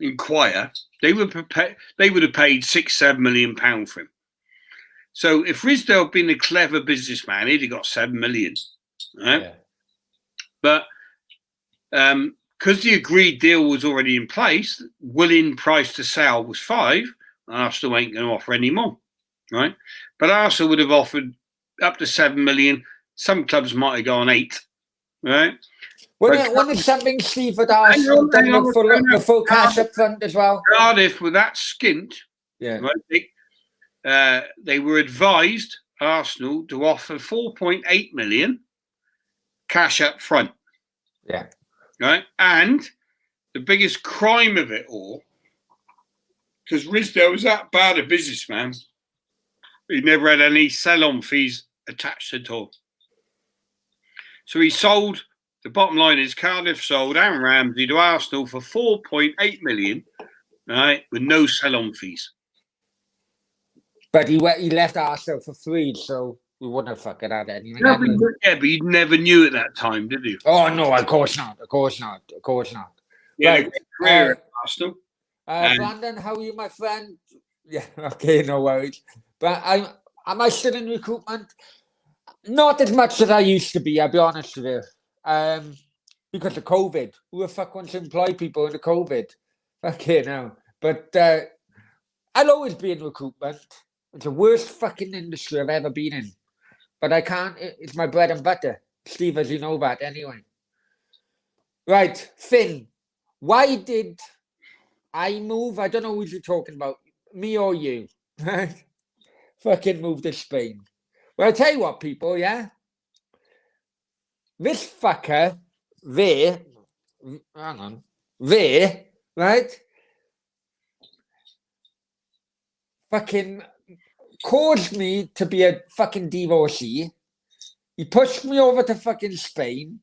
Speaker 2: inquire, they would have paid £6-7 million for him. So if Risdale had been a clever businessman, he'd have got 7 million, right?
Speaker 1: Yeah.
Speaker 2: But because the agreed deal was already in place, willing price to sell was 5. Arsenal ain't going to offer any more, right? But Arsenal would have offered up to 7 million. Some clubs might have gone 8, right?
Speaker 1: When it's something Steve had Arsenal done the full cash up front as well?
Speaker 2: Cardiff were that skint,
Speaker 1: yeah.
Speaker 2: Right? They were advised, Arsenal, to offer 4.8 million cash up front.
Speaker 1: Yeah.
Speaker 2: Right? And the biggest crime of it all, because Risdale was that bad a businessman, he never had any sell-on fees attached at all. So he sold, the bottom line is Cardiff sold Aaron Ramsey to Arsenal for 4.8 million, right, with no sell-on fees.
Speaker 1: But he left Arsenal for free, so we wouldn't have fucking had anything.
Speaker 2: Yeah, but you never knew at that time, did you?
Speaker 1: Oh, no, of course not.
Speaker 2: Yeah,
Speaker 1: right.
Speaker 2: Career at Arsenal.
Speaker 1: Brandon, how are you, my friend? Yeah, okay, no worries. But am I still in recruitment? Not as much as I used to be, I'll be honest with you. Because of COVID. Who the fuck wants to employ people in the COVID? Okay, now. But I'll always be in recruitment. It's the worst fucking industry I've ever been in. But I can't, it's my bread and butter. Steve, as you know that anyway. Right, Finn, why did I move? I don't know who you're talking about, me or you. Fucking move to Spain. Well, I'll tell you what, people, yeah? This fucker, there, right? Fucking caused me to be a fucking divorcee. He pushed me over to fucking Spain.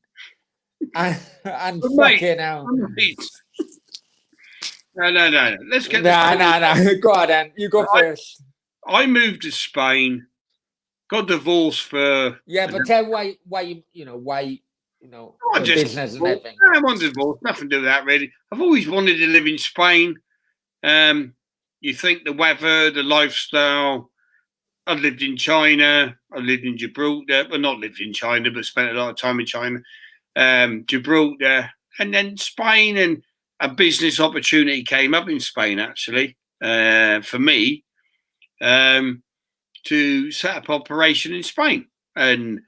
Speaker 1: And fucking hell.
Speaker 2: No. Let's get
Speaker 1: No. Go on, then. You go first.
Speaker 2: I moved to Spain, got divorced for.
Speaker 1: Yeah, but tell why business and everything.
Speaker 2: I wanted divorce, nothing to do with that really. I've always wanted to live in Spain. You think the weather, the lifestyle. I lived in China. I lived in Gibraltar. Well, not lived in China, but spent a lot of time in China. Gibraltar, and then Spain, and a business opportunity came up in Spain actually for me to set up operation in Spain. And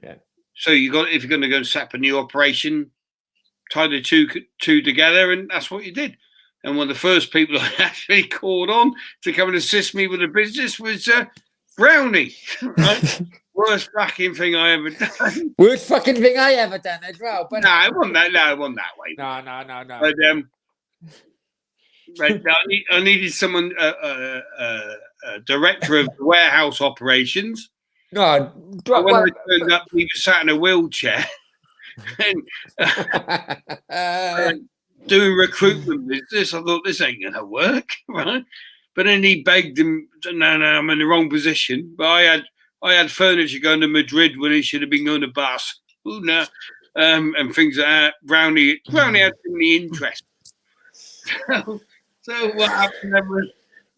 Speaker 2: so if you're going to go set up a new operation, tie the two together, and that's what you did. And one of the first people I actually called on to come and assist me with the business was Brownie. Right? Worst fucking thing I ever done.
Speaker 1: Worst fucking thing I ever done as well. But
Speaker 2: no, it wasn't that way.
Speaker 1: No.
Speaker 2: But I needed someone, a director of warehouse operations.
Speaker 1: No.
Speaker 2: When I turned up, he was sat in a wheelchair and doing recruitment business. I thought, this ain't going to work, right? But then he begged him, no, I'm in the wrong position. But I had furniture going to Madrid when he should have been going to bus. Ooh, no. And things like that. Brownie had too many interests. So what happened then was,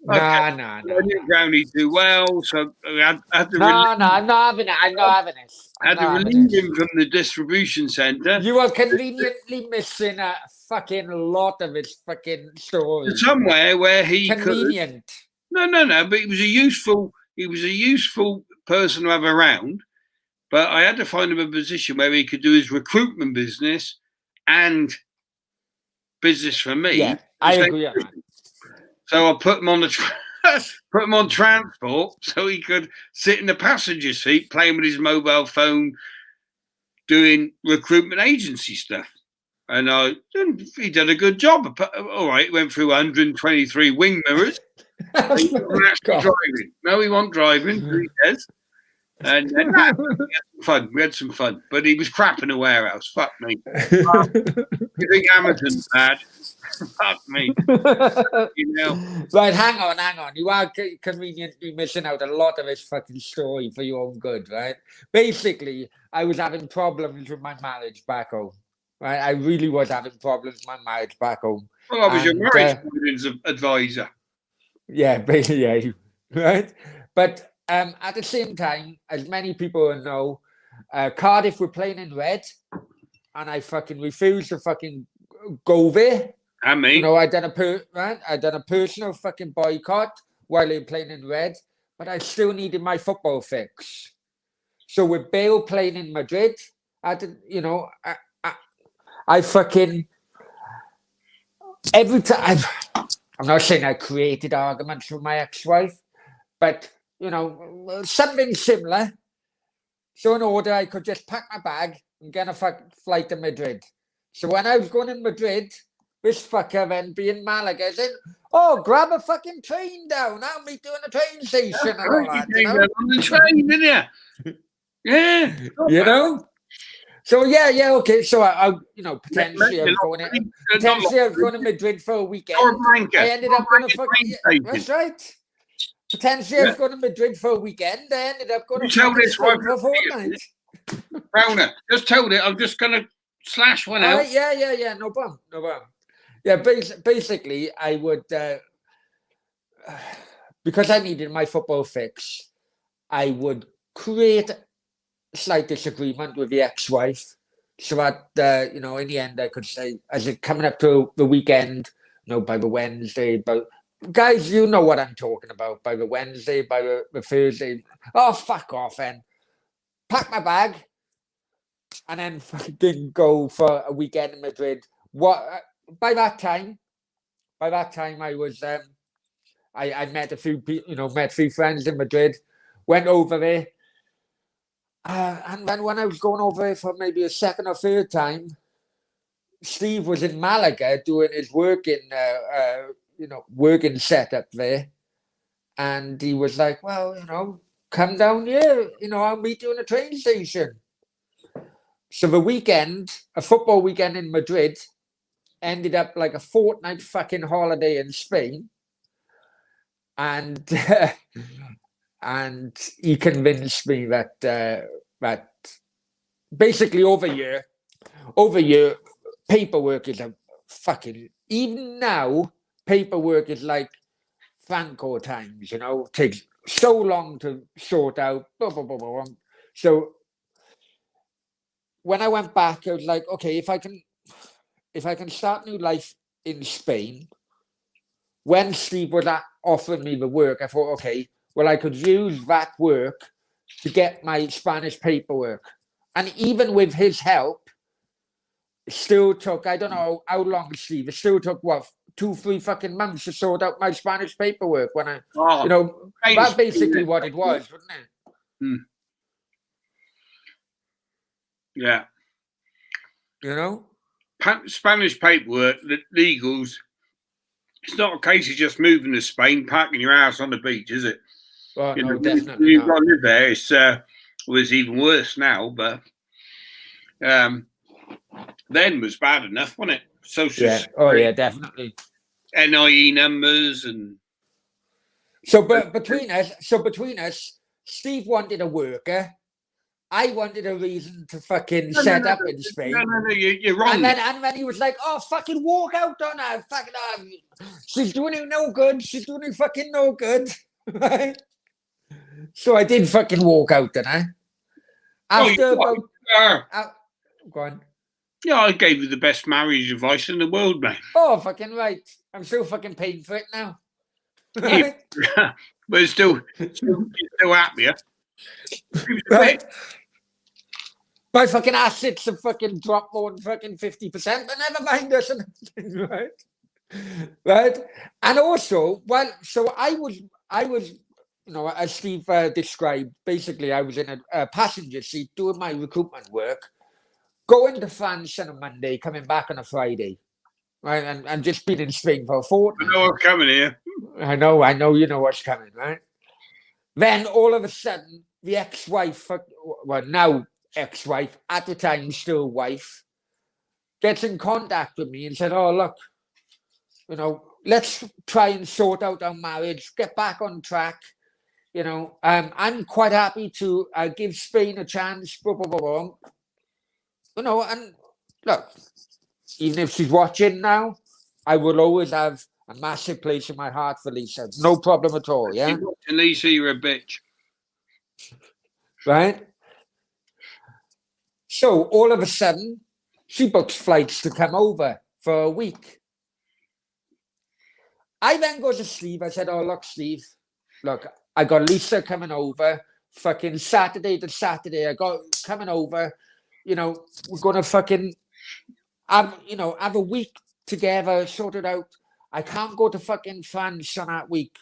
Speaker 1: no.
Speaker 2: I didn't Brownie do well, so I had to
Speaker 1: I'm not having it.
Speaker 2: I had to relieve him from the distribution centre.
Speaker 1: You are conveniently missing a fucking lot of his fucking stories.
Speaker 2: Somewhere where he
Speaker 1: convenient.
Speaker 2: Could. No. But he was a useful person to have around. But I had to find him a position where he could do his recruitment business and business for me.
Speaker 1: Yeah, I agree on that.
Speaker 2: So I put him on transport so he could sit in the passenger seat playing with his mobile phone, doing recruitment agency stuff. And he did a good job. All right, he went through 123 wing mirrors. He wasn't actually driving. No, he wasn't driving, he says. And we had some fun. We had some fun. But he was crap in a warehouse. Fuck me. You think Amazon's bad? Fuck me. You know.
Speaker 1: Right, hang on. You are conveniently missing out a lot of his fucking story for your own good, right? Basically, I was having problems with my marriage back home. Right, I really was having problems with my marriage back home.
Speaker 2: Well, I was your marriage advisor.
Speaker 1: Yeah, basically, yeah, right. But at the same time, as many people know, Cardiff were playing in red, and I fucking refused to fucking go there.
Speaker 2: And me.
Speaker 1: You know, I done a personal fucking boycott while they were playing in red, but I still needed my football fix. So with Bale playing in Madrid, I fucking every time. I'm not saying I created arguments with my ex-wife, but something similar. So in order, I could just pack my bag and get a flight to Madrid. So when I was going in Madrid, this fucker then being Malaga said, "Oh, grab a fucking train down. I'll meet you in a train station and all that."
Speaker 2: On the train, didn't you? Yeah.
Speaker 1: So yeah, okay. So I potentially I was going to Madrid for a weekend. I ended up going to that's right. Potentially I was going to Madrid for a weekend. I ended up going to Spain for a fortnight.
Speaker 2: Brownie, just told it. I'm just going to slash one out.
Speaker 1: Yeah. No problem. Yeah, basically I would because I needed my football fix. I would create slight disagreement with the ex-wife, so that in the end I could say, as it coming up to the weekend, by the Wednesday, but guys, you know what I'm talking about. By the Wednesday, by the Thursday, oh fuck off, and pack my bag, and then fucking go for a weekend in Madrid. By that time, I was I met a few people, met a few friends in Madrid, went over there. And then when I was going over there for maybe a second or third time, Steve was in Malaga doing his working setup there. And he was like, well, come down here, I'll meet you in a train station. So the weekend, a football weekend in Madrid, ended up like a fortnight fucking holiday in Spain. And and he convinced me that basically over here, paperwork is a fucking, even now, paperwork is like Franco times, takes so long to sort out. Blah, blah, blah, blah. So when I went back, I was like, okay, if I can start new life in Spain, when Steve was offering me the work, I thought, okay, well, I could use that work to get my Spanish paperwork. And even with his help, it still took, I don't know how long, Steve, it still took, 2-3 fucking months to sort out my Spanish paperwork when that's basically what it was, wasn't it?
Speaker 2: Yeah.
Speaker 1: Spanish
Speaker 2: paperwork, the legals, it's not a case of just moving to Spain, parking your house on the beach, is it?
Speaker 1: Well, no, definitely
Speaker 2: you've got to live there. It's even worse now, but then was bad enough, wasn't it? Social
Speaker 1: Security, yeah, definitely.
Speaker 2: NIE numbers and
Speaker 1: but between us, Steve wanted a worker. I wanted a reason to fucking set up in Spain.
Speaker 2: No, you're wrong.
Speaker 1: And then he was like, "Oh, fucking walk out on her. Fucking, she's doing you no good. She's doing you fucking no good." Right? So I did fucking walk out on her. After go on.
Speaker 2: Yeah, I gave you the best marriage advice in the world, mate.
Speaker 1: Oh, fucking right. I'm still fucking paying for it now. Right?
Speaker 2: But still happier.
Speaker 1: Right? My fucking assets have fucking dropped more than fucking 50%, but never mind us. Right? Right? And also, so I was, as Steve described, basically I was in a passenger seat doing my recruitment work going to France on a Monday, coming back on a Friday. Right, and I'm just been in Spain for a fortnight.
Speaker 2: I know what's coming here.
Speaker 1: I know, you know what's coming, right? Then all of a sudden, the ex-wife, well, now ex-wife, at the time still wife, gets in contact with me and said, "Oh, look, you know, let's try and sort out our marriage, get back on track. You know, I'm quite happy to give Spain a chance." Blah, blah, blah, blah. You know, and look, even if she's watching now, I will always have a massive place in my heart for Lisa. No problem at all, yeah?
Speaker 2: Lisa, you're a bitch.
Speaker 1: Right? So, all of a sudden, she books flights to come over for a week. I then go to Steve. I said, "Oh, look, Steve, look, I got Lisa coming over fucking Saturday to Saturday. I got coming over. You know, we're going to fucking have a week together, sort it out. I can't go to fucking France on that week."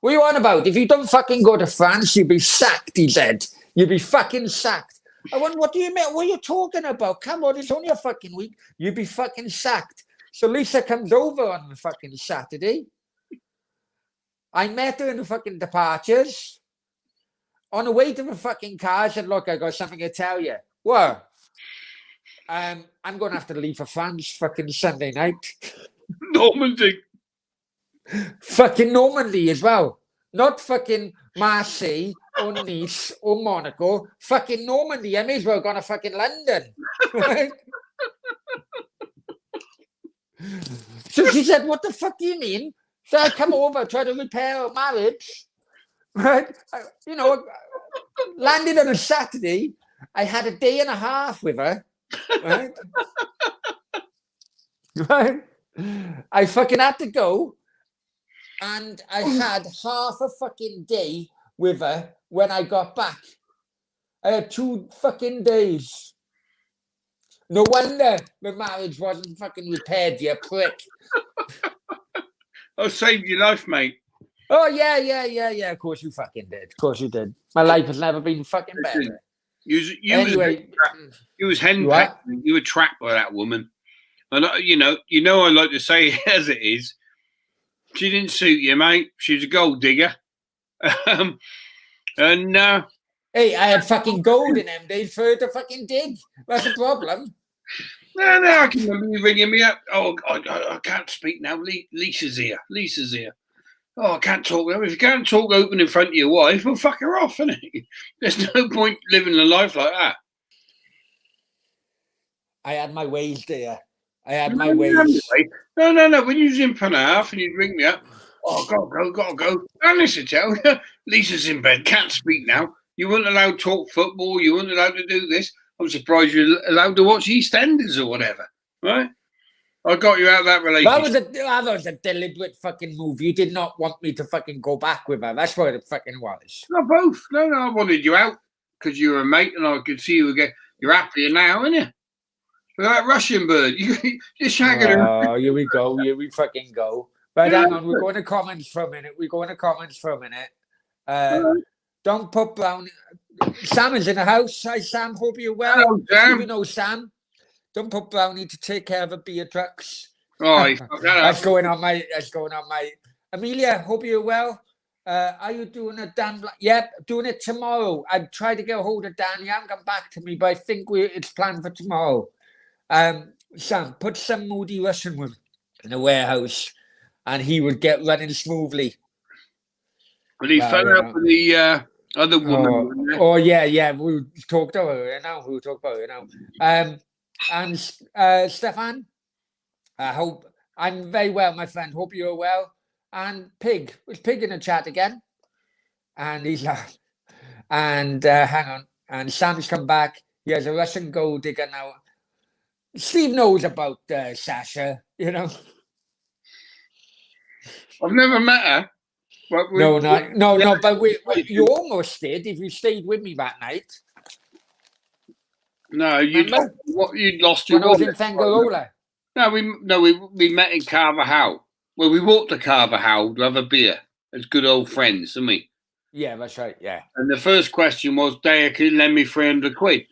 Speaker 1: "What are you on about? If you don't fucking go to France, you'll be sacked," he said. "You'll be fucking sacked." I went, "What do you mean? What are you talking about? Come on, it's only a fucking week. You'll be fucking sacked." So Lisa comes over on the fucking Saturday. I met her in the fucking departures. On the way to the fucking car, I said, "Look, I got something to tell you." "What?" I'm going to have to leave for France fucking Sunday night."
Speaker 2: Normandy.
Speaker 1: Fucking Normandy as well. Not fucking Marseille or Nice or Monaco. Fucking Normandy. I may as well go to fucking London. Right? So she said, "What the fuck do you mean?" So I come over, try to repair our marriage. Right? Landed on a Saturday. I had a day and a half with her. Right? Right? I fucking had to go. And I had half a fucking day with her when I got back. I had 2 fucking days. No wonder the marriage wasn't fucking repaired, you prick.
Speaker 2: I saved your life, mate.
Speaker 1: Oh, yeah. Of course you fucking did. Of course you did. My life has never been fucking better.
Speaker 2: You was henpecked. You were trapped by that woman. And you know, I like to say it as it is. She didn't suit you, mate. She was a gold digger.
Speaker 1: Hey, I had fucking gold in them days for her to fucking dig. That's the problem.
Speaker 2: No, I can remember you ringing me up. "Oh, I can't speak now. Lisa's here. Oh, I can't talk. If you can't talk open in front of your wife, well, fuck her off, innit? There's no point living a life like that."
Speaker 1: I had my ways, dear. I had my ways.
Speaker 2: No. When you was in Penarth and you'd ring me up, "Oh, gotta go. And listen, tell you, Lisa's in bed, can't speak now. You weren't allowed to talk football. You weren't allowed to do this. I'm surprised you're allowed to watch EastEnders or whatever, right? I got you out of that relationship."
Speaker 1: That was a deliberate fucking move. You did not want me to fucking go back with her. That's what it fucking was.
Speaker 2: No, both. No, I wanted you out because you were a mate and I could see you again. You're happier now, aren't you? With that Russian bird. You're shagging her.
Speaker 1: Oh, here we go. Here we fucking go. But hang on, we're going to comments for a minute. Don't put Brownie. Sam is in the house. Hi, Sam. Hope you're well.
Speaker 2: Hello, Sam.
Speaker 1: You know, Sam. Don't put Brownie to take care of the beer trucks.
Speaker 2: Oh,
Speaker 1: that's going on my. Amelia, hope you're well. Are you doing a Dan? Yep, doing it tomorrow. I've tried to get a hold of Dan. He hasn't come back to me, but I think it's planned for tomorrow. Sam, put some moody Russian woman in a warehouse, and he would get running smoothly.
Speaker 2: But he fell out with the other woman.
Speaker 1: Oh yeah. We'll talk about her now. And Stefan, I hope I'm very well, my friend. Hope you're well. And Pig, was Pig in the chat again? And he's like, and hang on. And Sam's come back. He has a Russian gold digger now. Steve knows about Sasha, you know.
Speaker 2: I've never met her. But
Speaker 1: no. But you almost did if you stayed with me that night.
Speaker 2: No, you'd lost your
Speaker 1: wallet. I was in Fangarola.
Speaker 2: No, we met in Carvajal. Well, we walked to Carvajal to have a beer as good old friends, didn't we?
Speaker 1: Yeah, that's right. Yeah.
Speaker 2: And the first question was, "Daya, can you lend me 300 quid?"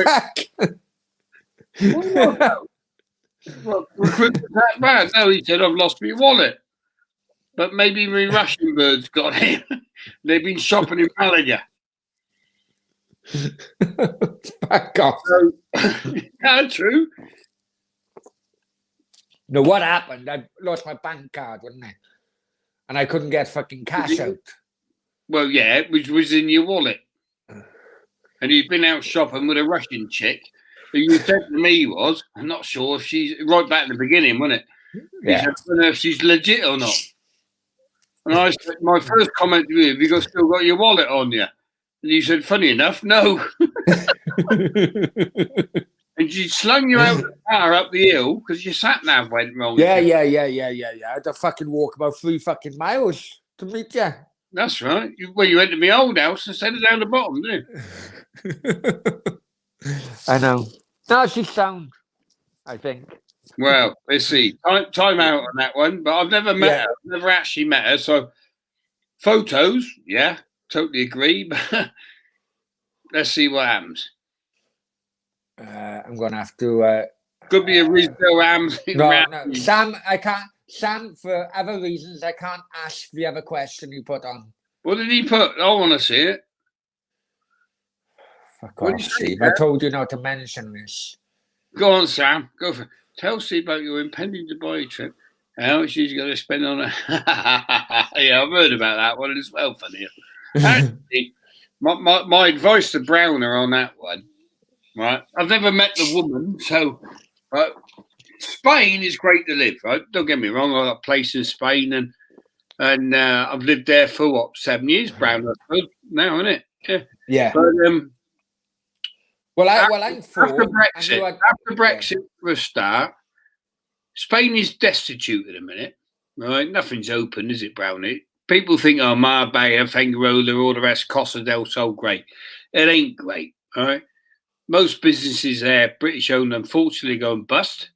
Speaker 1: Fuck.
Speaker 2: Well, recruitment that bad? No, he said, I've lost my wallet. But maybe my Russian birds got him. They've been shopping in Malaga.
Speaker 1: Fuck off.
Speaker 2: So, yeah, true.
Speaker 1: No, what happened? I lost my bank card, wasn't it? And I couldn't get fucking cash out.
Speaker 2: Well, yeah, which was in your wallet. And you'd been out shopping with a Russian chick who you said to me was, I'm not sure if she's, right back in the beginning, wasn't it?
Speaker 1: Yeah.
Speaker 2: Said, I don't know if she's legit or not. And I said, my first comment to you, have you still got your wallet on you? And you said, funny enough, no. And she slung you out of the car up the hill because your sat-nav went wrong.
Speaker 1: Yeah. I had to fucking walk about 3 fucking miles to meet you.
Speaker 2: That's right. You went to my old house and set it down the bottom, didn't you?
Speaker 1: I know. No, she's sound, I think.
Speaker 2: Well, let's see. Time out on that one, but I've never met her. I've never actually met her. So photos, yeah, totally agree. But let's see what happens.
Speaker 1: I'm gonna have to.
Speaker 2: Could be a Risdale Rams.
Speaker 1: No, Sam. I can't. Sam, for other reasons, I can't ask the other question you put on.
Speaker 2: What did he put? I want to see it.
Speaker 1: Fuck off, Steve. I told you not to mention this.
Speaker 2: Go on, Sam. Go for it. Tell Steve about your impending Dubai trip. How much she's going to spend on it? Yeah, I've heard about that one as well. Funny. Actually, my advice to Browner on that one, right? I've never met the woman, so Spain is great to live, right? Don't get me wrong. I've got a place in Spain, and I've lived there for 7 years. Browner now, isn't it?
Speaker 1: Yeah.
Speaker 2: But
Speaker 1: I'm for
Speaker 2: after Brexit for a start. Spain is destitute at the minute, right? Nothing's open, is it, Brownie? People think, oh, Marbella, Fengarola, all the rest, Costa del Sol, great. It ain't great, all right? Most businesses there, British owned, unfortunately, go and bust.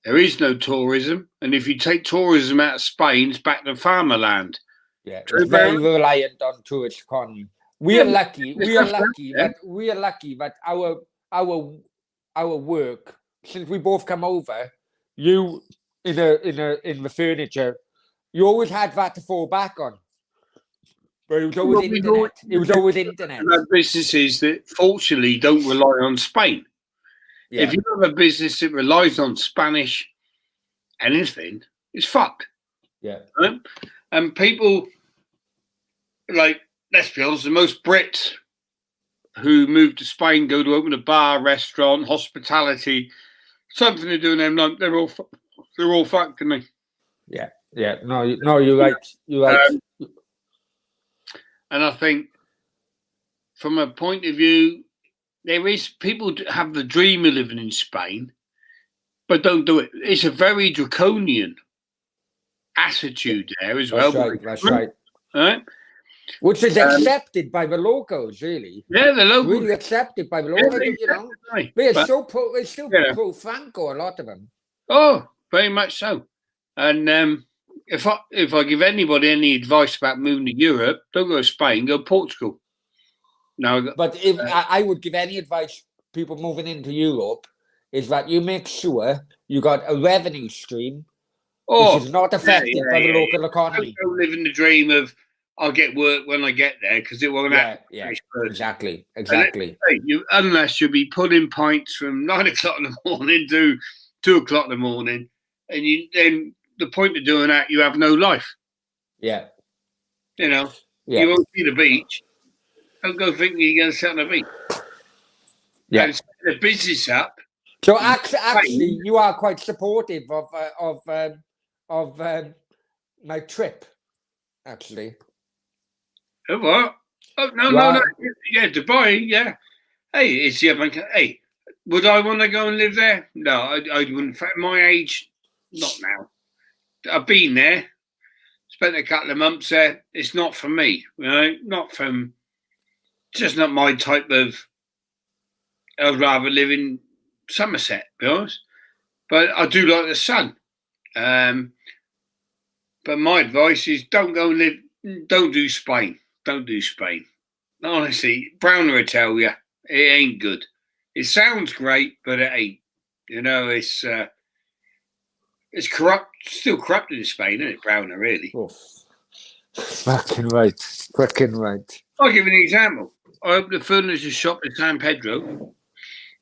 Speaker 2: There is no tourism. And if you take tourism out of Spain, it's back to farmer land.
Speaker 1: Yeah, it's very reliant on tourist economy. We are lucky that our work, since we both come over, you in the furniture, you always had that to fall back on. But it was always internet. It was always internet.
Speaker 2: There are businesses that fortunately don't rely on Spain. Yeah. If you have a business that relies on Spanish anything, it's fucked.
Speaker 1: Yeah.
Speaker 2: Right? And people, like, let's be honest, the most Brits who move to Spain go to open a bar, restaurant, hospitality, something to do with them. They're all fucked to me.
Speaker 1: Yeah. No, you're right. You're right.
Speaker 2: And I think, from a point of view, there is people have the dream of living in Spain, but don't do it. It's a very draconian attitude there as well.
Speaker 1: That's right.
Speaker 2: All right.
Speaker 1: Which is accepted by the locals, really.
Speaker 2: Yeah, the locals.
Speaker 1: Really accepted by the locals, you know. But it's still pro-Franco, a lot of them.
Speaker 2: Oh, very much so. And if I give anybody any advice about moving to Europe, don't go to Spain, go to Portugal. No,
Speaker 1: but if I would give any advice people moving into Europe, is that you make sure you got a revenue stream which is not affected by the local economy.
Speaker 2: Don't live in the dream of I'll get work when I get there because it won't happen.
Speaker 1: Yeah, exactly.
Speaker 2: Unless you'll be pulling pints from 9 o'clock in the morning to 2 o'clock in the morning, and then the point of doing that, you have no life.
Speaker 1: Yeah.
Speaker 2: You know, you won't see the beach. Don't go thinking you're going to sit on the beach.
Speaker 1: Yeah.
Speaker 2: And set the business up.
Speaker 1: So actually, you are quite supportive of my trip, actually.
Speaker 2: What? Oh, no. Yeah, Dubai, yeah. Hey, hey, would I want to go and live there? No, I wouldn't. At my age, not now. I've been there, spent a couple of months there. It's not for me, you know, just not my type of. I'd rather live in Somerset, to be honest. But I do like the sun. But my advice is don't do Spain. Don't do Spain. Honestly, Browner will tell you, It ain't good. It sounds great, but it ain't. You know, it's corrupt, still corrupted in Spain, isn't it, Browner, really?
Speaker 1: Oh, fucking right. Fucking right.
Speaker 2: I'll give you an example. I opened a furniture shop in San Pedro,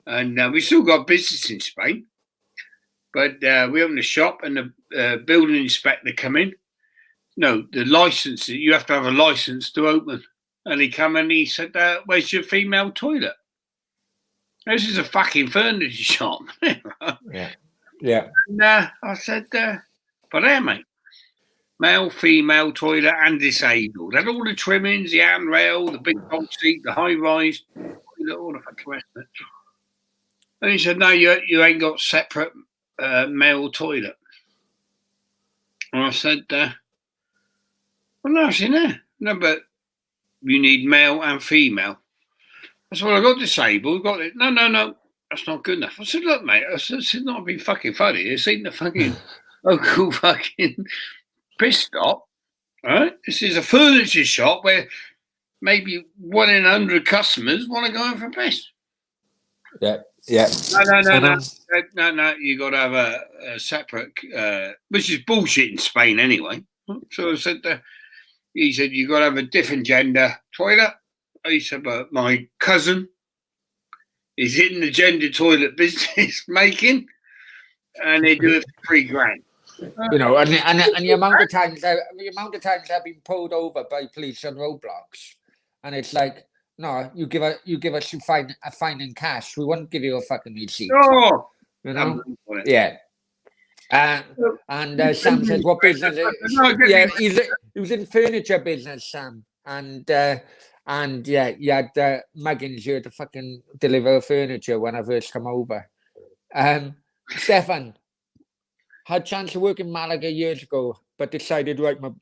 Speaker 2: and we still got business in Spain. But we opened a shop, and the building inspector come in. No, the license, you have to have a license to open. And he come and he said, where's your female toilet? This is a fucking furniture shop.
Speaker 1: Yeah. Yeah.
Speaker 2: And I said, but there, mate. Male, female, toilet, and disabled. Had all the trimmings, the handrail, the big dog seat, the high rise, all the fucking rest of it. And he said, no, you ain't got separate male toilet. And I said, well, no, it's in there. No, but you need male and female. I said, well, I got disabled. Got it. No, that's not good enough. I said, look, mate, this is not being fucking funny. It's ain't the fucking local fucking piss stop. All right? This is a furniture shop where maybe 1 in 100 customers want to go in for a piss.
Speaker 1: Yeah. Yeah.
Speaker 2: No. You got to have a separate, which is bullshit in Spain anyway. So I said, he said, you got to have a different gender toilet. I said, but my cousin is in the gender toilet business making, and they do it for $3,000.
Speaker 1: You know, and the amount of times I've been pulled over by police on roadblocks, and it's like, no, you give us a fine in cash. We won't give you a fucking receipt.
Speaker 2: Oh,
Speaker 1: you know, yeah. And Sam says, "What business?" Yeah, he was in furniture business, Sam, and yeah, he had muggins here to fucking deliver furniture when I first come over. Stefan had a chance to work in Malaga years ago, but decided you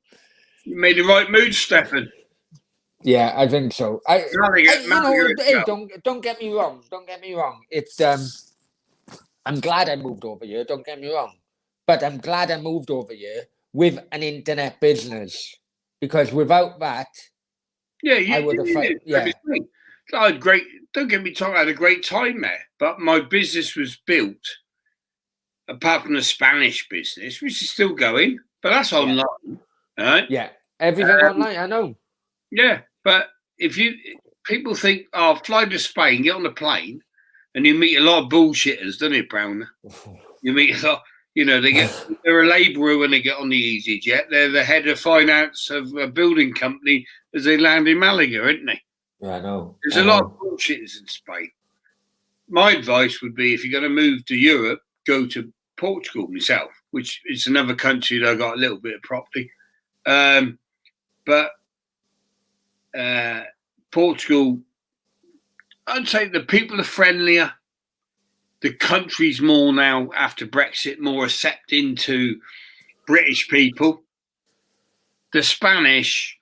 Speaker 2: made the right move, Stefan.
Speaker 1: Yeah, I think so. Don't get me wrong. Don't get me wrong. It's I'm glad I moved over here. Don't get me wrong, but I'm glad I moved over here with an internet business, because without that, I would have.
Speaker 2: So I had great. Don't get me wrong. I had a great time there, but my business was built, apart from the Spanish business, which is still going, but that's online, right?
Speaker 1: Yeah, everything online. I know.
Speaker 2: Yeah, but people think, oh, fly to Spain, get on the plane, and you meet a lot of bullshitters, don't you, Brown? You meet a lot, they're a labourer when they get on the EasyJet. They're the head of finance of a building company as they land in Malaga, aren't they?
Speaker 1: Yeah, I know.
Speaker 2: There's a lot of bullshitters in Spain. My advice would be, if you're going to move to Europe, go to Portugal myself, which is another country that I got a little bit of property. But Portugal, I'd say the people are friendlier. The country's more now, after Brexit, more accepting to British people. The Spanish,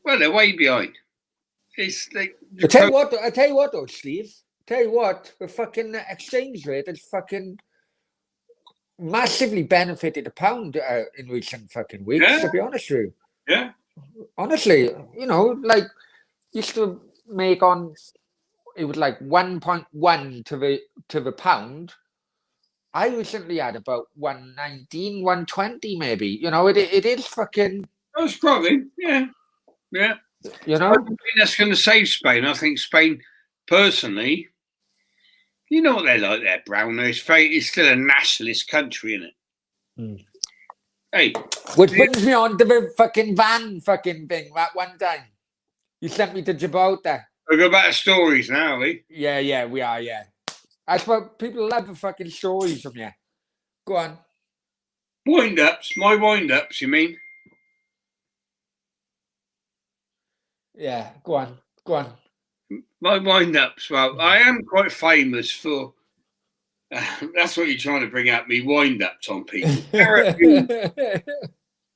Speaker 2: well, they're way behind.
Speaker 1: I tell you what, though, Steve. Tell you what, the fucking exchange rate has fucking massively benefited the pound in recent fucking weeks. To be honest with you.
Speaker 2: Yeah.
Speaker 1: Honestly, used to make on, it was like 1.1 to the pound. I recently had about 119, 120 maybe. It is fucking.
Speaker 2: That's probably, yeah. I don't think that's going to save Spain. I think Spain, personally, you know what they're like there, Brownie. It's still a nationalist country, isn't it?
Speaker 1: Mm.
Speaker 2: Hey.
Speaker 1: Which brings me on to the fucking van fucking thing that one time. You sent me to Gibraltar.
Speaker 2: We'll go back to stories now, are we?
Speaker 1: Yeah, we are, yeah. That's what people love, the fucking stories from you. Go on.
Speaker 2: Wind-ups? My wind-ups, you mean?
Speaker 1: Yeah, go on.
Speaker 2: My wind-ups. Well, I am quite famous for... that's what you're trying to bring out, me wind-ups on people.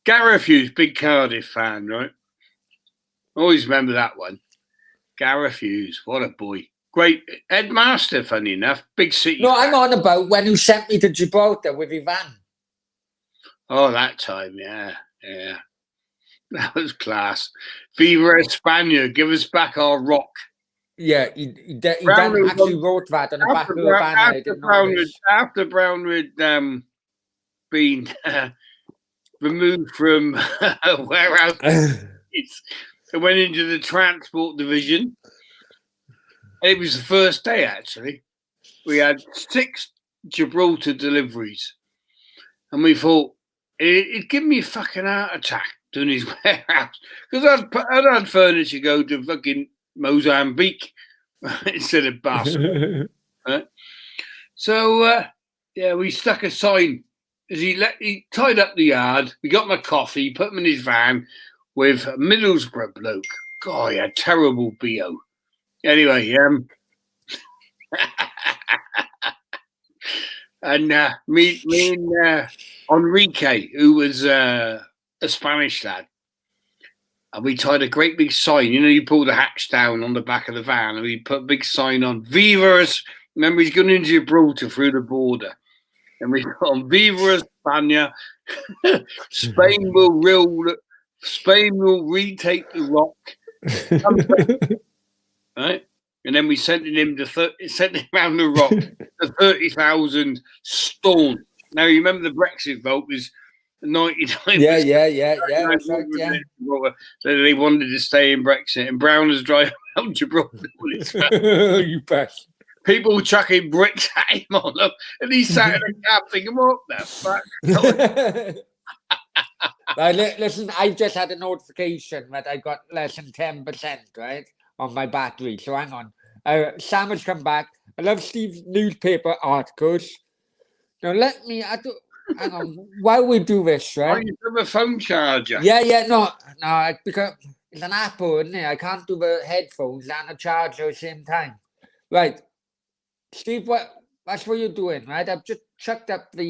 Speaker 2: Gareth Hughes, big Cardiff fan, right? Always remember that one. Gareth Hughes, what a boy. Great headmaster, funny enough. Big city.
Speaker 1: No, I'm on about when you sent me to Gibraltar with your van.
Speaker 2: Oh, that time, yeah. That was class. Viva España, give us back our rock.
Speaker 1: Yeah, he
Speaker 2: Brown
Speaker 1: done
Speaker 2: had
Speaker 1: actually wrote that on the back of the van. I didn't notice.
Speaker 2: After Brown had been removed from warehouse, it went into the transport division. It was the first day, actually. We had 6 Gibraltar deliveries. And we thought, it'd give me a fucking heart attack doing his warehouse. Because I'd had furniture go to fucking Mozambique instead of Barcelona. Right? So, yeah, we stuck a sign. As he tied up the yard, we got my coffee, put him in his van with a Middlesbrough bloke. God, he had terrible BO. Anyway, and me and Enrique, who was a Spanish lad, and we tied a great big sign. You know, you pull the hatch down on the back of the van, and we put a big sign on Viva. Remember, he's going into Gibraltar through the border, and we put on Viva España. Spain will retake the rock. Right? And then we sent him around the rock to 30,000 staunch. Now you remember the Brexit vote was 99%.
Speaker 1: Yeah. That's right, yeah.
Speaker 2: So they wanted to stay in Brexit, and Brown was driving around Gibraltar.
Speaker 1: You bet.
Speaker 2: People were chucking bricks at him on them, and he sat in a cab thinking, "What the fuck?"
Speaker 1: Listen, I've just had a notification that I got less than 10%, right, on my battery. So hang on. Sam has come back. I love Steve's newspaper articles. Now let me. Hang on. While we do this, right?
Speaker 2: Oh, you have a phone charger.
Speaker 1: Yeah. No. Because it's an Apple, isn't it? I can't do the headphones and a charger at the same time. Right, Steve. That's what you're doing, right? I've just checked up the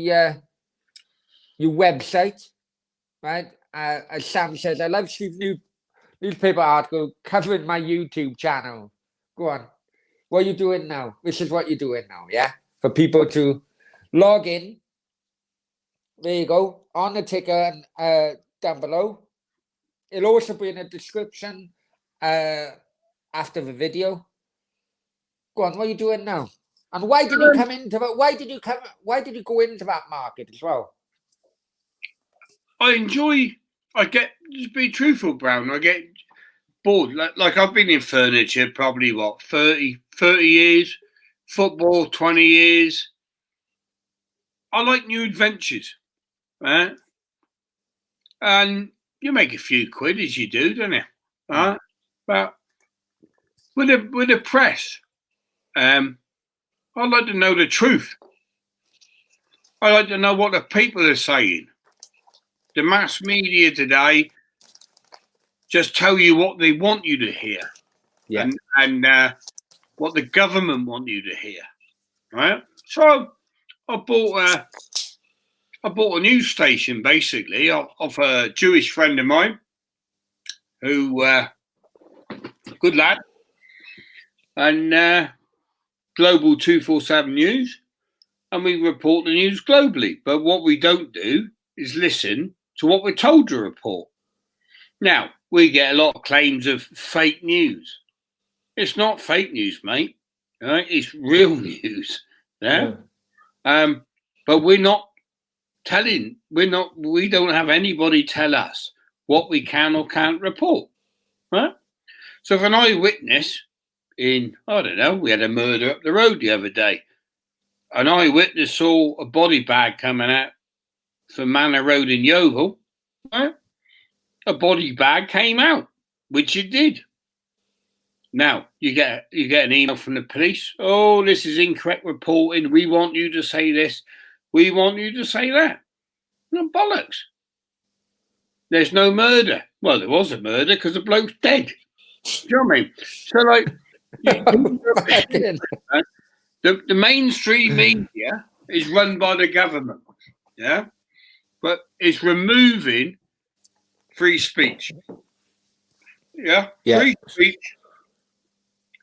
Speaker 1: your website. Right, as Sam says, I love Steve's newspaper article covering my YouTube channel. Go on. What are you doing now? This is what you're doing now, yeah? For people to log in. There you go. On the ticker down below. It'll also be in the description after the video. Go on, what are you doing now? And why did you come into that? Why did you go into that market as well?
Speaker 2: I get, to be truthful, Brown, I get bored. Like I've been in furniture probably, 30 years, football, 20 years. I like new adventures, right? And you make a few quid as you do, don't you? Right? But with the press, I'd like to know the truth. I like to know what the people are saying. The mass media today just tell you what they want you to hear, and what the government want you to hear, right? So I bought a news station basically off a Jewish friend of mine, who good lad, and Global 247 News, and we report the news globally. But what we don't do is listen to what we're told to report. Now, we get a lot of claims of fake news. It's not fake news, mate. Right? It's real news. Yeah. But we're not telling. We don't have anybody tell us what we can or can't report. Right? So if an eyewitness we had a murder up the road the other day. An eyewitness saw a body bag coming out from Manor Road in Yeovil, right? A body bag came out, which it did. Now you get an email from the police. Oh, this is incorrect reporting. We want you to say this. We want you to say that. No bollocks. There's no murder. Well, there was a murder because the bloke's dead. Do you know what I mean? So, like, the mainstream media is run by the government, yeah, but it's removing free speech. Yeah. Free speech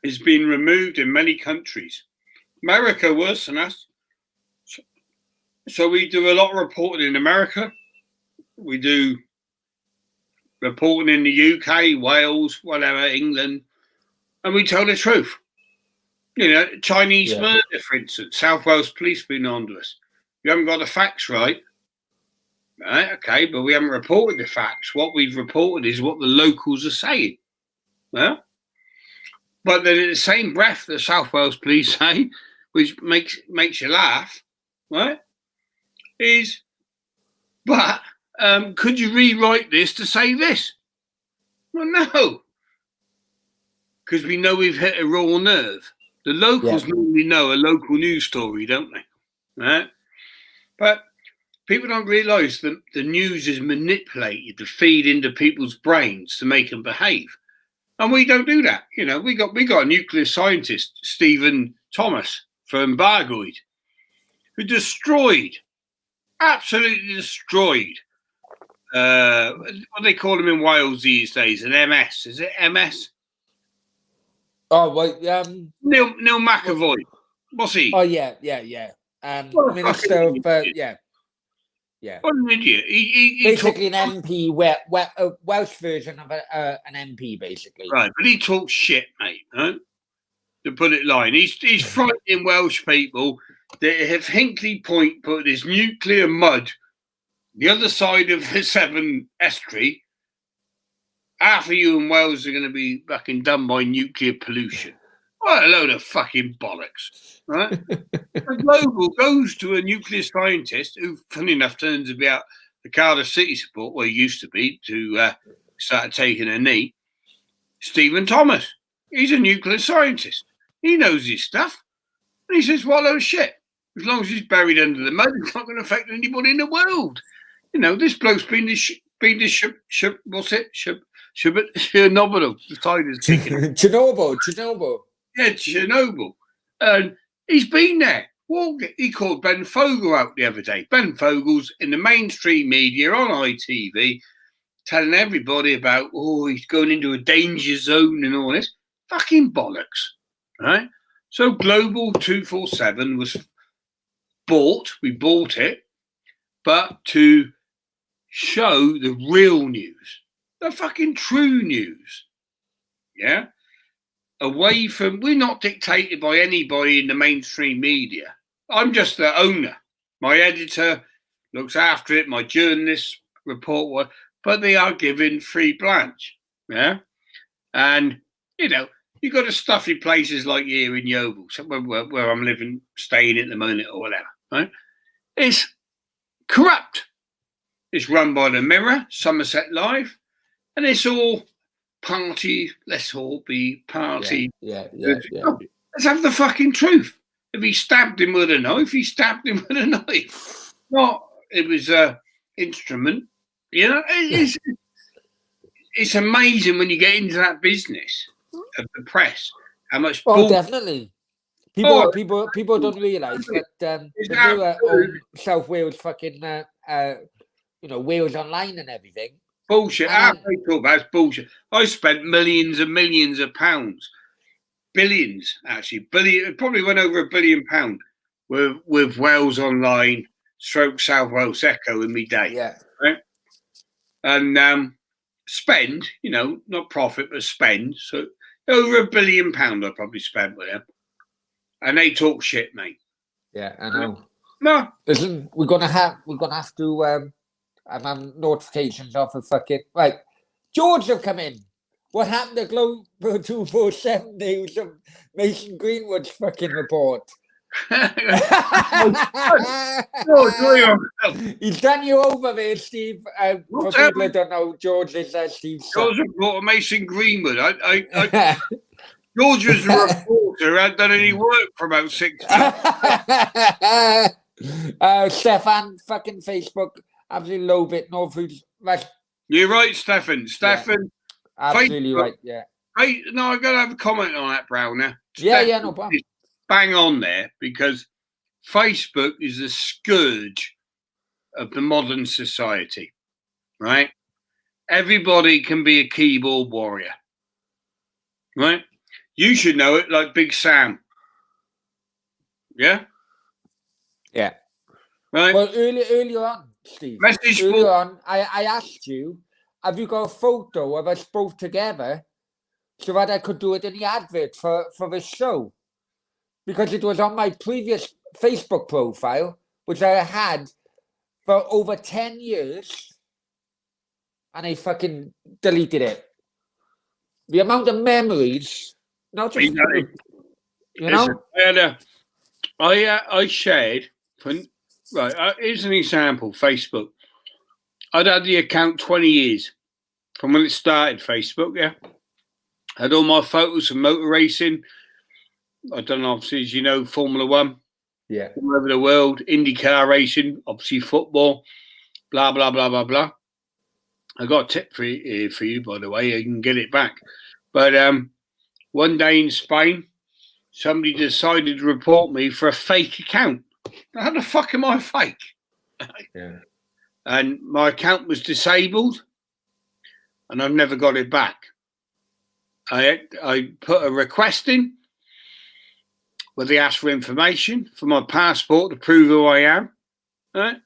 Speaker 2: is being removed in many countries. America worse than us. So we do a lot of reporting in America. We do reporting in the UK, Wales, whatever, England. and we tell the truth. Chinese murder, for instance. South Wales police been on to us. You haven't got the facts right. Right, okay, but we haven't reported the facts. What we've reported is what the locals are saying. Yeah? But then in the same breath, the South Wales police say, which makes you laugh, right, is, but could you rewrite this to say this? Well, no. Because we know we've hit a raw nerve. The locals normally know a local news story, don't they? Right? But people don't realise that the news is manipulated to feed into people's brains to make them behave. And we don't do that. We got a nuclear scientist, Stephen Thomas from Bargoed, who absolutely destroyed, what do they call him in Wales these days? An MS. Is it MS?
Speaker 1: Oh, well,
Speaker 2: Neil McAvoy. What's he?
Speaker 1: Oh, yeah. Minister of, yeah.
Speaker 2: What an idiot. He
Speaker 1: basically an MP, a Welsh version of an MP, basically.
Speaker 2: Right, but he talks shit, mate, right? To put it light. He's frightening Welsh people that if Hinkley Point put his nuclear mud the other side of the Severn Estuary, half of you in Wales are going to be fucking done by nuclear pollution. What a load of fucking bollocks, right? The Global goes to a nuclear scientist who, funny enough, turns to be out the Cardiff City support, where he used to be, to start taking a knee. Stephen Thomas. He's a nuclear scientist. He knows his stuff. And he says, what a load of shit. As long as he's buried under the mud, it's not going to affect anybody in the world. This bloke's been to Chernobyl. The tide is kicking.
Speaker 1: Chernobyl.
Speaker 2: Yeah, Chernobyl. And he's been there. He called Ben Fogle out the other day. Ben Fogle's in the mainstream media on ITV telling everybody about, he's going into a danger zone and all this. Fucking bollocks, right? So Global 247 was bought. We bought it, but to show the real news, the fucking true news, yeah? Away from, we're not dictated by anybody in the mainstream media. I'm just the owner. My editor looks after it, my journalists report but they are given free blanche, yeah? And, you've got to stuffy places like here in Yeovil, somewhere where I'm living, staying at the moment or whatever, right? It's corrupt. It's run by the Mirror, Somerset Live, and it's all party. Let's all be party.
Speaker 1: Yeah.
Speaker 2: Let's have the fucking truth. If he stabbed him with a knife, he stabbed him with a knife. It was an instrument. It's amazing when you get into that business of the press how much.
Speaker 1: Definitely. People don't realise that the Mirror own South Wales fucking Wales Online and everything.
Speaker 2: Bullshit. How they talk about it's bullshit. I spent millions and millions of pounds, billions actually, probably went over £1 billion with Wales Online, / South Wales Echo in me day.
Speaker 1: Yeah.
Speaker 2: Right. And spend, not profit but spend. So over £1 billion I probably spent with them, and they talk shit, mate.
Speaker 1: Yeah, I know.
Speaker 2: No,
Speaker 1: listen, we're gonna have to have notifications off of fucking right. George have come in. What happened to Global 247 News of Mason Greenwood's fucking report? He's done you over there, Steve. For people that don't know, George is Steve's son.
Speaker 2: George reporter Mason Greenwood. George was a reporter, hadn't done any work for about 6 months.
Speaker 1: Stefan, fucking Facebook, absolutely love it. No food. Right.
Speaker 2: You're right, Stefan. Stefan.
Speaker 1: Yeah. Absolutely Facebook, right, yeah.
Speaker 2: Hey, no, I've got to have a comment on that, Brownie.
Speaker 1: Yeah, no problem.
Speaker 2: Bang on there, because Facebook is the scourge of the modern society, right? Everybody can be a keyboard warrior, right? You should know it like Big Sam. Yeah?
Speaker 1: Yeah.
Speaker 2: Right?
Speaker 1: Well, earlier on, Steve, I asked you, have you got a photo of us both together so that I could do it in the advert for this show. Because it was on my previous Facebook profile, which I had for over 10 years, and I fucking deleted it. The amount of memories, not just, you know?
Speaker 2: I shared, right, here's an example, Facebook. I'd had the account 20 years from when it started, Facebook, yeah. I had all my photos from motor racing. I don't know, obviously, as you know, Formula One.
Speaker 1: Yeah.
Speaker 2: All over the world, IndyCar racing, obviously football, blah, blah, blah, blah, blah. I got a tip for you, by the way. You can get it back. But one day in Spain, somebody decided to report me for a fake account. How the fuck am I fake?
Speaker 1: Yeah.
Speaker 2: And my account was disabled, and I've never got it back. I put a request in where they asked for information for my passport to prove who I am. Right?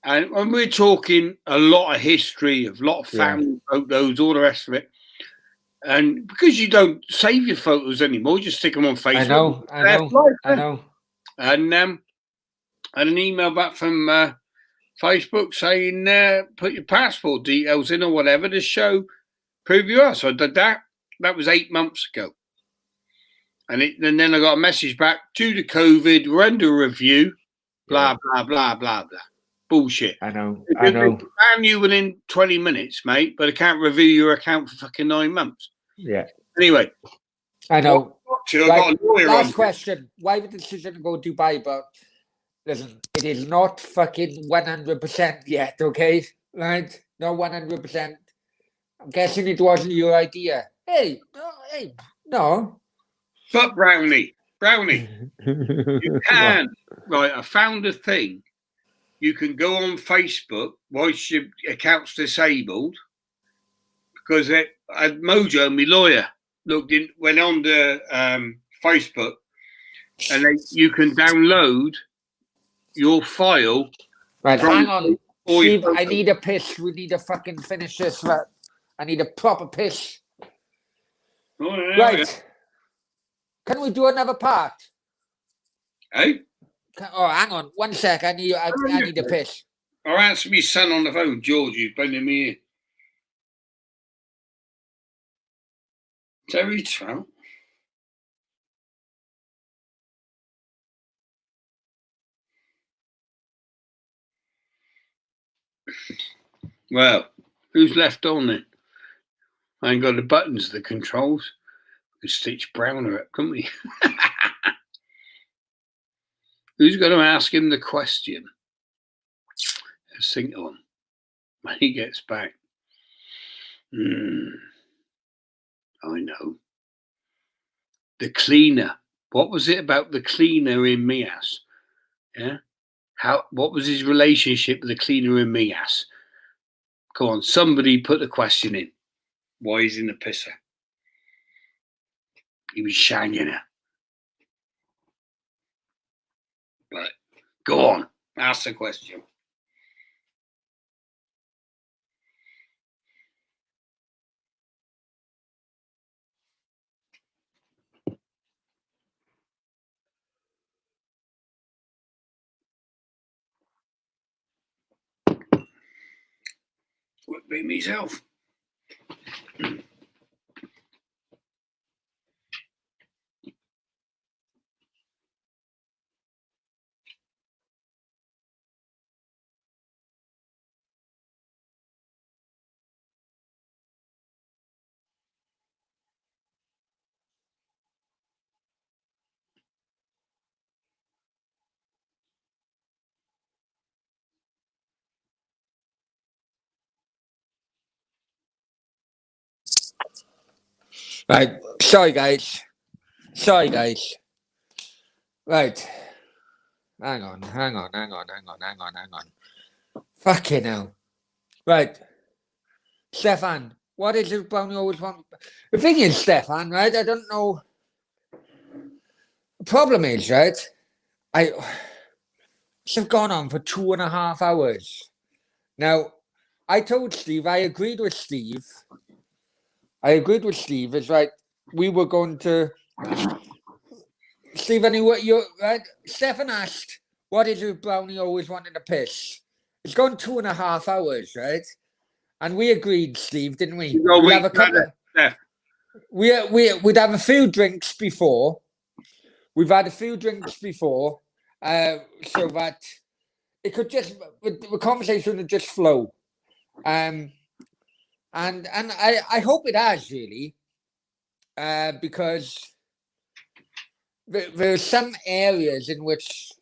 Speaker 2: And when we're talking a lot of history, a lot of family photos, all the rest of it. And because you don't save your photos anymore, you just stick them on Facebook.
Speaker 1: I know.
Speaker 2: And I had an email back from Facebook saying, put your passport details in or whatever to show, prove you are. So I did that. That was 8 months ago. And then I got a message back, due to COVID, we're under review, blah, blah, blah, blah, blah. Bullshit.
Speaker 1: I know.
Speaker 2: They ban you within 20 minutes, mate, but I can't review your account for fucking 9 months.
Speaker 1: Yeah.
Speaker 2: Anyway.
Speaker 1: I know.
Speaker 2: Last
Speaker 1: question. Why the decision to go Dubai? But listen, it is not fucking 100% yet, okay? Right? No 100%. I'm guessing it wasn't your idea. Hey, no.
Speaker 2: But Brownie, you can. Right, I found a thing. You can go on Facebook whilst your account's disabled, because Mojo, my lawyer, went on to Facebook, and you can download your file.
Speaker 1: Right, hang on, Steve. I need a piss. We need to fucking finish this. I need a proper piss. Right. Can we do another part?
Speaker 2: Hey?
Speaker 1: Oh, hang on. 1 sec. I need a piss.
Speaker 2: I'll answer my son on the phone, George, who's bringing me in. Terry Trout. Well, who's left on it? I ain't got the buttons, the controls. We could stitch Browner up, couldn't we? Who's going to ask him the question? Let's think of him when he gets back. I know. The cleaner. What was it about the cleaner in Mias? Yeah. What was his relationship with the cleaner in Mias? Come on, somebody put the question in. Why he's in the pisser? He was shanging her. But go on, ask the question. Would be myself.
Speaker 1: Right. Sorry, guys. Right. Hang on. Fucking hell. Right. Stefan, what is it Brownie always want? The thing is, Stefan, right? I don't know. The problem is, right? It's gone on for 2.5 hours. Now, I told Steve, I agreed with Steve I agreed with Steve. It's right. We were going to. Steve, you right? Stefan asked, "What is it Brownie always wanting to piss?" It's gone 2.5 hours, right? And we agreed, Steve, didn't we? We'd have a couple. We'd have a few drinks before. We've had a few drinks before, so that it could just the conversation would just flow. And I hope it has really, because there are some areas in which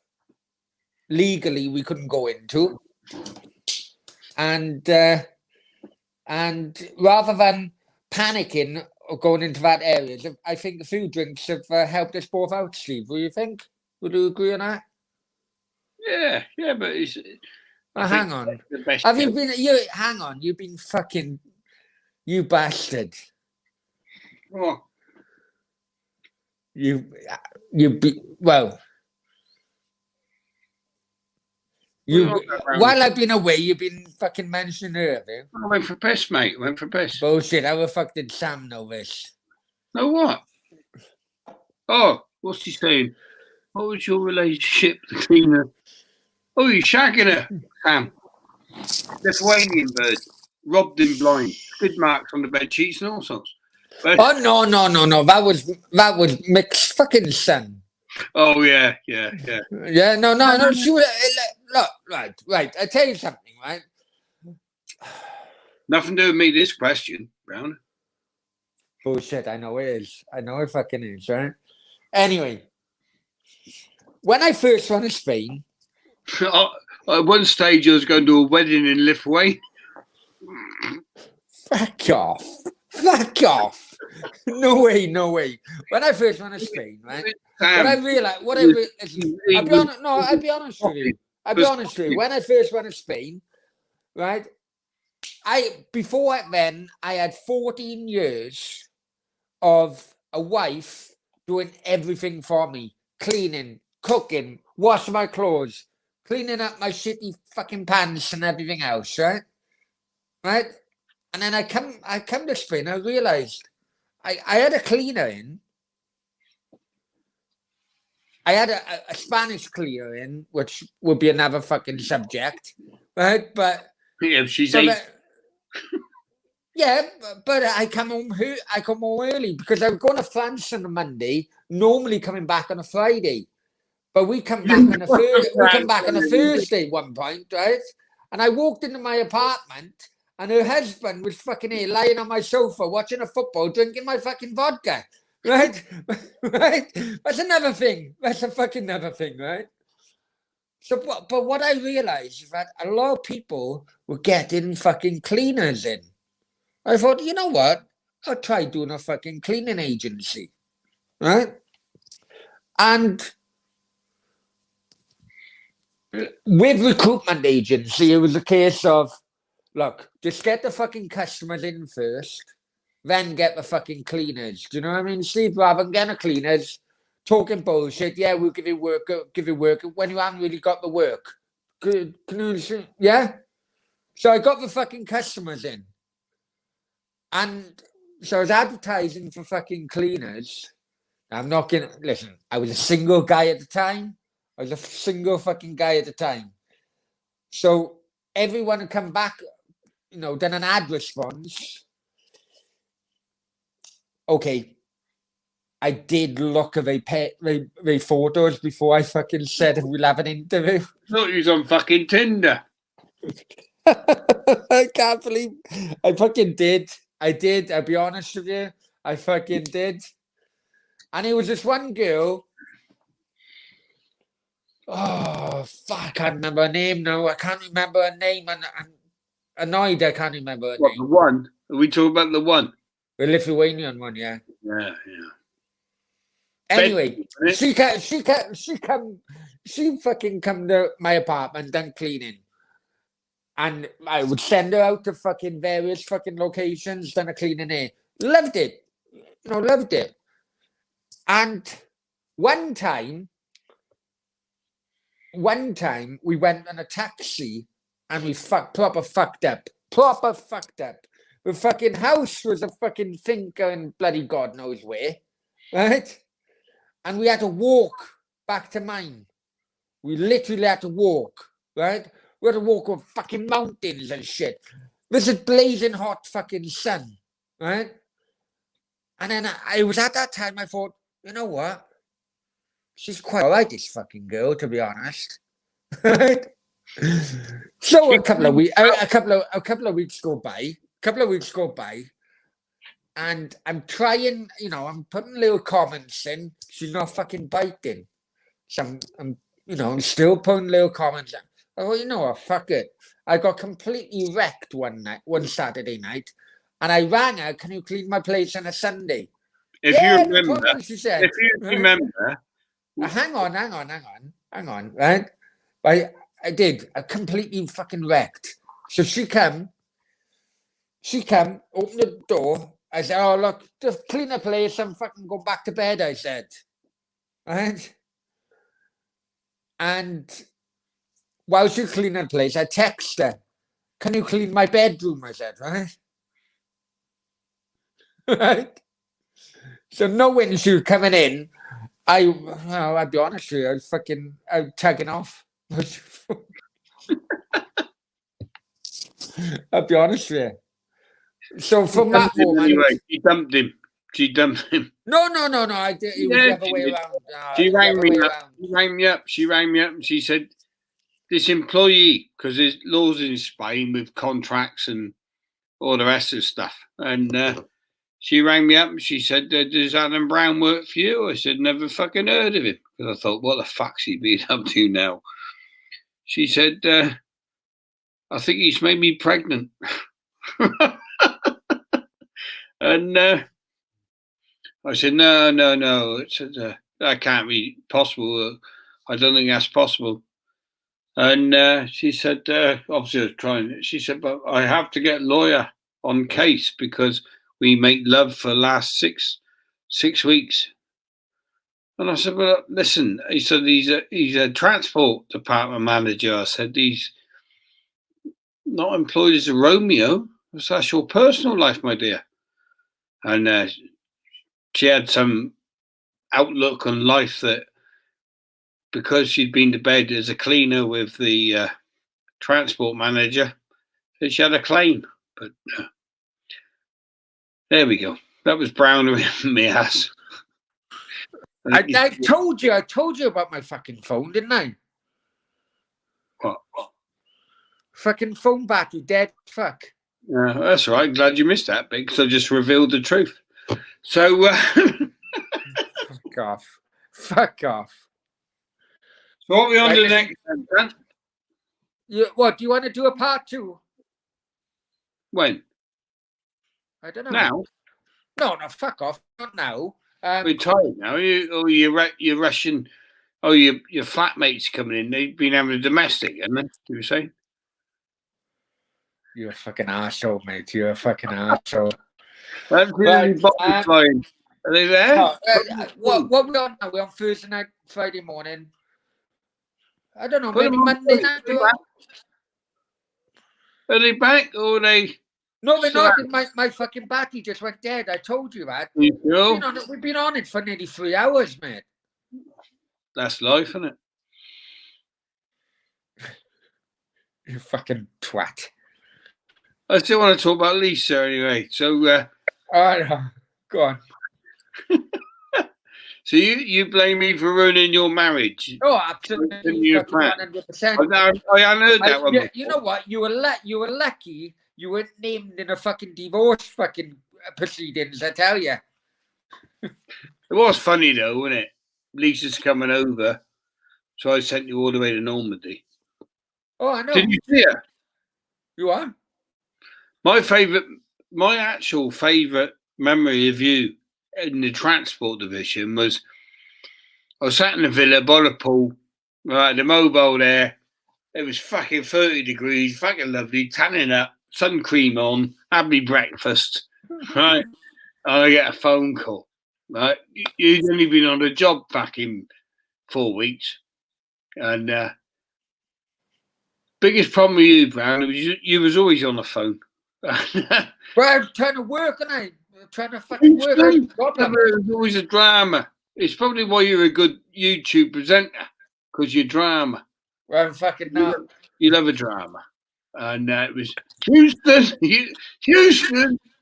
Speaker 1: legally we couldn't go into, and rather than panicking or going into that area, I think a few drinks have helped us both out. Steve, what do you think? Would you agree on that?
Speaker 2: Yeah, but it's.
Speaker 1: Hang on. Have you been? Hang on. You've been fucking. You bastard.
Speaker 2: What?
Speaker 1: You be well. While I've been away, you've been fucking mentioning her, have you?
Speaker 2: I went for piss, mate. I went for piss.
Speaker 1: Bullshit. How the fuck did Sam know this?
Speaker 2: Know what? Oh, what's he saying? What was your relationship between her? Oh, you're shagging her, Sam. Lithuanian bird. Robbed him blind. Skid marks on the bed sheets and all sorts. But,
Speaker 1: oh no. That was Mick's fucking son.
Speaker 2: Oh yeah.
Speaker 1: Yeah, no. She was look, right. I tell you something, right?
Speaker 2: Nothing to do with me. This question, Brown.
Speaker 1: Bullshit. I know it is. I know it fucking is, right? Anyway, when I first went to Spain,
Speaker 2: at one stage I was going to a wedding in Lithuania.
Speaker 1: Fuck off. No way. When I first went to Spain, right? Sam, I'll be honest with you. When I first went to Spain, right? Before then, I had 14 years of a wife doing everything for me. Cleaning, cooking, washing my clothes, cleaning up my shitty fucking pants and everything else, right? Right? And then I come to Spain, I realized I had a cleaner in. I had a Spanish cleaner in, which would be another fucking subject, right? But
Speaker 2: yeah, she's 8.
Speaker 1: Yeah, but I come home early because I was going to France on a Monday, normally coming back on a Friday. But we come back on a Thursday at one point, right? And I walked into my apartment and her husband was fucking here lying on my sofa watching a football, drinking my fucking vodka. Right? Right? That's another thing. That's a fucking another thing, right? So, but what I realized is that a lot of people were getting fucking cleaners in. I thought, you know what? I'll try doing a fucking cleaning agency. Right? And with recruitment agency, it was a case of, look, just get the fucking customers in first, then get the fucking cleaners. Do you know what I mean? Steve, rather than getting the cleaners, talking bullshit, yeah, we'll give you work when you haven't really got the work. Yeah? So I got the fucking customers in. And so I was advertising for fucking cleaners. I'm not going to, listen, I was a single guy at the time. I was a single fucking guy at the time. So everyone had come back, done an ad response. Okay. I did look at the photos before I fucking said we'll have an interview.
Speaker 2: Thought you was on fucking Tinder.
Speaker 1: I can't believe I fucking did. I did. I'll be honest with you. I fucking did. And it was this one girl. Oh, fuck. I can't remember her name now. I can't remember her name. And I'm annoyed I can't remember her name.
Speaker 2: The one? Are we talking about the one?
Speaker 1: The Lithuanian one, yeah.
Speaker 2: Yeah.
Speaker 1: Anyway, she fucking come to my apartment done cleaning. And I would send her out to fucking various fucking locations, done a cleaning here. Loved it. Loved it. And one time we went on a taxi and we proper fucked up. The The fucking house was a fucking thing going bloody God knows where, right? And we had to walk back to mine. We literally had to walk, right? We had to walk over fucking mountains and shit. This is blazing hot fucking sun, right? And then I was at that time, I thought, you know what? She's quite all right, this fucking girl, to be honest. Right? So a couple of weeks go by, and I'm trying, I'm putting little comments in. She's not fucking biting. So I'm still putting little comments in. I thought, you know what, fuck it. I got completely wrecked one Saturday night, and I rang her, can you clean my place on a Sunday?
Speaker 2: If
Speaker 1: Yeah,
Speaker 2: you
Speaker 1: no
Speaker 2: remember,
Speaker 1: problem, she said.
Speaker 2: if you
Speaker 1: Right?
Speaker 2: remember,
Speaker 1: Hang on, right? I did. I completely fucking wrecked. So she come, open the door. I said, oh, look, just clean the place and fucking go back to bed, I said. Right? And while she's cleaning the place, I text her, can you clean my bedroom? I said, right? Right? So knowing she was coming in, I'll be honest with you, I was tagging off. I'll be honest with you. So from that moment,
Speaker 2: anyway, she dumped him.
Speaker 1: No. I did. It was the other way around.
Speaker 2: She rang me up. She rang me up and she said, "This employee, because there's laws in Spain with contracts and all the rest of the stuff." And she rang me up and she said, "Does Adam Brown work for you?" I said, "Never fucking heard of him." Because I thought, what the fuck's he been up to now? She said, "I think he's made me pregnant." And I said, no. It said, that can't be possible. I don't think that's possible. And she said, obviously I was trying. She said, but I have to get a lawyer on case because we make love for the last six weeks. And I said, well, listen. He said, he's a transport department manager. I said, he's not employed as a Romeo. So that's your personal life, my dear. And she had some outlook on life that because she'd been to bed as a cleaner with the transport manager, that she had a claim. But there we go. That was Brownie in my ass.
Speaker 1: I told you about my fucking phone, didn't I?
Speaker 2: What?
Speaker 1: Fucking phone battery dead. Fuck.
Speaker 2: That's all right. Glad you missed that bit because I just revealed the truth. So
Speaker 1: Fuck off.
Speaker 2: So what are we on to next, Dan?
Speaker 1: What, do you want to do a part 2?
Speaker 2: When?
Speaker 1: I don't know.
Speaker 2: Now?
Speaker 1: No, fuck off. Not now.
Speaker 2: We're tired now. You're rushing. Oh, your flatmates coming in. They've been having a domestic, haven't they? You were saying?
Speaker 1: You're a fucking arsehole, mate. You're a fucking arsehole.
Speaker 2: Right, are they there?
Speaker 1: What we're on now? We're on Thursday night, Friday morning. I don't know, maybe Monday night.
Speaker 2: Are they back or are they?
Speaker 1: No, they're not. My fucking battery just went dead. I told you that.
Speaker 2: You sure?
Speaker 1: We've been on it for nearly 3 hours, mate.
Speaker 2: That's life, isn't it?
Speaker 1: You fucking twat.
Speaker 2: I still want to talk about Lisa anyway. So,
Speaker 1: go on.
Speaker 2: So you blame me for ruining your marriage?
Speaker 1: Oh, absolutely. 100%.
Speaker 2: I heard that one.
Speaker 1: You know what? You were lucky. You weren't named in a fucking divorce fucking proceedings. I tell you.
Speaker 2: It was funny though, wasn't it? Lisa's coming over, so I sent you all the way to Normandy.
Speaker 1: Oh, I know.
Speaker 2: Did you see her?
Speaker 1: You are?
Speaker 2: My actual favourite memory of you in the transport division was I was sat in the villa by the pool, right, the mobile there. It was fucking 30 degrees, fucking lovely, tanning up, sun cream on, had me breakfast, right? And I get a phone call, right? You'd only been on the job back in 4 weeks. And biggest problem with you, Brown, was you was always on the phone.
Speaker 1: Well, I'm trying to work, and I'm trying to fucking work.
Speaker 2: There's always a drama. It's probably why you're a good YouTube presenter, because you're drama.
Speaker 1: Well, I'm fucking not.
Speaker 2: You love a drama. And it was Houston,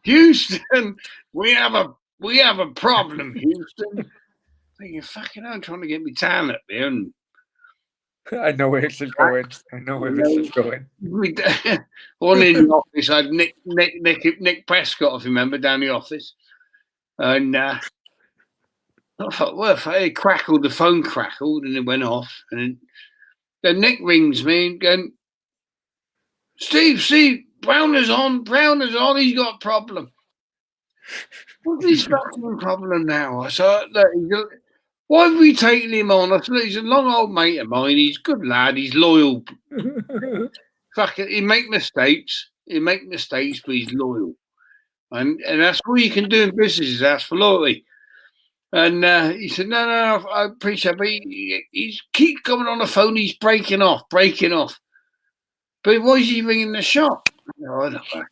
Speaker 2: Houston. We have a problem, Houston. Thinking, fucking, I'm trying to get me tan up there, and
Speaker 1: I know where this is going.
Speaker 2: One in the office, I had Nick Prescott, if you remember, down the office, and I thought, well, if I crackled, the phone crackled, and it went off, and then Nick rings me and going, Steve, Browner's on, he's got a problem. What's his fucking problem now? I said, why have we taken him on? I said, he's a long old mate of mine, he's a good lad, he's loyal. Fuck it, he make mistakes, but he's loyal. And that's all you can do in business is ask for loyalty. And he said, no, I appreciate it, but he keeps coming on the phone, he's breaking off. But why is he ringing the shop? No, I don't fucking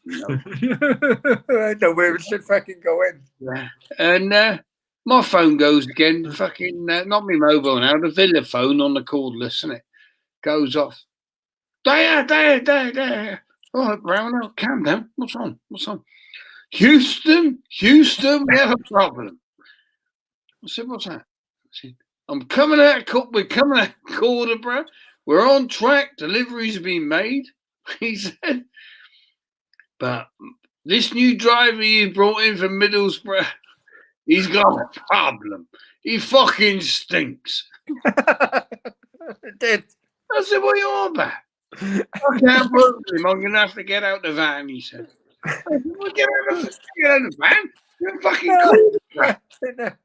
Speaker 2: know.
Speaker 1: I know where it should fucking go in.
Speaker 2: Yeah. And my phone goes again, fucking, not my mobile now, the Villa phone on the cordless, and it goes off. Daya. All right, Brown, calm down. What's on? Houston, we have a problem. I said, what's that? I said, we're coming out of quarter, bro. We're on track. Deliveries have been made. He said, but this new driver you brought in from Middlesbrough, he's got a problem. He fucking stinks.
Speaker 1: It did.
Speaker 2: I said, what are you on about? I can't work with him. I'm going to have to get out the van, he said. I said, well, get out of the van? You're fucking cool.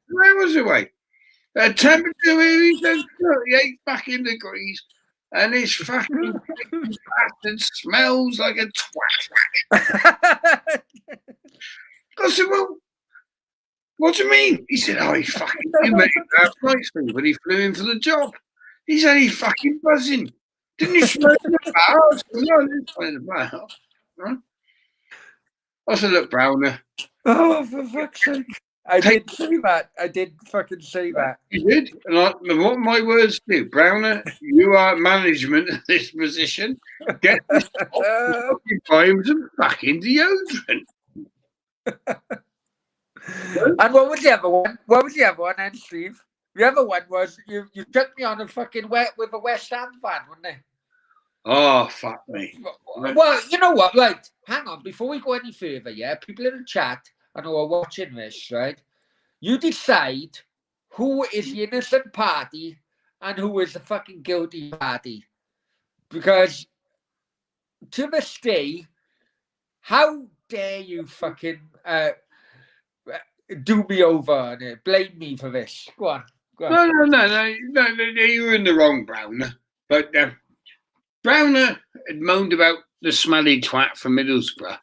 Speaker 2: Where was the way? Temperature here, he said, 38 fucking degrees. And this fucking bastard smells like a twat. I said, well, what do you mean? He said, he fucking made that nice thing, but he flew in for the job. He said, he's fucking buzzing. Didn't you smell the bar? I said, no, I didn't smell the bar. Right? I said, look, Browner.
Speaker 1: Oh, for fuck's sake. I did say that. I did fucking say that.
Speaker 2: You did? And what my words do, Browner, you are management of this position. Get this off, buy him some fucking deodorant.
Speaker 1: And what was the other one? Then, Steve? The other one was you took me on a fucking with a West Ham fan, wasn't it?
Speaker 2: Oh, fuck me.
Speaker 1: Well, you know what? Right, hang on. Before we go any further, yeah, people in the chat, I know are watching this, right? You decide who is the innocent party and who is the fucking guilty party. Because to this day, how dare you fucking do me over on it? Blame me for this. Go on.
Speaker 2: No, you were in the wrong, Browner. But Browner had moaned about the smelly twat from Middlesbrough,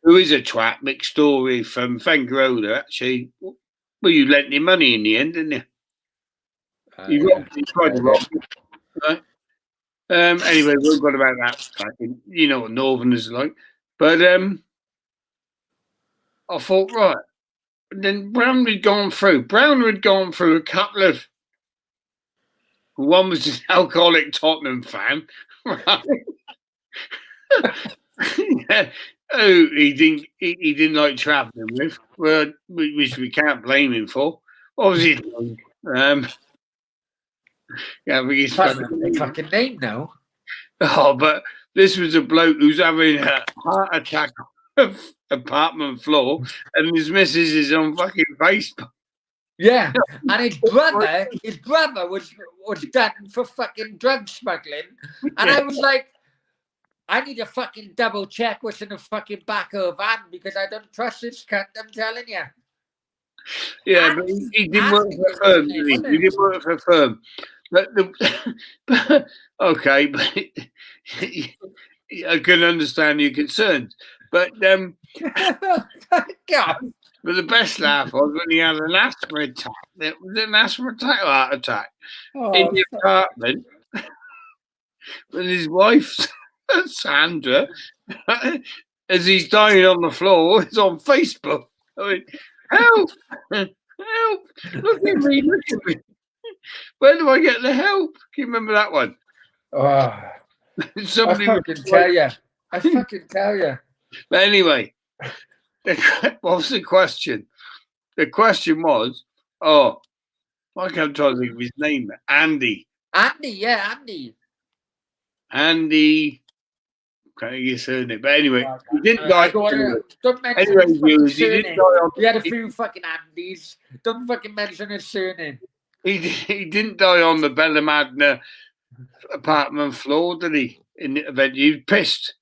Speaker 2: who is a twat, Mick Story from Fengarola, actually. Well, you lent him money in the end, didn't you? You tried to rob him, right? Anyway, we've got about that. Fucking, you know what Northerners are like. But I thought, right. And then Browner had gone through a couple of. One was an alcoholic Tottenham fan, right? Yeah. Oh, he didn't like travelling with, well, which we can't blame him for. What was he doing? Yeah, but his
Speaker 1: fucking name now.
Speaker 2: Oh, but this was a bloke who's having a heart attack on the apartment floor, and his missus is on fucking Facebook.
Speaker 1: Yeah, and his brother was done for fucking drug smuggling, and I was like, I need to fucking double check what's in the fucking back of a van because I don't trust this cunt, I'm telling you.
Speaker 2: Yeah, but he didn't work for a firm, did he? He didn't work for a firm. But okay, but I can understand your concerns. But
Speaker 1: God.
Speaker 2: But the best laugh was when he had an asthma attack. It was an asthma attack or heart attack in the apartment with his wife, Sandra, and as he's dying on the floor, it's on Facebook. I mean, help! Help! Look at me! Look at me! Where do I get the help? Can you remember that one?
Speaker 1: Oh,
Speaker 2: Somebody
Speaker 1: I fucking tell you. I fucking tell you.
Speaker 2: But anyway, what was the question? The question was, I can't try to think of his name. Andy.
Speaker 1: Andy.
Speaker 2: Can't get his surname. But anyway, he didn't
Speaker 1: I
Speaker 2: die.
Speaker 1: don't mention
Speaker 2: Anyway,
Speaker 1: his fucking
Speaker 2: he didn't
Speaker 1: surname.
Speaker 2: die on.
Speaker 1: He had a few fucking Andys. Don't fucking mention his surname.
Speaker 2: He didn't die on the Bella Madna apartment floor, did he? In the event, you pissed.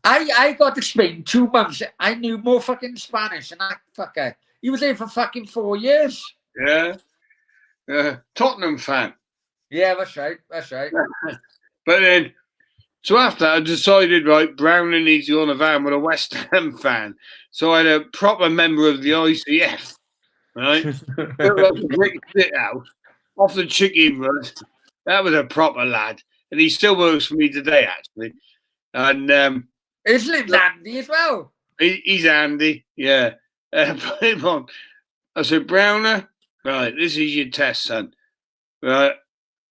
Speaker 1: I got to Spain 2 months. I knew more fucking Spanish than that fucker. He was there for fucking 4 years.
Speaker 2: Yeah. Tottenham fan.
Speaker 1: Yeah, that's right.
Speaker 2: But then, so after I decided, right, Brownie needs to go on a van with a West Ham fan. So I had a proper member of the ICF, right? Sit out off the chicken run. That was a proper lad. And he still works for me today, actually. And
Speaker 1: his name's Andy as well.
Speaker 2: He's Andy, yeah. Put him on. I said, Browner, right, this is your test, son. Right,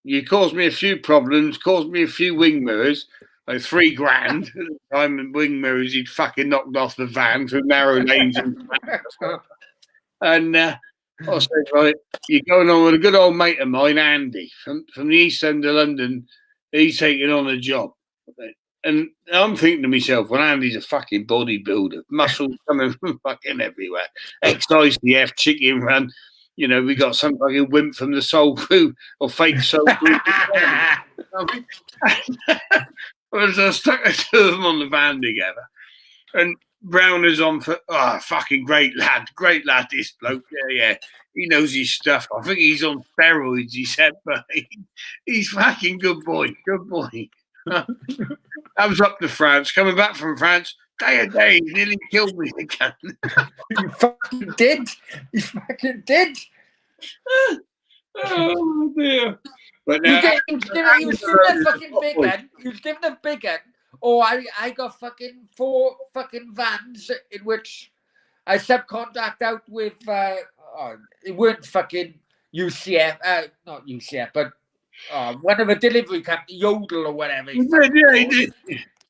Speaker 2: you caused me a few problems, caused me a few wing mirrors, like $3,000. At the time in wing mirrors, he'd fucking knocked off the van through narrow lanes. And I said, right, you're going on with a good old mate of mine, Andy, from the east end of London. He's taking on a job. And I'm thinking to myself, well, Andy's a fucking bodybuilder, muscles coming from fucking everywhere. Ex-ICF, chicken run. You know, we got some fucking wimp from the Soul Crew or fake Soul Crew. I stuck the two of them on the van together. And Brown is on for, fucking great lad, this bloke. Yeah. He knows his stuff. I think he's on steroids, he said, but he's fucking good boy. I was up to France, coming back from France. Day he nearly killed me again.
Speaker 1: You fucking did.
Speaker 2: Oh dear. But
Speaker 1: he was given a big one. Oh, I got fucking 4 fucking vans in which I subcontract out with it weren't fucking UCF, not UCF, but one of a delivery company, Yodel or whatever.
Speaker 2: He did.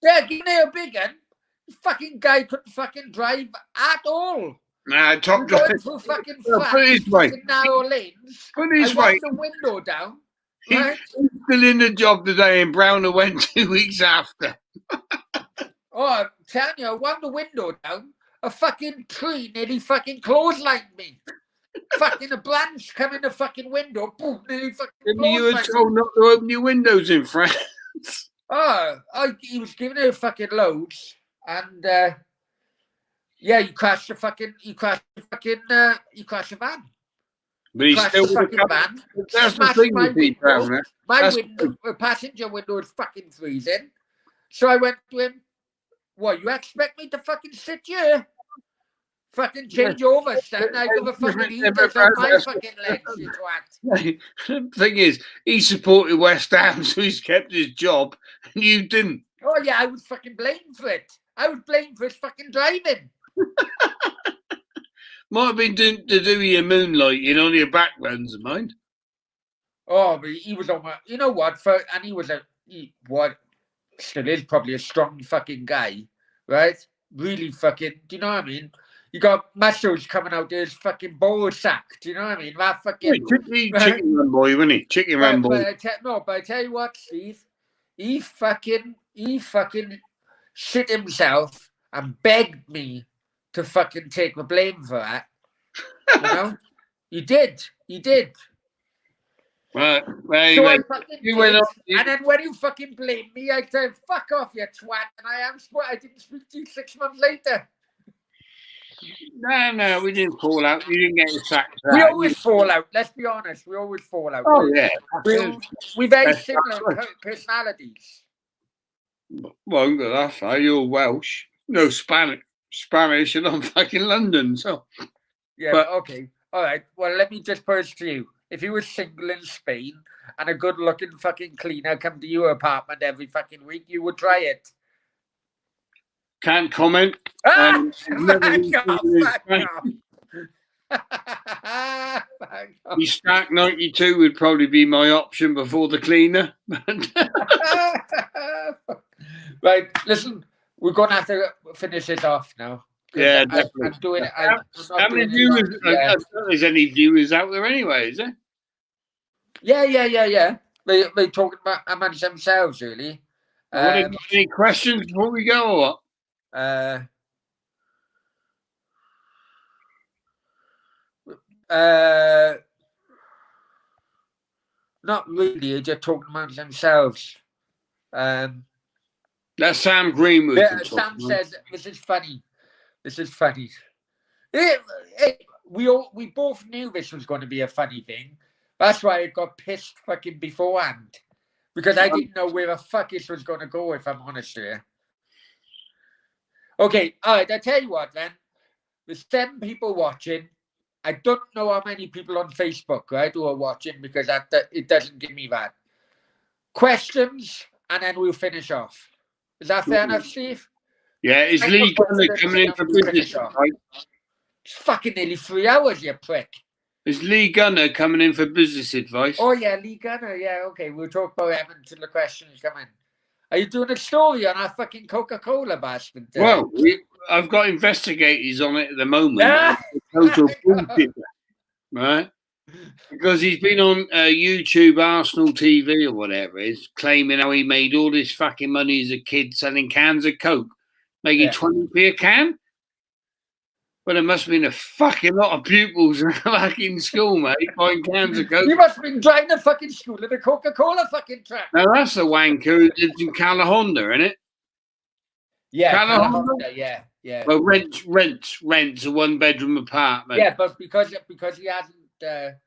Speaker 1: Yeah, give me a big one. The fucking guy couldn't fucking drive at all.
Speaker 2: Nah, top drive.
Speaker 1: Through fucking
Speaker 2: narrow lanes. Put his way.
Speaker 1: The window down.
Speaker 2: Right? He's still in the job today, and Browner went 2 weeks after.
Speaker 1: I'm telling you, I wound the window down. A fucking tree nearly fucking clotheslined me. Fucking a branch come in the fucking window. Boom, nearly fucking
Speaker 2: you were told not to open your windows in France.
Speaker 1: He was giving her fucking loads, and he crashed the van.
Speaker 2: But he's still with the van. That's the thing with people.
Speaker 1: My passenger window is fucking freezing. So I went to him. What, you expect me to fucking sit here? Fucking change over, son. I give a fucking heaters on my fucking legs, you twat.
Speaker 2: The thing is, he supported West Ham, so he's kept his job, and you didn't.
Speaker 1: Oh, yeah, I was fucking blamed for it. I was blamed for his fucking driving.
Speaker 2: Might have been to do with your moonlighting on your backgrounds of mine.
Speaker 1: Oh, but he was on my, you know what? And he was still is probably a strong fucking guy, right? Really fucking, do you know what I mean? You got muscles coming out there, his fucking ball sack. Do you know what I mean? That fucking
Speaker 2: chicken run boy, wasn't he? Chicken run boy.
Speaker 1: But I tell you what, Steve, he fucking shit himself and begged me to fucking take the blame for that. You know, he did.
Speaker 2: Right.
Speaker 1: You went off, and then when you fucking blamed me, I said, "Fuck off, you twat!" And I didn't speak to you 6 months later.
Speaker 2: No, we didn't fall out. You didn't get sacked.
Speaker 1: We always fall out. Let's be honest. We always fall out.
Speaker 2: Oh yeah,
Speaker 1: we're very similar personalities.
Speaker 2: Well, I'm good enough. You're Welsh, no Spanish, and I'm fucking London. So
Speaker 1: yeah, but, okay, all right. Well, let me just put it to you. if you were single in Spain and a good-looking fucking cleaner come to your apartment every fucking week, you would try it.
Speaker 2: Can't comment.
Speaker 1: Ah,
Speaker 2: Never
Speaker 1: fuck
Speaker 2: been
Speaker 1: off,
Speaker 2: single in
Speaker 1: fuck
Speaker 2: Spain.
Speaker 1: off. Fuck off.
Speaker 2: The Stack 92 would probably be my option before the cleaner.
Speaker 1: Right, listen, we're going to have to finish it off now. 'Cause
Speaker 2: Yeah,
Speaker 1: I'm
Speaker 2: definitely.
Speaker 1: doing it.
Speaker 2: How many viewers? I don't think there's any viewers out there anyway, is there?
Speaker 1: Yeah. They talking about amongst themselves, really.
Speaker 2: What have you got any questions before we go or what?
Speaker 1: Not really. They're talking amongst themselves.
Speaker 2: That's Sam Greenwood.
Speaker 1: Yeah, Sam says this is funny. This is funny. We both knew this was going to be a funny thing. That's why I got pissed fucking beforehand. Because I didn't know where the fuck this was going to go, if I'm honest here. Okay, all right, I'll tell you what then. There's 7 people watching. I don't know how many people on Facebook, right, who are watching because it doesn't give me that. Questions, and then we'll finish off. Is that fair enough, Steve?
Speaker 2: Yeah, is Lee Gunner coming in for business? Right?
Speaker 1: It's fucking nearly 3 hours, you prick.
Speaker 2: Is Lee Gunner coming in for business advice?
Speaker 1: Oh, yeah, Lee Gunner. Yeah, okay. We'll talk about him until the questions come in. Are you doing a story on our fucking Coca-Cola bastard?
Speaker 2: Well, I've got investigators on it at the moment. Total bullshit, right? Because he's been on YouTube, Arsenal TV or whatever it is, claiming how he made all this fucking money as a kid selling cans of Coke, making 20p a can. Well, there must have been a fucking lot of pupils back in school, mate, buying cans of Coke.
Speaker 1: You must have been driving a fucking school at a Coca-Cola fucking track.
Speaker 2: Now, that's the wanker who lives in Calahonda, isn't it?
Speaker 1: Yeah, Calahonda, yeah.
Speaker 2: Well, rents a 1-bedroom apartment.
Speaker 1: Yeah, but because he hasn't done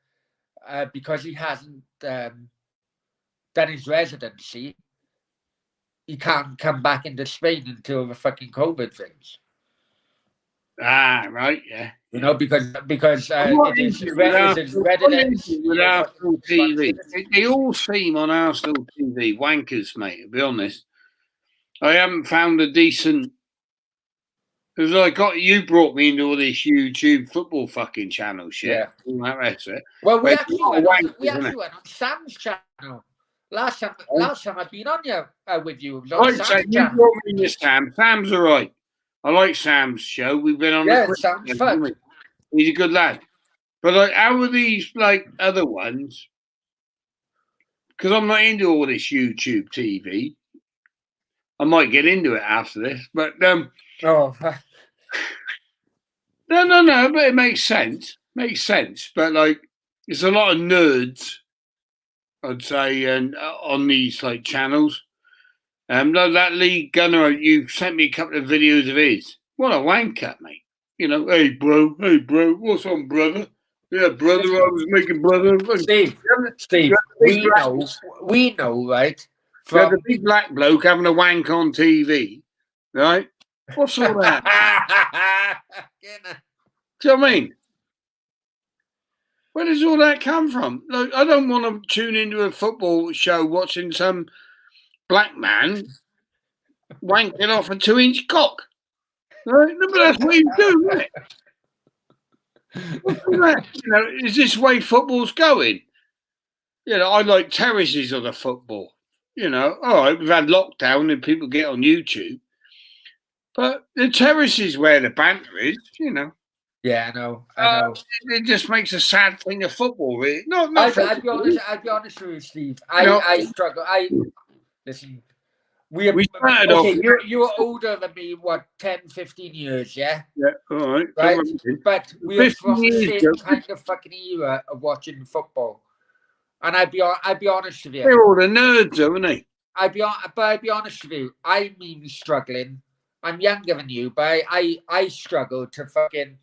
Speaker 1: his residency, he can't come back into Spain until the fucking COVID things.
Speaker 2: Ah, right, yeah.
Speaker 1: You know, because it is residence
Speaker 2: with Arsenal TV. They all seem on Arsenal TV wankers, mate. To be honest, I haven't found a decent. Because you brought me into all this YouTube football fucking channel shit.
Speaker 1: Yeah,
Speaker 2: all that rest of it.
Speaker 1: Well, we actually went on Sam's channel last time. Last time I've been on with you.
Speaker 2: Right, so you brought me into Sam. Sam's all right. I like Sam's show. We've been on.
Speaker 1: Yeah, Sam's fun.
Speaker 2: He's a good lad. But how are these other ones? Because I'm not into all this YouTube TV. I might get into it after this, but no. But it makes sense. But it's a lot of nerds, I'd say, and on these channels. That Lee Gunner, you sent me a couple of videos of his. What a wanker, mate. You know, hey bro, what's on, brother? Yeah, brother, I was making brother.
Speaker 1: Steve, we know, right?
Speaker 2: From the big black bloke having a wank on TV, right? What's all that? Do you know what I mean? Where does all that come from? Look, I don't want to tune into a football show watching some black man wanking off a 2-inch cock. Right? No, but that's what you do, isn't it? What's all that? You know, is this the way football's going? You know, I like terraces of the football. You know, all right, we've had lockdown and people get on YouTube. But the terrace is where the banter is, you know.
Speaker 1: Yeah, I know.
Speaker 2: It just makes a sad thing of football, really.
Speaker 1: I'll be honest with you, Steve. I struggle. Listen. We started off. You're older than me, 10, 15 years, yeah?
Speaker 2: Yeah, all right.
Speaker 1: Right? But we're from the same kind of fucking era of watching football. And I'd be honest with you.
Speaker 2: They're all the nerds, aren't they?
Speaker 1: I'd be honest with you. I'm even struggling. I'm younger than you, but I struggle to fucking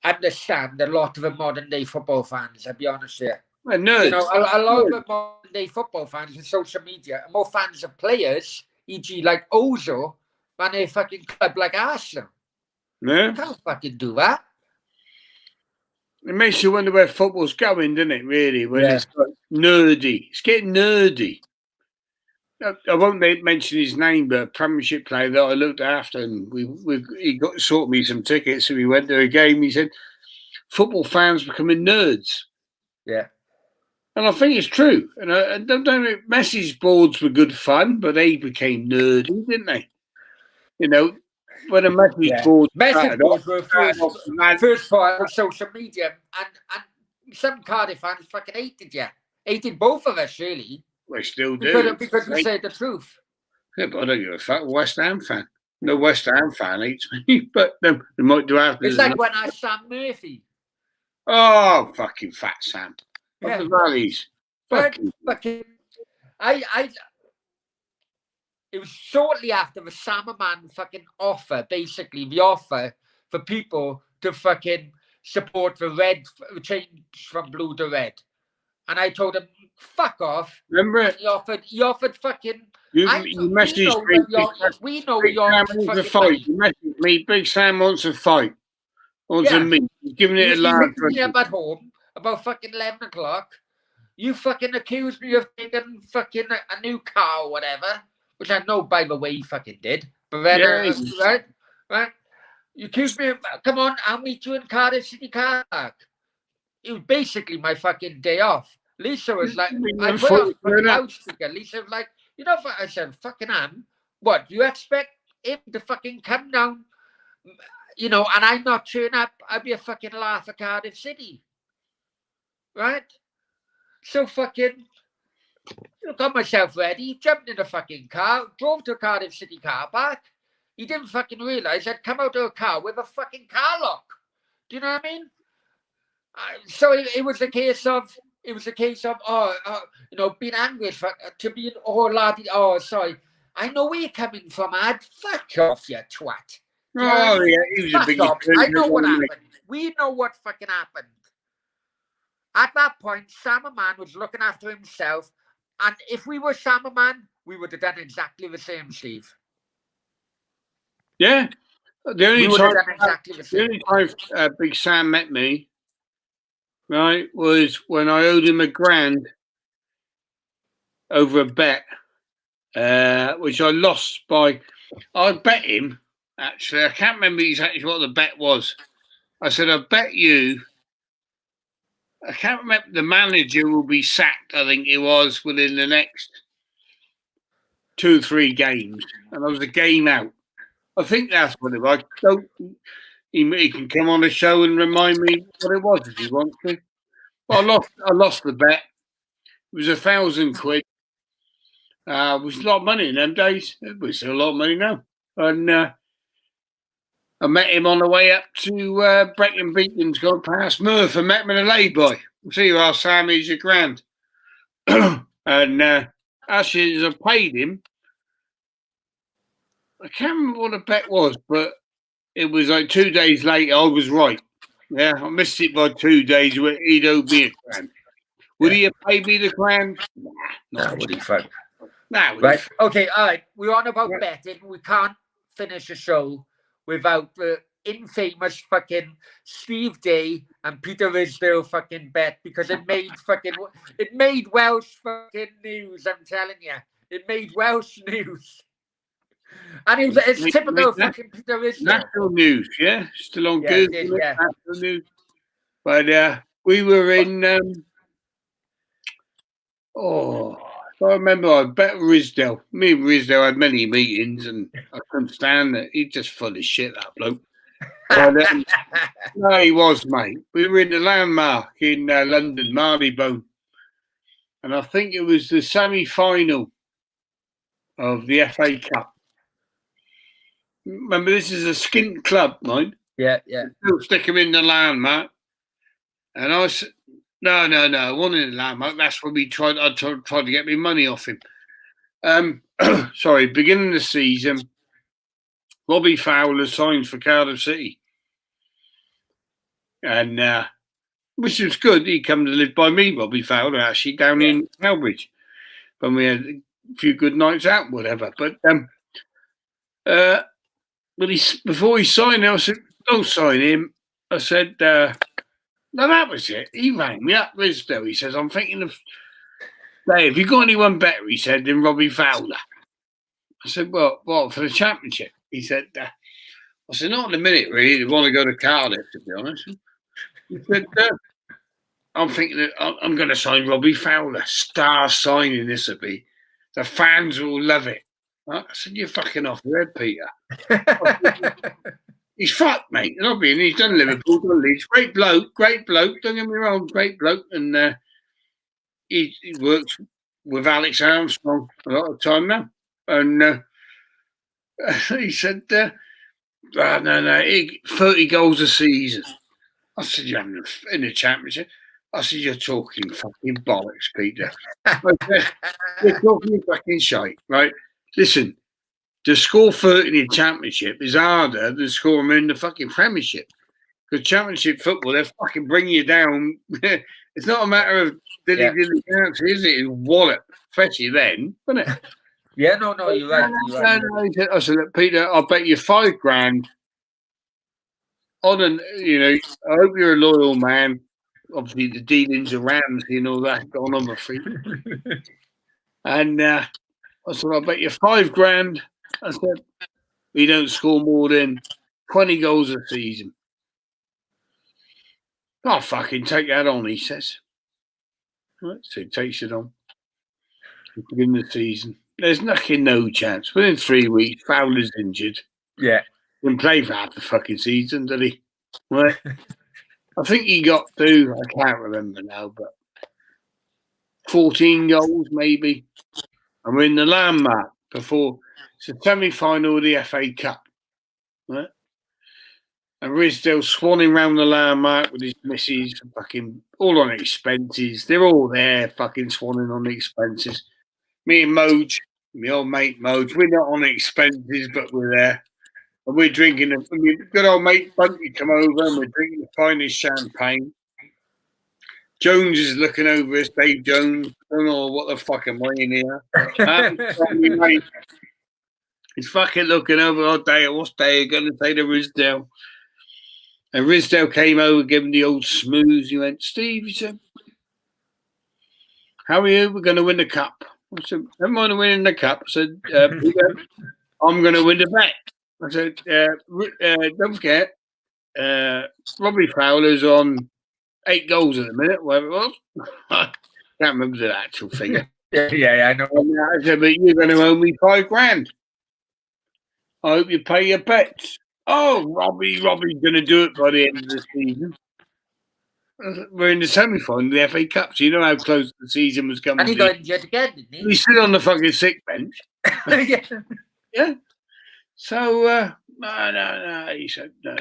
Speaker 1: understand a lot of the modern day football fans. I'll be honest with you.
Speaker 2: Well, nerds.
Speaker 1: You know, a lot of the modern day football fans with social media are more fans of players, e.g., like Ozil, than a fucking club like Arsenal.
Speaker 2: Yeah.
Speaker 1: You can't fucking do that.
Speaker 2: It makes you wonder where football's going, doesn't it? Really, when
Speaker 1: Yeah.
Speaker 2: it's like nerdy. It's getting nerdy. I won't mention his name, but a Premiership player that I looked after, and he got sorted me some tickets, so we went to a game. He said, "Football fans becoming nerds."
Speaker 1: Yeah.
Speaker 2: And I think it's true. And don't message boards were good fun, but they became nerdy, didn't they? You know, when a message board
Speaker 1: Message boards were
Speaker 2: started
Speaker 1: first part of social media, and some Cardiff fans fucking hated you. Hated both of us, really.
Speaker 2: they still do.
Speaker 1: Because we said the truth.
Speaker 2: Yeah, but I don't give a fuck. West Ham fan. No West Ham fan hates me, but they might do after.
Speaker 1: It's like when I Sam Murphy.
Speaker 2: Oh, fucking fat Sam.
Speaker 1: Yeah.
Speaker 2: The valleys. Fucking.
Speaker 1: It was shortly after the Salmon fucking offer, basically the offer for people to fucking support the red change from blue to red. And I told him, fuck off.
Speaker 2: Remember it?
Speaker 1: He offered fucking.
Speaker 2: You messaged me.
Speaker 1: We know
Speaker 2: Big
Speaker 1: you're
Speaker 2: Sam wants a fight. You messaged me. Big Sam wants a fight. Wants a meet. He's giving it a laugh.
Speaker 1: You me up at home about fucking 11 o'clock. You fucking accused me of taking fucking a new car or whatever, which I know, by the way, he fucking did. But then, right? You accused me of, come on, I'll meet you in Cardiff City Car Park. It was basically my fucking day off. Lisa was like, I put on fucking loudspeaker. Lisa was like, you know, I said, fucking Anne, what, you expect him to fucking come down, you know, and I'm not turn up, I'd be a fucking laugh at Cardiff City. Right? So fucking, got myself ready, jumped in the fucking car, drove to Cardiff City Car Park. He didn't fucking realise I'd come out of a car with a fucking car lock. Do you know what I mean? So it was a case of, you know, being angry to be, sorry. I know where you're coming from, Ad. Fuck off, you twat.
Speaker 2: Oh, yeah, he was a big.
Speaker 1: I know what happened. We know what fucking happened. At that point, Man was looking after himself. And if we were Man, we would have done exactly the same, Steve.
Speaker 2: Yeah. The only
Speaker 1: time
Speaker 2: Big Sam met me, right, was when I owed him £1,000 over a bet, which I lost by. I bet him, actually. I can't remember exactly what the bet was. I said, I bet you. I can't remember. The manager will be sacked, I think it was, within the next 2 or 3 games. And I was a game out. I think that's what it was. He can come on the show and remind me what it was if he wants to. Well, I lost the bet. It was £1,000. It was a lot of money in them days. It was still a lot of money now. And I met him on the way up to Brecon Beacons, gone past Murph, and met him in a lay-by. See you are, Sam, he's £1,000. And actually, as I paid him, I can't remember what the bet was, but it was like 2 days later, I was right. Yeah, I missed it by 2 days. He'd owed me £1,000. Would he have paid me the £1,000?
Speaker 1: Nah, would he fuck?
Speaker 2: Nah,
Speaker 1: right. Okay, all right. We're on about betting. We can't finish the show without the infamous fucking Steve Daya and Peter Risdale fucking bet, because it made Welsh fucking news. I'm telling you, it made Welsh news. And it's typical fucking Peter Risdale.
Speaker 2: National news, yeah, still on Google. National news. But we were in. I remember I bet Risdale. Me and Risdale had many meetings, and I couldn't stand it. He's just full of shit, that bloke. No, he was, mate. We were in the Landmark in London, Marylebone, and I think it was the semi-final of the FA Cup. Remember, this is a skint club, mate.
Speaker 1: Yeah.
Speaker 2: Still stick him in the Landmark, and I said, no, I wanted in the Landmark. That's when I tried to get me money off him. Sorry, beginning of the season, Robbie Fowler signed for Cardiff City. And which was good. He come to live by me, Robbie Fowler, actually, down in Cowbridge. When we had a few good nights out, whatever. But before he signed, I said, don't sign him. I said, No, that was it. He rang me up, Risdale. He says, I'm thinking of, Dave, have you got anyone better, he said, than Robbie Fowler? I said, well, what, for the championship? He said, I said, not in a minute, really. They want to go to Cardiff, to be honest. He said, I'm thinking that I'm going to sign Robbie Fowler. Star signing this will be. The fans will love it. I said, you're fucking off your head, Peter. He's fucked, mate. He's done Liverpool, done Leeds. Great bloke. Don't get me wrong, great bloke. And he works with Alex Armstrong a lot of time now. And he said, no, 30 goals a season. I said, you're in the championship. I said, you're talking fucking bollocks, Peter. You're talking fucking shite, right? Listen, to score 30 in the championship is harder than scoring in the fucking premiership. Because championship football, they fucking bring you down. It's not a matter of dilly-dilly dance, is it? It's wallet, especially then, isn't it?
Speaker 1: Yeah, no, you're right.
Speaker 2: No, I said, look, Peter, I'll bet you $5,000 on an, I hope you're a loyal man. Obviously, the dealings of Ramsey and all that gone on my feet. And I said, I'll bet you $5,000. I said, we don't score more than 20 goals a season. I'll fucking take that on, he says. Right, so he takes it on. In the season. There's no chance. Within 3 weeks, Fowler's injured.
Speaker 1: Yeah.
Speaker 2: Didn't play for half the fucking season, did he? Right. I think he got to, I can't remember now, but 14 goals maybe. And we're in the landmark before it's the semi-final of the FA Cup. Right? And Risdale swanning round the landmark with his missus, fucking all on expenses. They're all there, fucking swanning on the expenses. Me and Moj, my old mate Moj, we're not on expenses, but we're there. And we're drinking, good old mate Bunty come over and we're drinking the finest champagne. Jones is looking over us, Dave Jones. I don't know what the fuck am I in here. He's fucking looking over, Daya, what's Daya going to say to Risdale? And Risdale came over, gave him the old smooth. He went, Steve, he said, how are you? We're going to win the cup. I said, never mind winning the cup. I said, I'm going to win the bet. I said, don't forget, Robbie Fowler's on 8 goals at the minute, whatever it was. I can't remember the actual figure.
Speaker 1: Yeah, I know.
Speaker 2: I said, but you're going to owe me $5,000. I hope you pay your bets. Oh, Robbie's going to do it by the end of the season. We're in the semi-final of the FA Cup, so you know how close the season was coming.
Speaker 1: And he got injured again, didn't he?
Speaker 2: He's still on the fucking sick bench. Yeah. So, no. He said, no.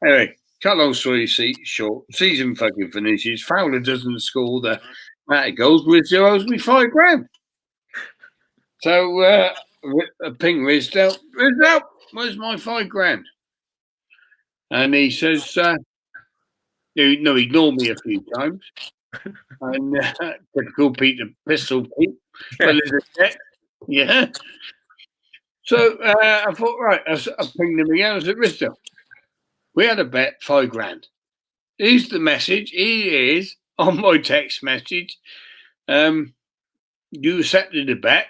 Speaker 2: Anyway, cut long story short. Season fucking finishes. Fowler doesn't score the amount of goals. Risdale owes me $5,000. So, ping Risdale, where's my $5,000? And he says, no, ignored me a few times. And typical Peter Pistol Pete. Well, yeah. So I thought, right, I pinged him again. I said, Risdale, we had a bet, $5,000. Here's the message. He is on my text message. You accepted the bet.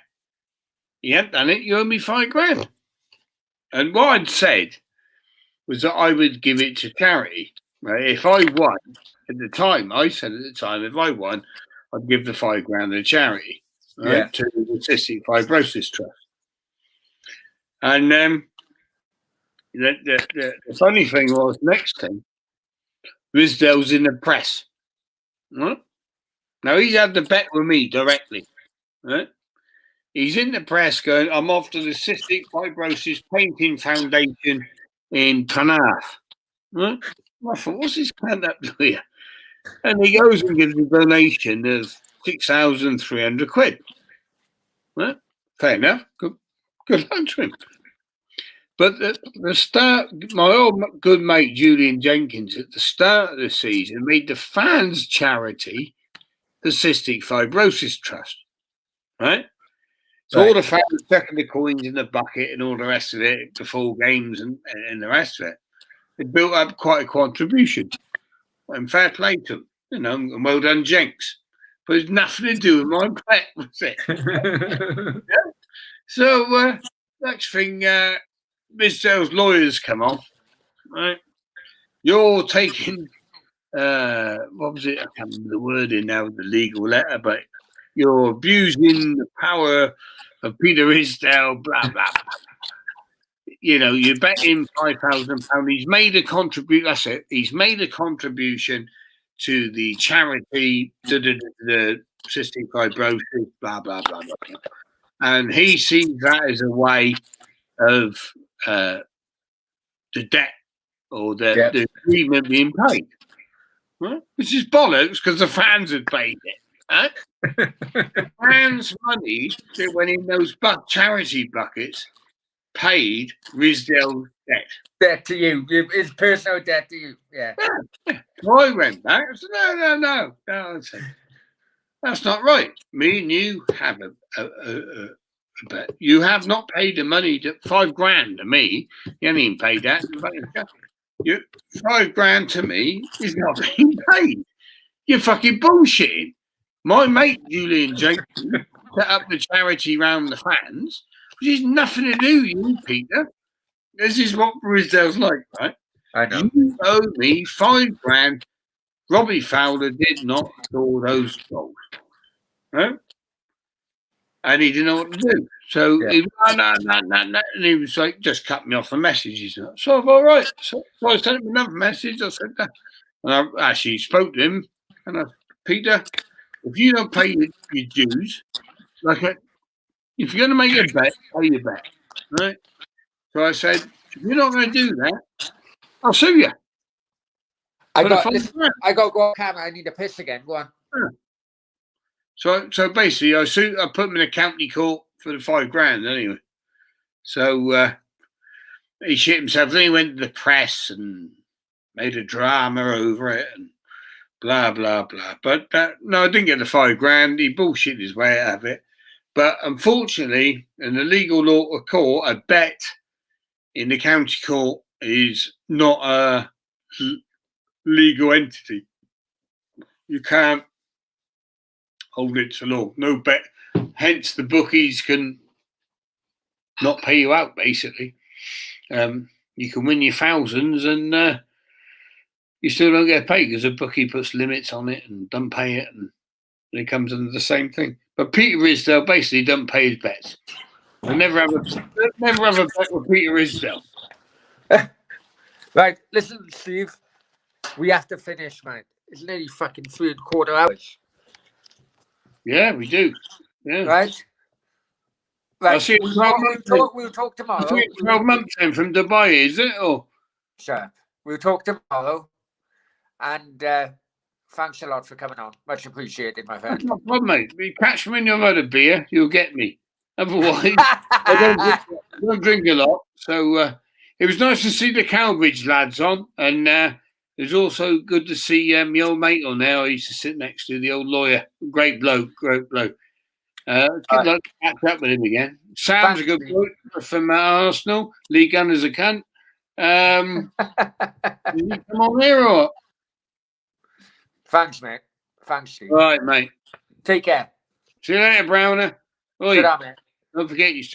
Speaker 2: You hadn't done it. You owe me $5,000. And what I'd said was that I would give it to charity. Right? If I won at the time, if I won, I'd give the $5,000 to charity, right? To the Cystic Fibrosis Trust. And the funny thing was, next thing, Risdale's in the press. Right? Now, he's had the bet with me directly. Right? He's in the press going, I'm off to the Cystic Fibrosis Painting Foundation in Penarth. Right? I thought, what's this cunt up to here? And he goes and gives a donation of 6,300 quid. Right? Fair enough. Good luck to him. But the start, my old good mate Julian Jenkins at the start of the season made the fans' charity the Cystic Fibrosis Trust. Right? So all the fans chucking the coins in the bucket and all the rest of it before games and the rest of it. It built up quite a contribution. and fair play to him, you know, and well done, Jenks. But it's nothing to do with my bet, was it? Yeah. So next thing, Ms. lawyers come on, right? You're taking, what was it? I can't remember the wording now, the legal letter, but you're abusing the power of Peter Isdale, blah, blah, blah. You know, you bet him £5,000. He's made a contribution. That's it. He's made a contribution to the charity, the cystic fibrosis, blah, blah, blah, blah, blah. And he sees that as a way of the debt or the agreement being paid, right? Which is bollocks because the fans had paid it. Right? The fans' money that went in those charity buckets paid Risdale's debt.
Speaker 1: Debt to you. His personal debt to you. Yeah.
Speaker 2: So I went back. I said, no. That's not right. Me and you have a bet. You have not paid the money to £5,000 to me. You haven't even paid that. You £5,000 to me is not being paid. You're fucking bullshitting. My mate Julian Jenkins set up the charity round the fans, which has nothing to do with you, Peter. This is what Risdale's like, right?
Speaker 1: I know.
Speaker 2: You owe me £5,000. Robbie Fowler did not score those goals, right? And he didn't know what to do. So he no, and he was like, just cut me off the messages. So I'm all right. So I sent him another message. I said that. And I actually spoke to him. And I said, Peter, if you don't pay your dues, if you're going to make a bet, pay your bet, right? So I said, if you're not going to do that, I'll sue you.
Speaker 1: I got to go on camera. I need a piss again. Go on.
Speaker 2: Yeah. So basically, I put him in a county court for the £5,000 anyway. So he shit himself. Then he went to the press and made a drama over it and blah, blah, blah. But no, I didn't get the £5,000. He bullshit his way out of it. But unfortunately, in the legal law of court, a bet in the county court is not a legal entity. You can't hold it to law. No bet. Hence, the bookies can not pay you out, basically. You can win your thousands and you still don't get paid because the bookie puts limits on it and doesn't pay it, and it comes under the same thing. But Peter Risdale basically doesn't pay his bets. I never have a bet with Peter Risdale.
Speaker 1: Right, listen, Steve. We have to finish, man. It's nearly fucking 3.25 hours.
Speaker 2: Yeah, we do. Yeah.
Speaker 1: Right.
Speaker 2: I'll see you 12 months.
Speaker 1: We'll talk tomorrow.
Speaker 2: I'll see you 12 months then from Dubai, is it? Or
Speaker 1: sure. We'll talk tomorrow. And thanks a lot for coming on. Much appreciated, my friend.
Speaker 2: No problem, mate. You catch me when you've had a beer, you'll get me. Otherwise, I don't drink a lot. So it was nice to see the Cowbridge lads on, and it was also good to see my old mate on there. I used to sit next to the old lawyer. Great bloke. Good luck to catch up with him again. Sam's a good bloke from Arsenal. Lee Gunner's a cunt. Did you come on here or what?
Speaker 1: Thanks, mate. Thanks, Steve.
Speaker 2: All right, mate.
Speaker 1: Take care.
Speaker 2: See you later, Brownie.
Speaker 1: Good on, mate.
Speaker 2: Don't forget you still